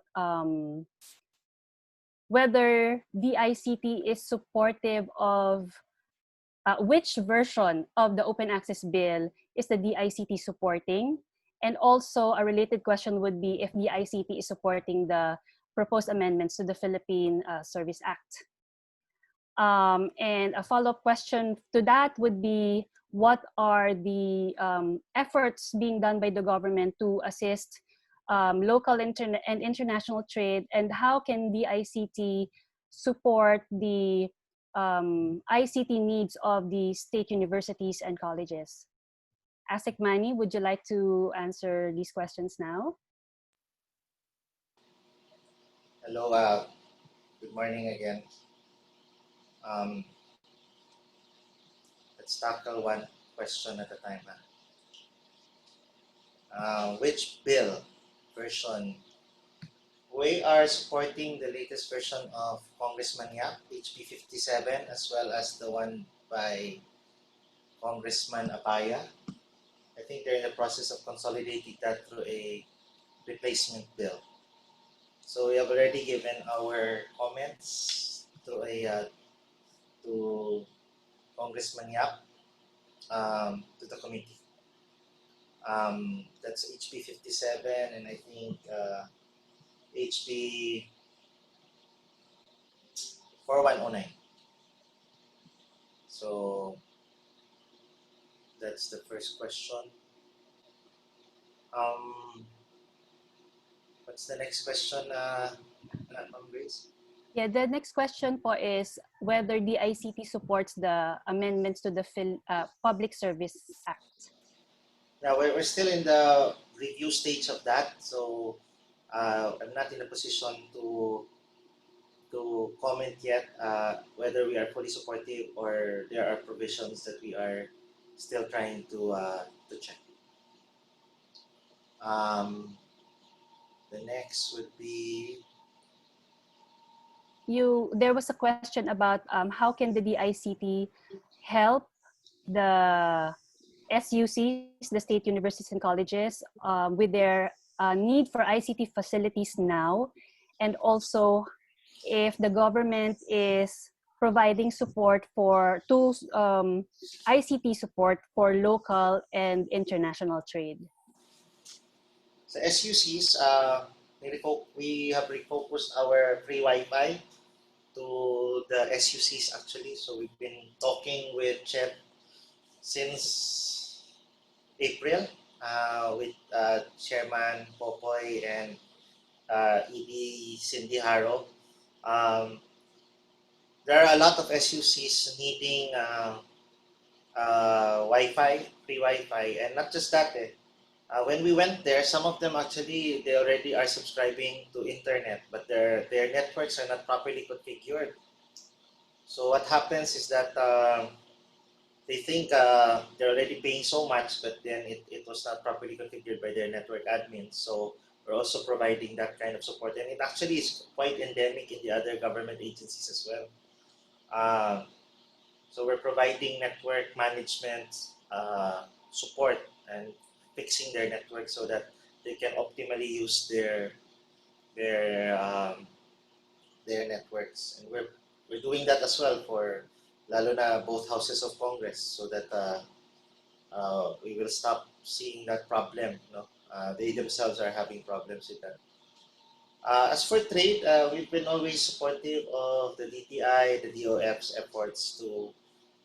whether DICT is supportive of which version of the open access bill is the DICT supporting? And also a related question would be if DICT is supporting the proposed amendments to the Philippine Service Act. And a follow-up question to that would be, what are the efforts being done by the government to assist local and international trade, and how can the ICT support the ICT needs of the state universities and colleges? AsecMani, would you like to answer these questions now? Hello, good morning again. Let's tackle one question at a time. Which bill version? We are supporting the latest version of Congressman Yap, HB 57, as well as the one by Congressman Apaya. I think they're in the process of consolidating that through a replacement bill. So we have already given our comments to Congressman Yap, to the committee. That's HB 57, and I think HB 4109. So that's the first question. What's the next question, Ma'am Grace? Yeah, the next question po is whether the ICT supports the amendments to the Public Service Act. Now, we're still in the review stage of that, so I'm not in a position to comment yet whether we are fully supportive or there are provisions that we are still trying to check. The next would be, there was a question about how can the DICT help the SUCs, the state universities and colleges, with their need for ICT facilities now, and also if the government is providing support for ICT support for local and international trade. So SUCs, we have refocused our free Wi-Fi to the SUCs actually. So we've been talking with Chet since April with Chairman Popoy and ED Cindy Haro. There are a lot of SUCs needing Wi-Fi, free Wi-Fi, and not just that. When we went there, some of them actually they already are subscribing to internet, but their networks are not properly configured. So what happens is that they think they're already paying so much, but then it was not properly configured by their network admins. So we're also providing that kind of support, and it actually is quite endemic in the other government agencies as well. So we're providing network management support and fixing their network so that they can optimally use their networks, and we're doing that as well for lalo na both houses of Congress, so that we will stop seeing that problem. No, they themselves are having problems with that. As for trade, we've been always supportive of the DTI, the DOF's efforts to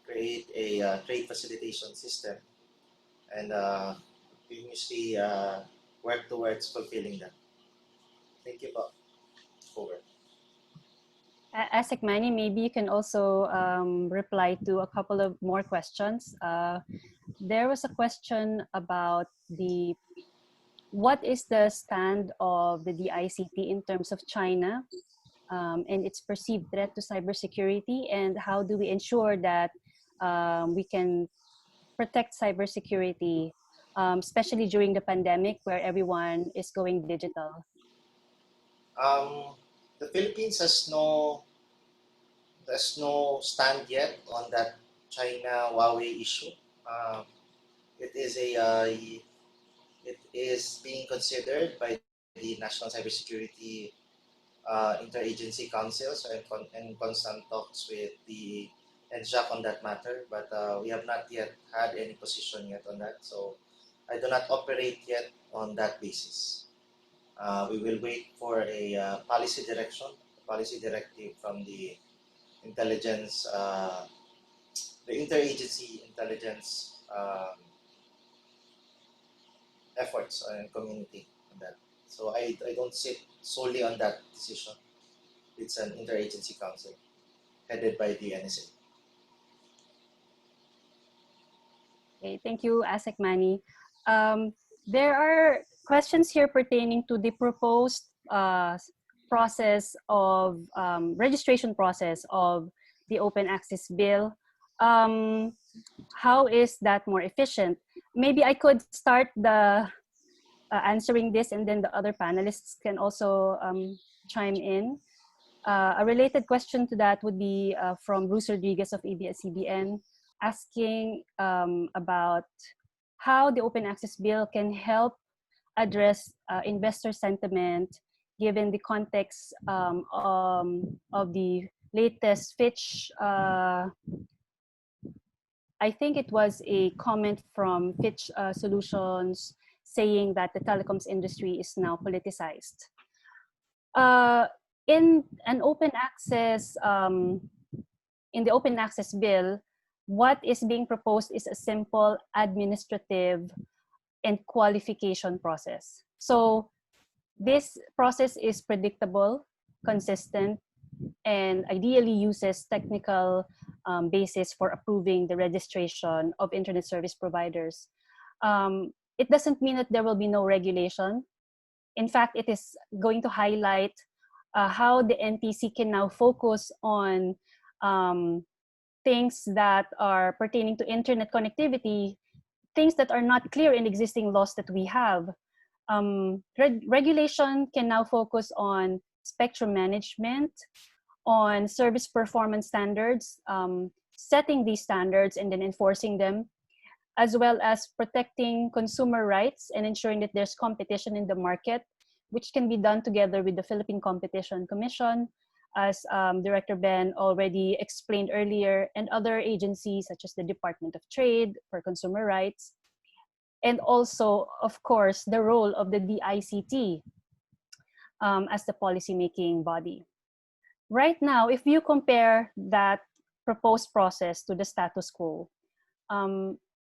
create a trade facilitation system, and continuously work towards fulfilling that. Thank you, Bob. Over. Asik Manny, maybe you can also reply to a couple of more questions. There was a question about what is the stand of the DICT in terms of China and its perceived threat to cybersecurity, and how do we ensure that we can protect cybersecurity, especially during the pandemic where everyone is going digital? The Philippines has no stand yet on that China Huawei issue. It is being considered by the National Cybersecurity Interagency Council, so in constant talks with the NSAC on that matter, but we have not yet had any position yet on that, so I do not operate yet on that basis. We will wait for a policy directive from the intelligence, the interagency intelligence efforts and community on that. So I don't sit solely on that decision. It's an interagency council headed by the NSA. Okay, thank you, Asik Manny. There are questions here pertaining to the proposed process of registration process of the open access bill. How is that more efficient? Maybe I could start the answering this, and then the other panelists can also chime in. A related question to that would be from Bruce Rodriguez of ABS-CBN, asking about how the open access bill can help address investor sentiment given the context of the latest Fitch. I think it was a comment from Fitch Solutions saying that the telecoms industry is now politicized. In an open access, in the open access bill, what is being proposed is a simple administrative and qualification process. So this process is predictable, consistent, and ideally uses technical basis for approving the registration of internet service providers. It doesn't mean that there will be no regulation. In fact, it is going to highlight how the NTC can now focus on things that are pertaining to internet connectivity, things that are not clear in existing laws that we have. Regulation can now focus on spectrum management, on service performance standards, setting these standards and then enforcing them, as well as protecting consumer rights and ensuring that there's competition in the market, which can be done together with the Philippine Competition Commission, as Director Ben already explained earlier, and other agencies such as the Department of Trade for consumer rights. and also, of course, the role of the DICT as the policymaking body. Right now, if you compare that proposed process to the status quo,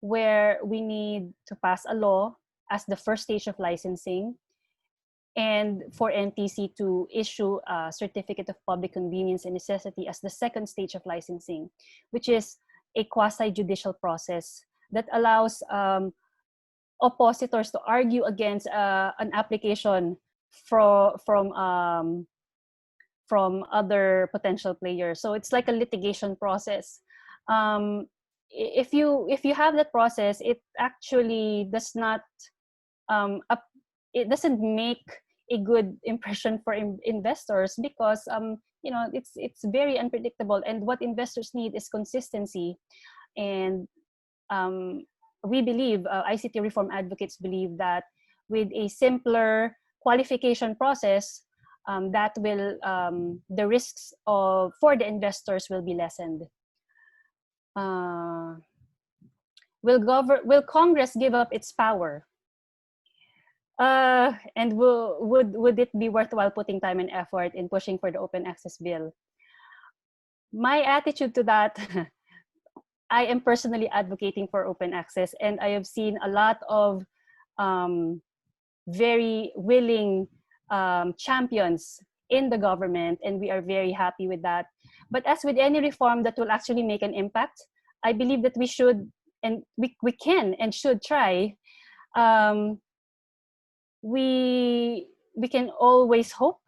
where we need to pass a law as the first stage of licensing, and for NTC to issue a certificate of public convenience and necessity as the second stage of licensing, which is a quasi-judicial process that allows oppositors to argue against an application from other potential players. So it's like a litigation process. If you have that process, it actually does not it doesn't make a good impression for investors, because it's very unpredictable, and what investors need is consistency. And we believe, ICT reform advocates believe, that with a simpler qualification process, that will the risks for the investors will be lessened. Will Congress give up its power? And would it be worthwhile putting time and effort in pushing for the open access bill? My attitude to that, I am personally advocating for open access, and I have seen a lot of very willing champions in the government, and we are very happy with that. But as with any reform that will actually make an impact, I believe that we should, and we can and should try. We can always hope,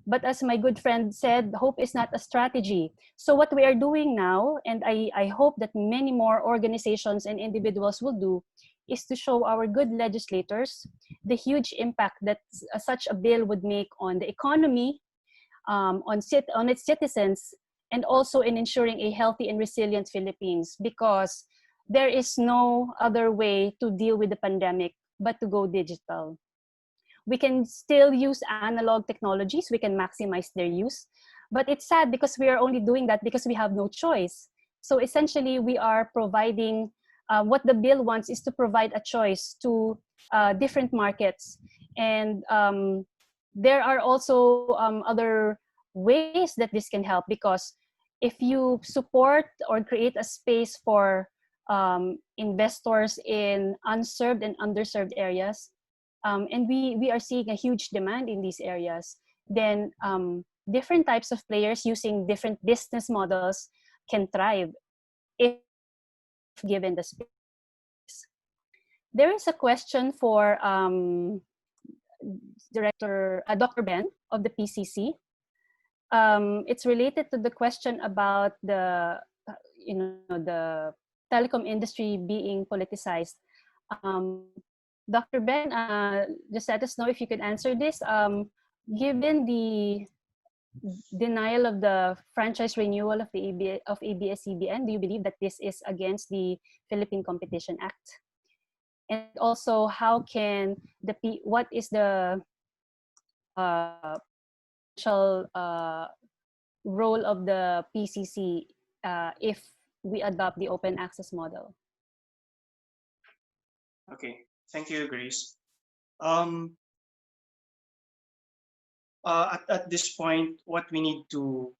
but as my good friend said, hope is not a strategy. So what we are doing now, and I hope that many more organizations and individuals will do, is to show our good legislators the huge impact that such a bill would make on the economy, on its citizens, and also in ensuring a healthy and resilient Philippines, because there is no other way to deal with the pandemic but to go digital. We can still use analog technologies, we can maximize their use, but it's sad because we are only doing that because we have no choice. So essentially, we are providing, what the bill wants is to provide a choice to different markets. And there are also other ways that this can help, because if you support or create a space for investors in unserved and underserved areas, and we are seeing a huge demand in these areas, then different types of players using different business models can thrive if given the space. There is a question for Dr. Ben of the PCC. It's related to the question about the telecom industry being politicized. Dr. Ben, just let us know if you could answer this. Given the denial of the franchise renewal of the ABS-CBN, do you believe that this is against the Philippine Competition Act? And also, what is the potential role of the PCC if we adopt the open access model? Okay, thank you, Grace. At this point, what we need to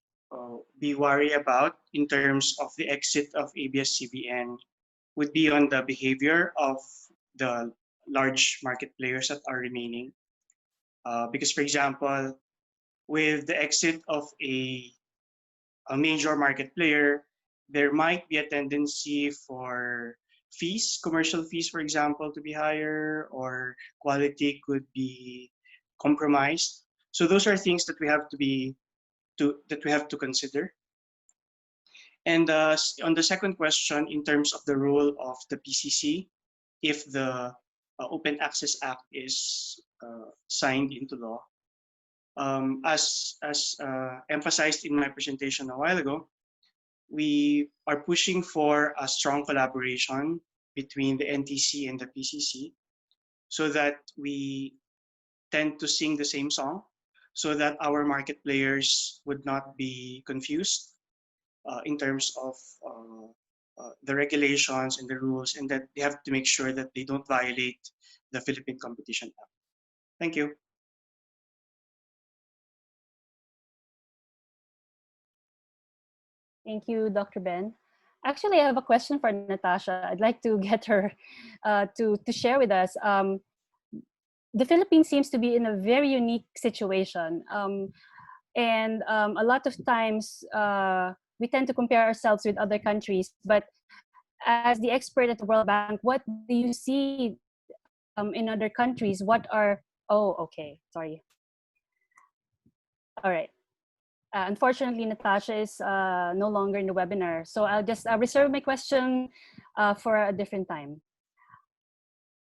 be worried about in terms of the exit of ABS-CBN would be on the behavior of the large market players that are remaining. Because, for example, with the exit of a major market player, there might be a tendency for fees, commercial fees, for example, to be higher, or quality could be compromised. So those are things that we have to consider. And on the second question, in terms of the role of the PCC, if the Open Access Act is signed into law, as emphasized in my presentation a while ago, we are pushing for a strong collaboration between the NTC and the PCC, so that we tend to sing the same song, so that our market players would not be confused in terms of the regulations and the rules, and that they have to make sure that they don't violate the Philippine Competition Act. Thank you. Thank you, Dr. Ben. Actually, I have a question for Natasha. I'd like to get her to share with us. The Philippines seems to be in a very unique situation. And a lot of times we tend to compare ourselves with other countries. But as the expert at the World Bank, what do you see in other countries? What are, oh, okay, sorry. All right. Unfortunately, Natasha is no longer in the webinar. So I'll just reserve my question for a different time.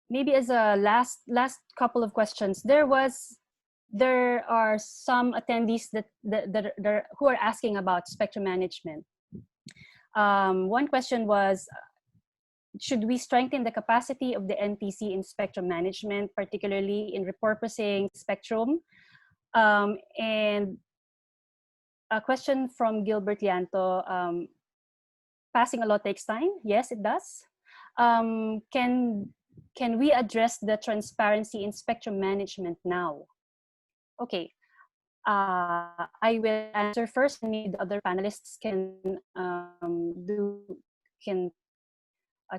Maybe as a last couple of questions, there are some attendees that who are asking about spectrum management. One question was, should we strengthen the capacity of the NTC in spectrum management, particularly in repurposing spectrum? And a question from Gilbert Lianto, passing a law takes time? Yes, it does. Can we address the transparency in spectrum management now? Okay, I will answer first, and maybe the other panelists can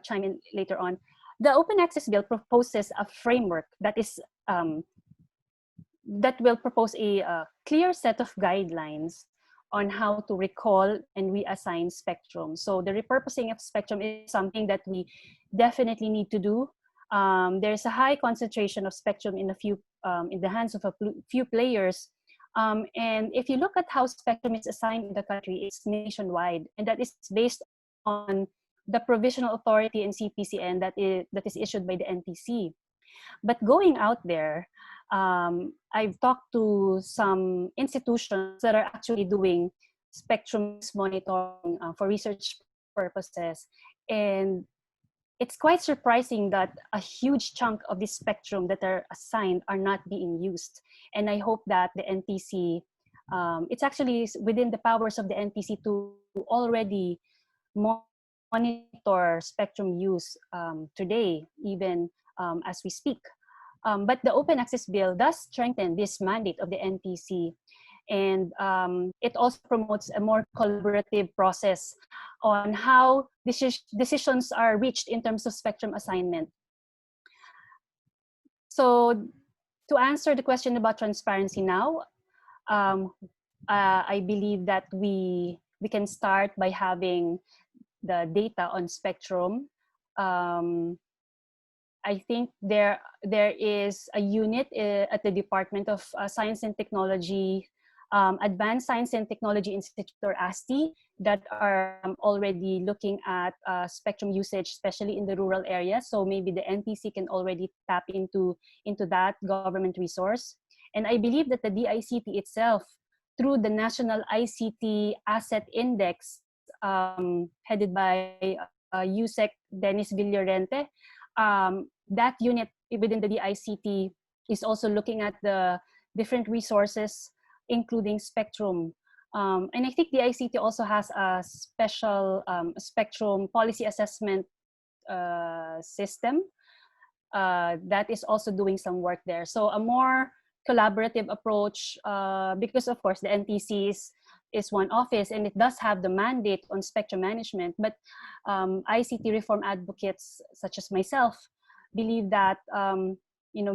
chime in later on. The Open Access Bill proposes a framework that is that will propose a clear set of guidelines on how to recall and reassign spectrum. So the repurposing of spectrum is something that we definitely need to do. There's a high concentration of spectrum in the hands of a few players. And if you look at how spectrum is assigned in the country, it's nationwide, and that is based on the provisional authority in CPCN that is issued by the NTC. But going out there, I've talked to some institutions that are actually doing spectrum monitoring for research purposes, and it's quite surprising that a huge chunk of the spectrum that are assigned are not being used. And I hope that the NTC, it's actually within the powers of the NTC to already monitor spectrum use today, even as we speak. But the Open Access Bill does strengthen this mandate of the NTC, and it also promotes a more collaborative process on how decisions are reached in terms of spectrum assignment. So to answer the question about transparency now, I believe that we can start by having the data on spectrum. I think there is a unit at the Department of Science and Technology, Advanced Science and Technology Institute, or ASTI, that are already looking at spectrum usage, especially in the rural areas. So maybe the NTC can already tap into that government resource. And I believe that the DICT itself, through the National ICT Asset Index, headed by USEC Dennis Villarente, that unit within the DICT is also looking at the different resources, including spectrum. And I think the ICT also has a special spectrum policy assessment system that is also doing some work there. So a more collaborative approach, because of course the NTC is one office and it does have the mandate on spectrum management, but ICT reform advocates such as myself believe that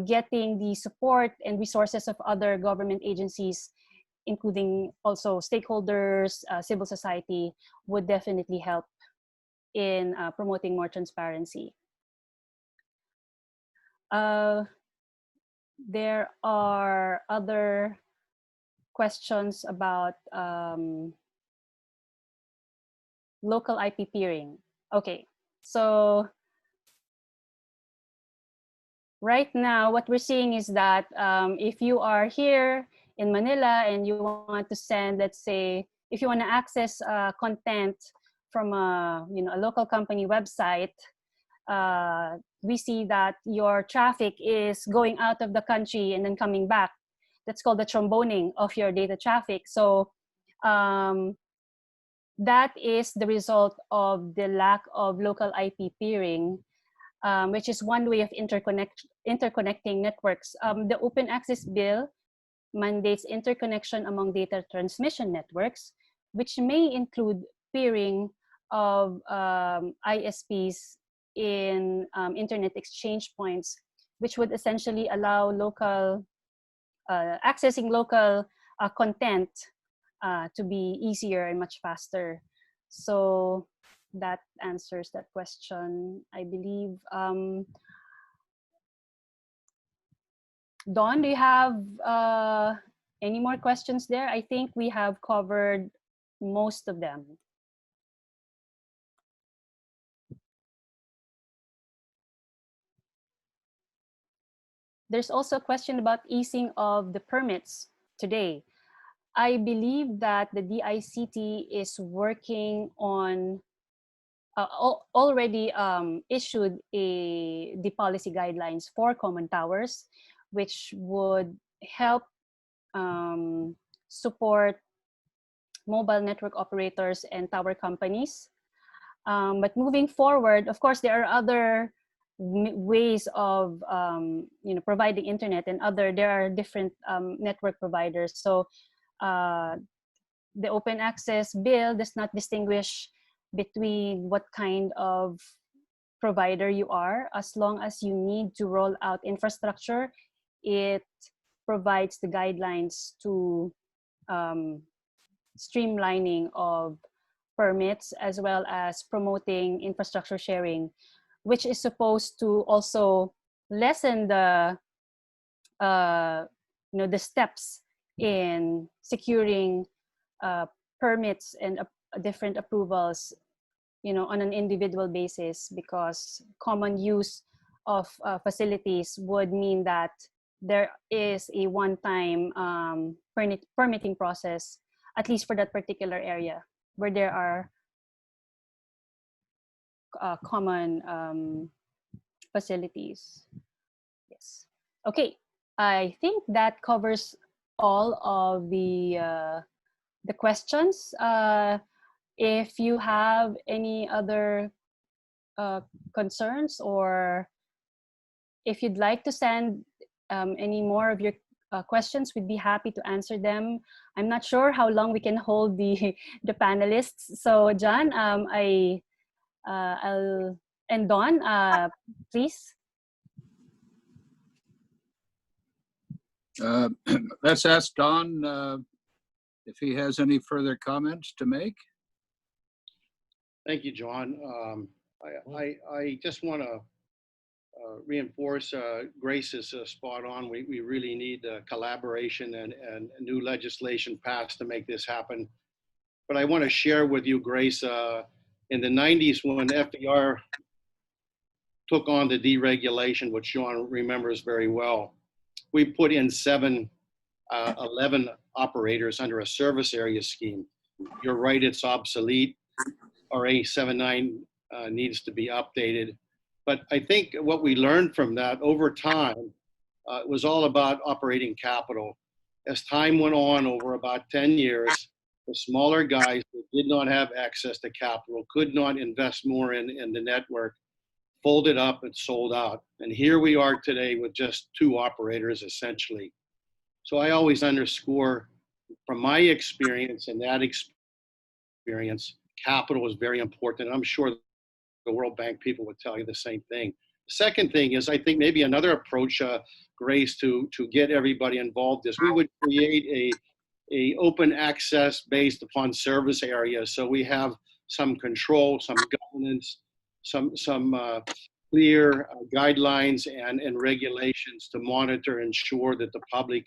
getting the support and resources of other government agencies, including also stakeholders, civil society, would definitely help in promoting more transparency. There are other questions about local IP peering. Okay, so right now what we're seeing is that if you are here in Manila and you want to send, let's say, if you want to access content from a local company website, we see that your traffic is going out of the country and then coming back. That's called the tromboning of your data traffic. So that is the result of the lack of local IP peering, which is one way of interconnecting networks. The Open Access Bill mandates interconnection among data transmission networks, which may include peering of ISPs in internet exchange points, which would essentially allow accessing local content to be easier and much faster. So that answers that question, I believe. Dawn, do you have any more questions there? I think we have covered most of them. There's also a question about easing of the permits today. I believe that the DICT is working on, already issued the policy guidelines for common towers, which would help support mobile network operators and tower companies. But moving forward, of course, there are other ways of providing internet, and there are different network providers. So the Open Access Bill does not distinguish between what kind of provider you are. As long as you need to roll out infrastructure, it provides the guidelines to streamlining of permits, as well as promoting infrastructure sharing, which is supposed to also lessen the steps in securing permits and different approvals, on an individual basis, because common use of facilities would mean that there is a one-time permitting process, at least for that particular area where there are common facilities. Yes. Okay. I think that covers all of the questions. If you have any other concerns, or if you'd like to send any more of your questions, we'd be happy to answer them. I'm not sure how long we can hold the panelists. So John, I'll and Dawn, please. Let's ask Don if he has any further comments to make. Thank you, John. I just want to reinforce Grace is spot on. We really need collaboration and new legislation passed to make this happen. But I want to share with you, Grace, in the 90s when FDR took on the deregulation, which John remembers very well, we put in 11 operators under a service area scheme. You're right, it's obsolete. RA 79 needs to be updated. But I think what we learned from that over time was all about operating capital. As time went on, over about 10 years, the smaller guys that did not have access to capital, could not invest more in the network, folded up and sold out. And here we are today with just 2 operators, essentially. So I always underscore, from my experience and that experience, capital is very important. I'm sure the World Bank people would tell you the same thing. The second thing is, I think maybe another approach, Grace, to get everybody involved is we would create a open access based upon service areas. So we have some control, some governance, some clear guidelines and regulations to monitor and ensure that the public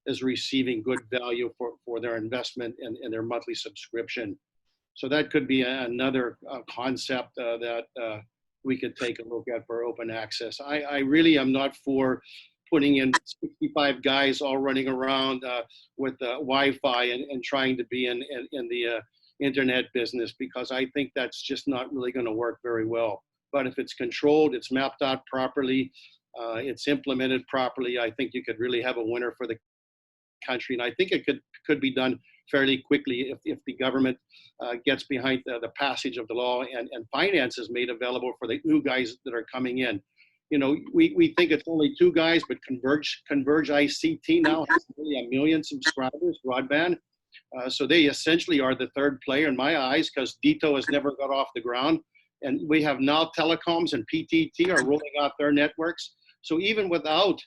is receiving good value for their investment and their monthly subscription. So that could be another concept that we could take a look at for open access. I really am not for putting in 65 guys all running around with Wi-Fi and trying to be in the internet business, because I think that's just not really going to work very well. But if it's controlled, it's mapped out properly, it's implemented properly, I think you could really have a winner for the country. And I think it could be done fairly quickly if the government gets behind the passage of the law and finance is made available for the new guys that are coming in. You know, we think it's only 2 guys, but Converge ICT now has nearly 1 million subscribers, broadband. So they essentially are the 3rd player in my eyes, because DITO has never got off the ground. And we have now Telecoms and PTT are rolling out their networks. So even without,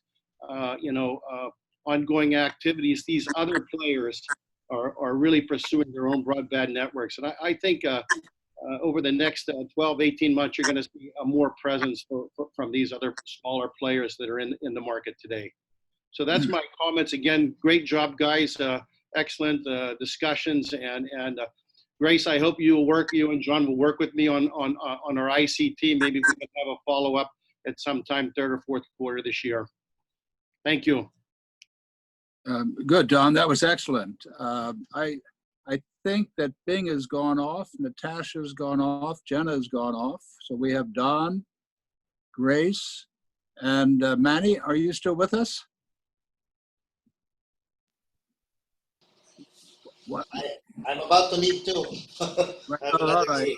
ongoing activities, these other players are really pursuing their own broadband networks. And I think over the next 12, 18 months, you're going to see more presence from these other smaller players that are in the market today. So that's my comments. Again, great job, guys. Excellent discussions. And Grace, I hope you and John will work with me on our ICT. Maybe we can have a follow-up at some time, 3rd or 4th quarter this year. Thank you. Good, Don. That was excellent. I think that Bing has gone off, Natasha's gone off, Jenna's gone off. So we have Don, Grace, and Manny. Are you still with us? What? I'm about to leave too. All right.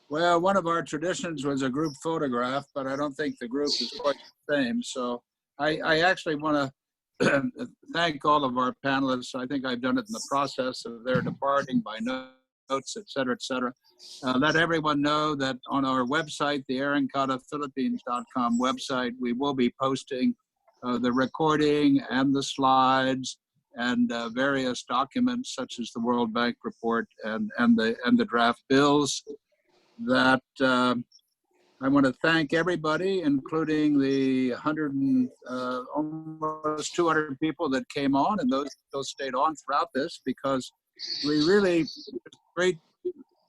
Well, one of our traditions was a group photograph, but I don't think the group is quite the same. So I actually want to thank all of our panelists. I think I've done it in the process of their departing by notes, et cetera, et cetera. Let everyone know that on our website, the arancataphilippines.com website, we will be posting the recording and the slides and various documents such as the World Bank report and the draft bills. That I want to thank everybody, including the almost 200 people that came on and those stayed on throughout this, because we really, great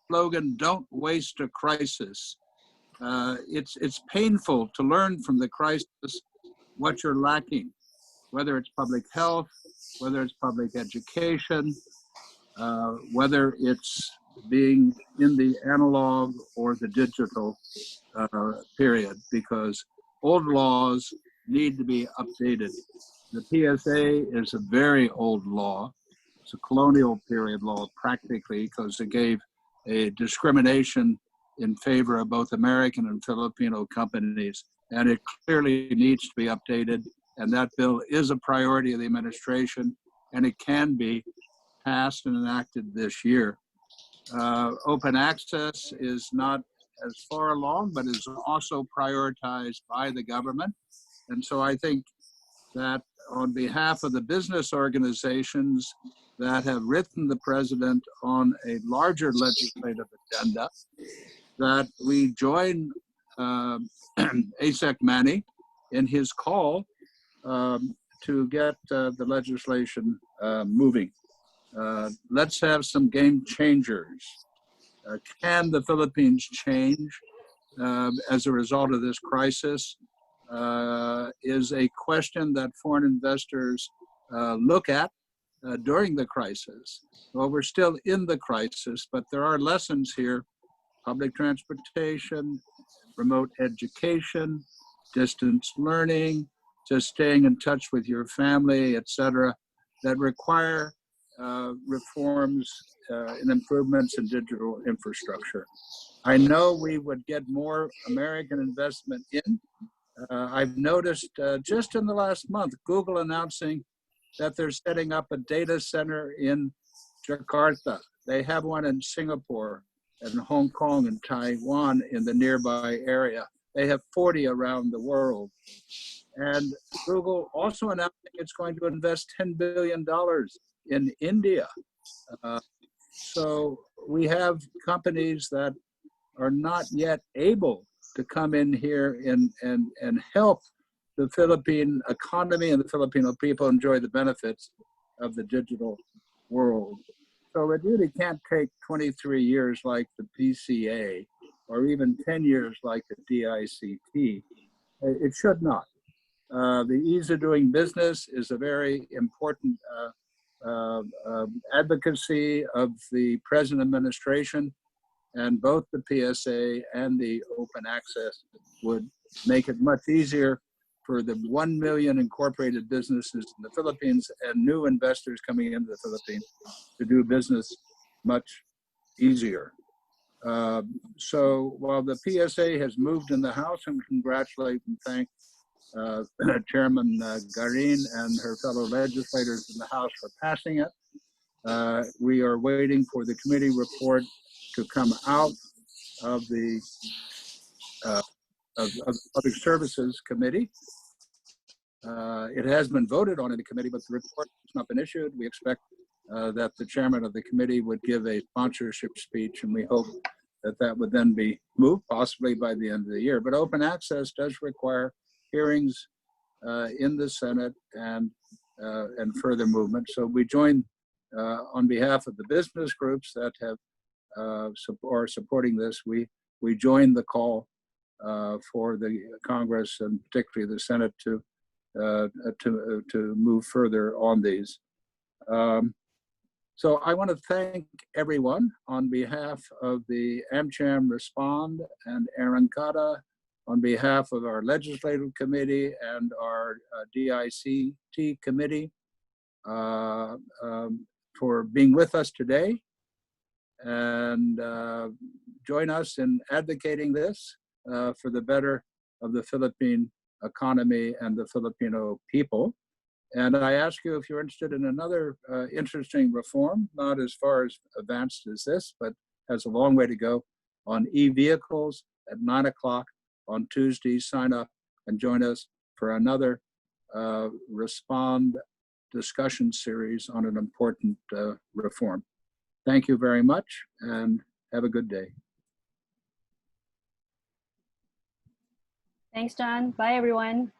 slogan, don't waste a crisis. It's painful to learn from the crisis what you're lacking, whether it's public health, whether it's public education, whether it's being in the analog or the digital period, because old laws need to be updated. The PSA is a very old law. It's a colonial period law practically, because it gave a discrimination in favor of both American and Filipino companies, and it clearly needs to be updated. And that bill is a priority of the administration, and it can be passed and enacted this year. Open access is not as far along, but is also prioritized by the government. And so I think that on behalf of the business organizations that have written the president on a larger legislative agenda, that we join ASEC Manny in his call to get the legislation moving. Let's have some game changers. Can the Philippines change as a result of this crisis? Is a question that foreign investors look at during the crisis. Well, we're still in the crisis, but there are lessons here: public transportation, remote education, distance learning, just staying in touch with your family, etc., that require reforms and improvements in digital infrastructure. I know we would get more American investment in. I've noticed just in the last month, Google announcing that they're setting up a data center in Jakarta. They have one in Singapore and Hong Kong and Taiwan in the nearby area. They have 40 around the world. And Google also announcing it's going to invest $10 billion in India. So we have companies that are not yet able to come in here and help the Philippine economy and the Filipino people enjoy the benefits of the digital world. So it really can't take 23 years like the PCA or even 10 years like the DICT. It should not. The ease of doing business is a very important advocacy of the present administration, and both the PSA and the open access would make it much easier for the 1 million incorporated businesses in the Philippines and new investors coming into the Philippines to do business much easier. So while the PSA has moved in the House, and congratulate and thank Chairman Garin and her fellow legislators in the House for passing it, we are waiting for the committee report to come out of the of Public Services Committee. It has been voted on in the committee, but the report has not been issued. We expect that the chairman of the committee would give a sponsorship speech, and we hope that that would then be moved, possibly by the end of the year. But open access does require hearings in the Senate and further movement. So we join on behalf of the business groups that have are supporting this. We join the call for the Congress and particularly the Senate to move further on these. So I want to thank everyone on behalf of the AmCham-RESPOND and Arancata, on behalf of our legislative committee and our DICT committee for being with us today, and join us in advocating this for the better of the Philippine economy and the Filipino people. And I ask you if you're interested in another interesting reform, not as far as advanced as this, but has a long way to go, on e-vehicles at 9 o'clock on Tuesday. Sign up and join us for another Respond discussion series on an important reform. Thank you very much and have a good day. Thanks, John. Bye, everyone.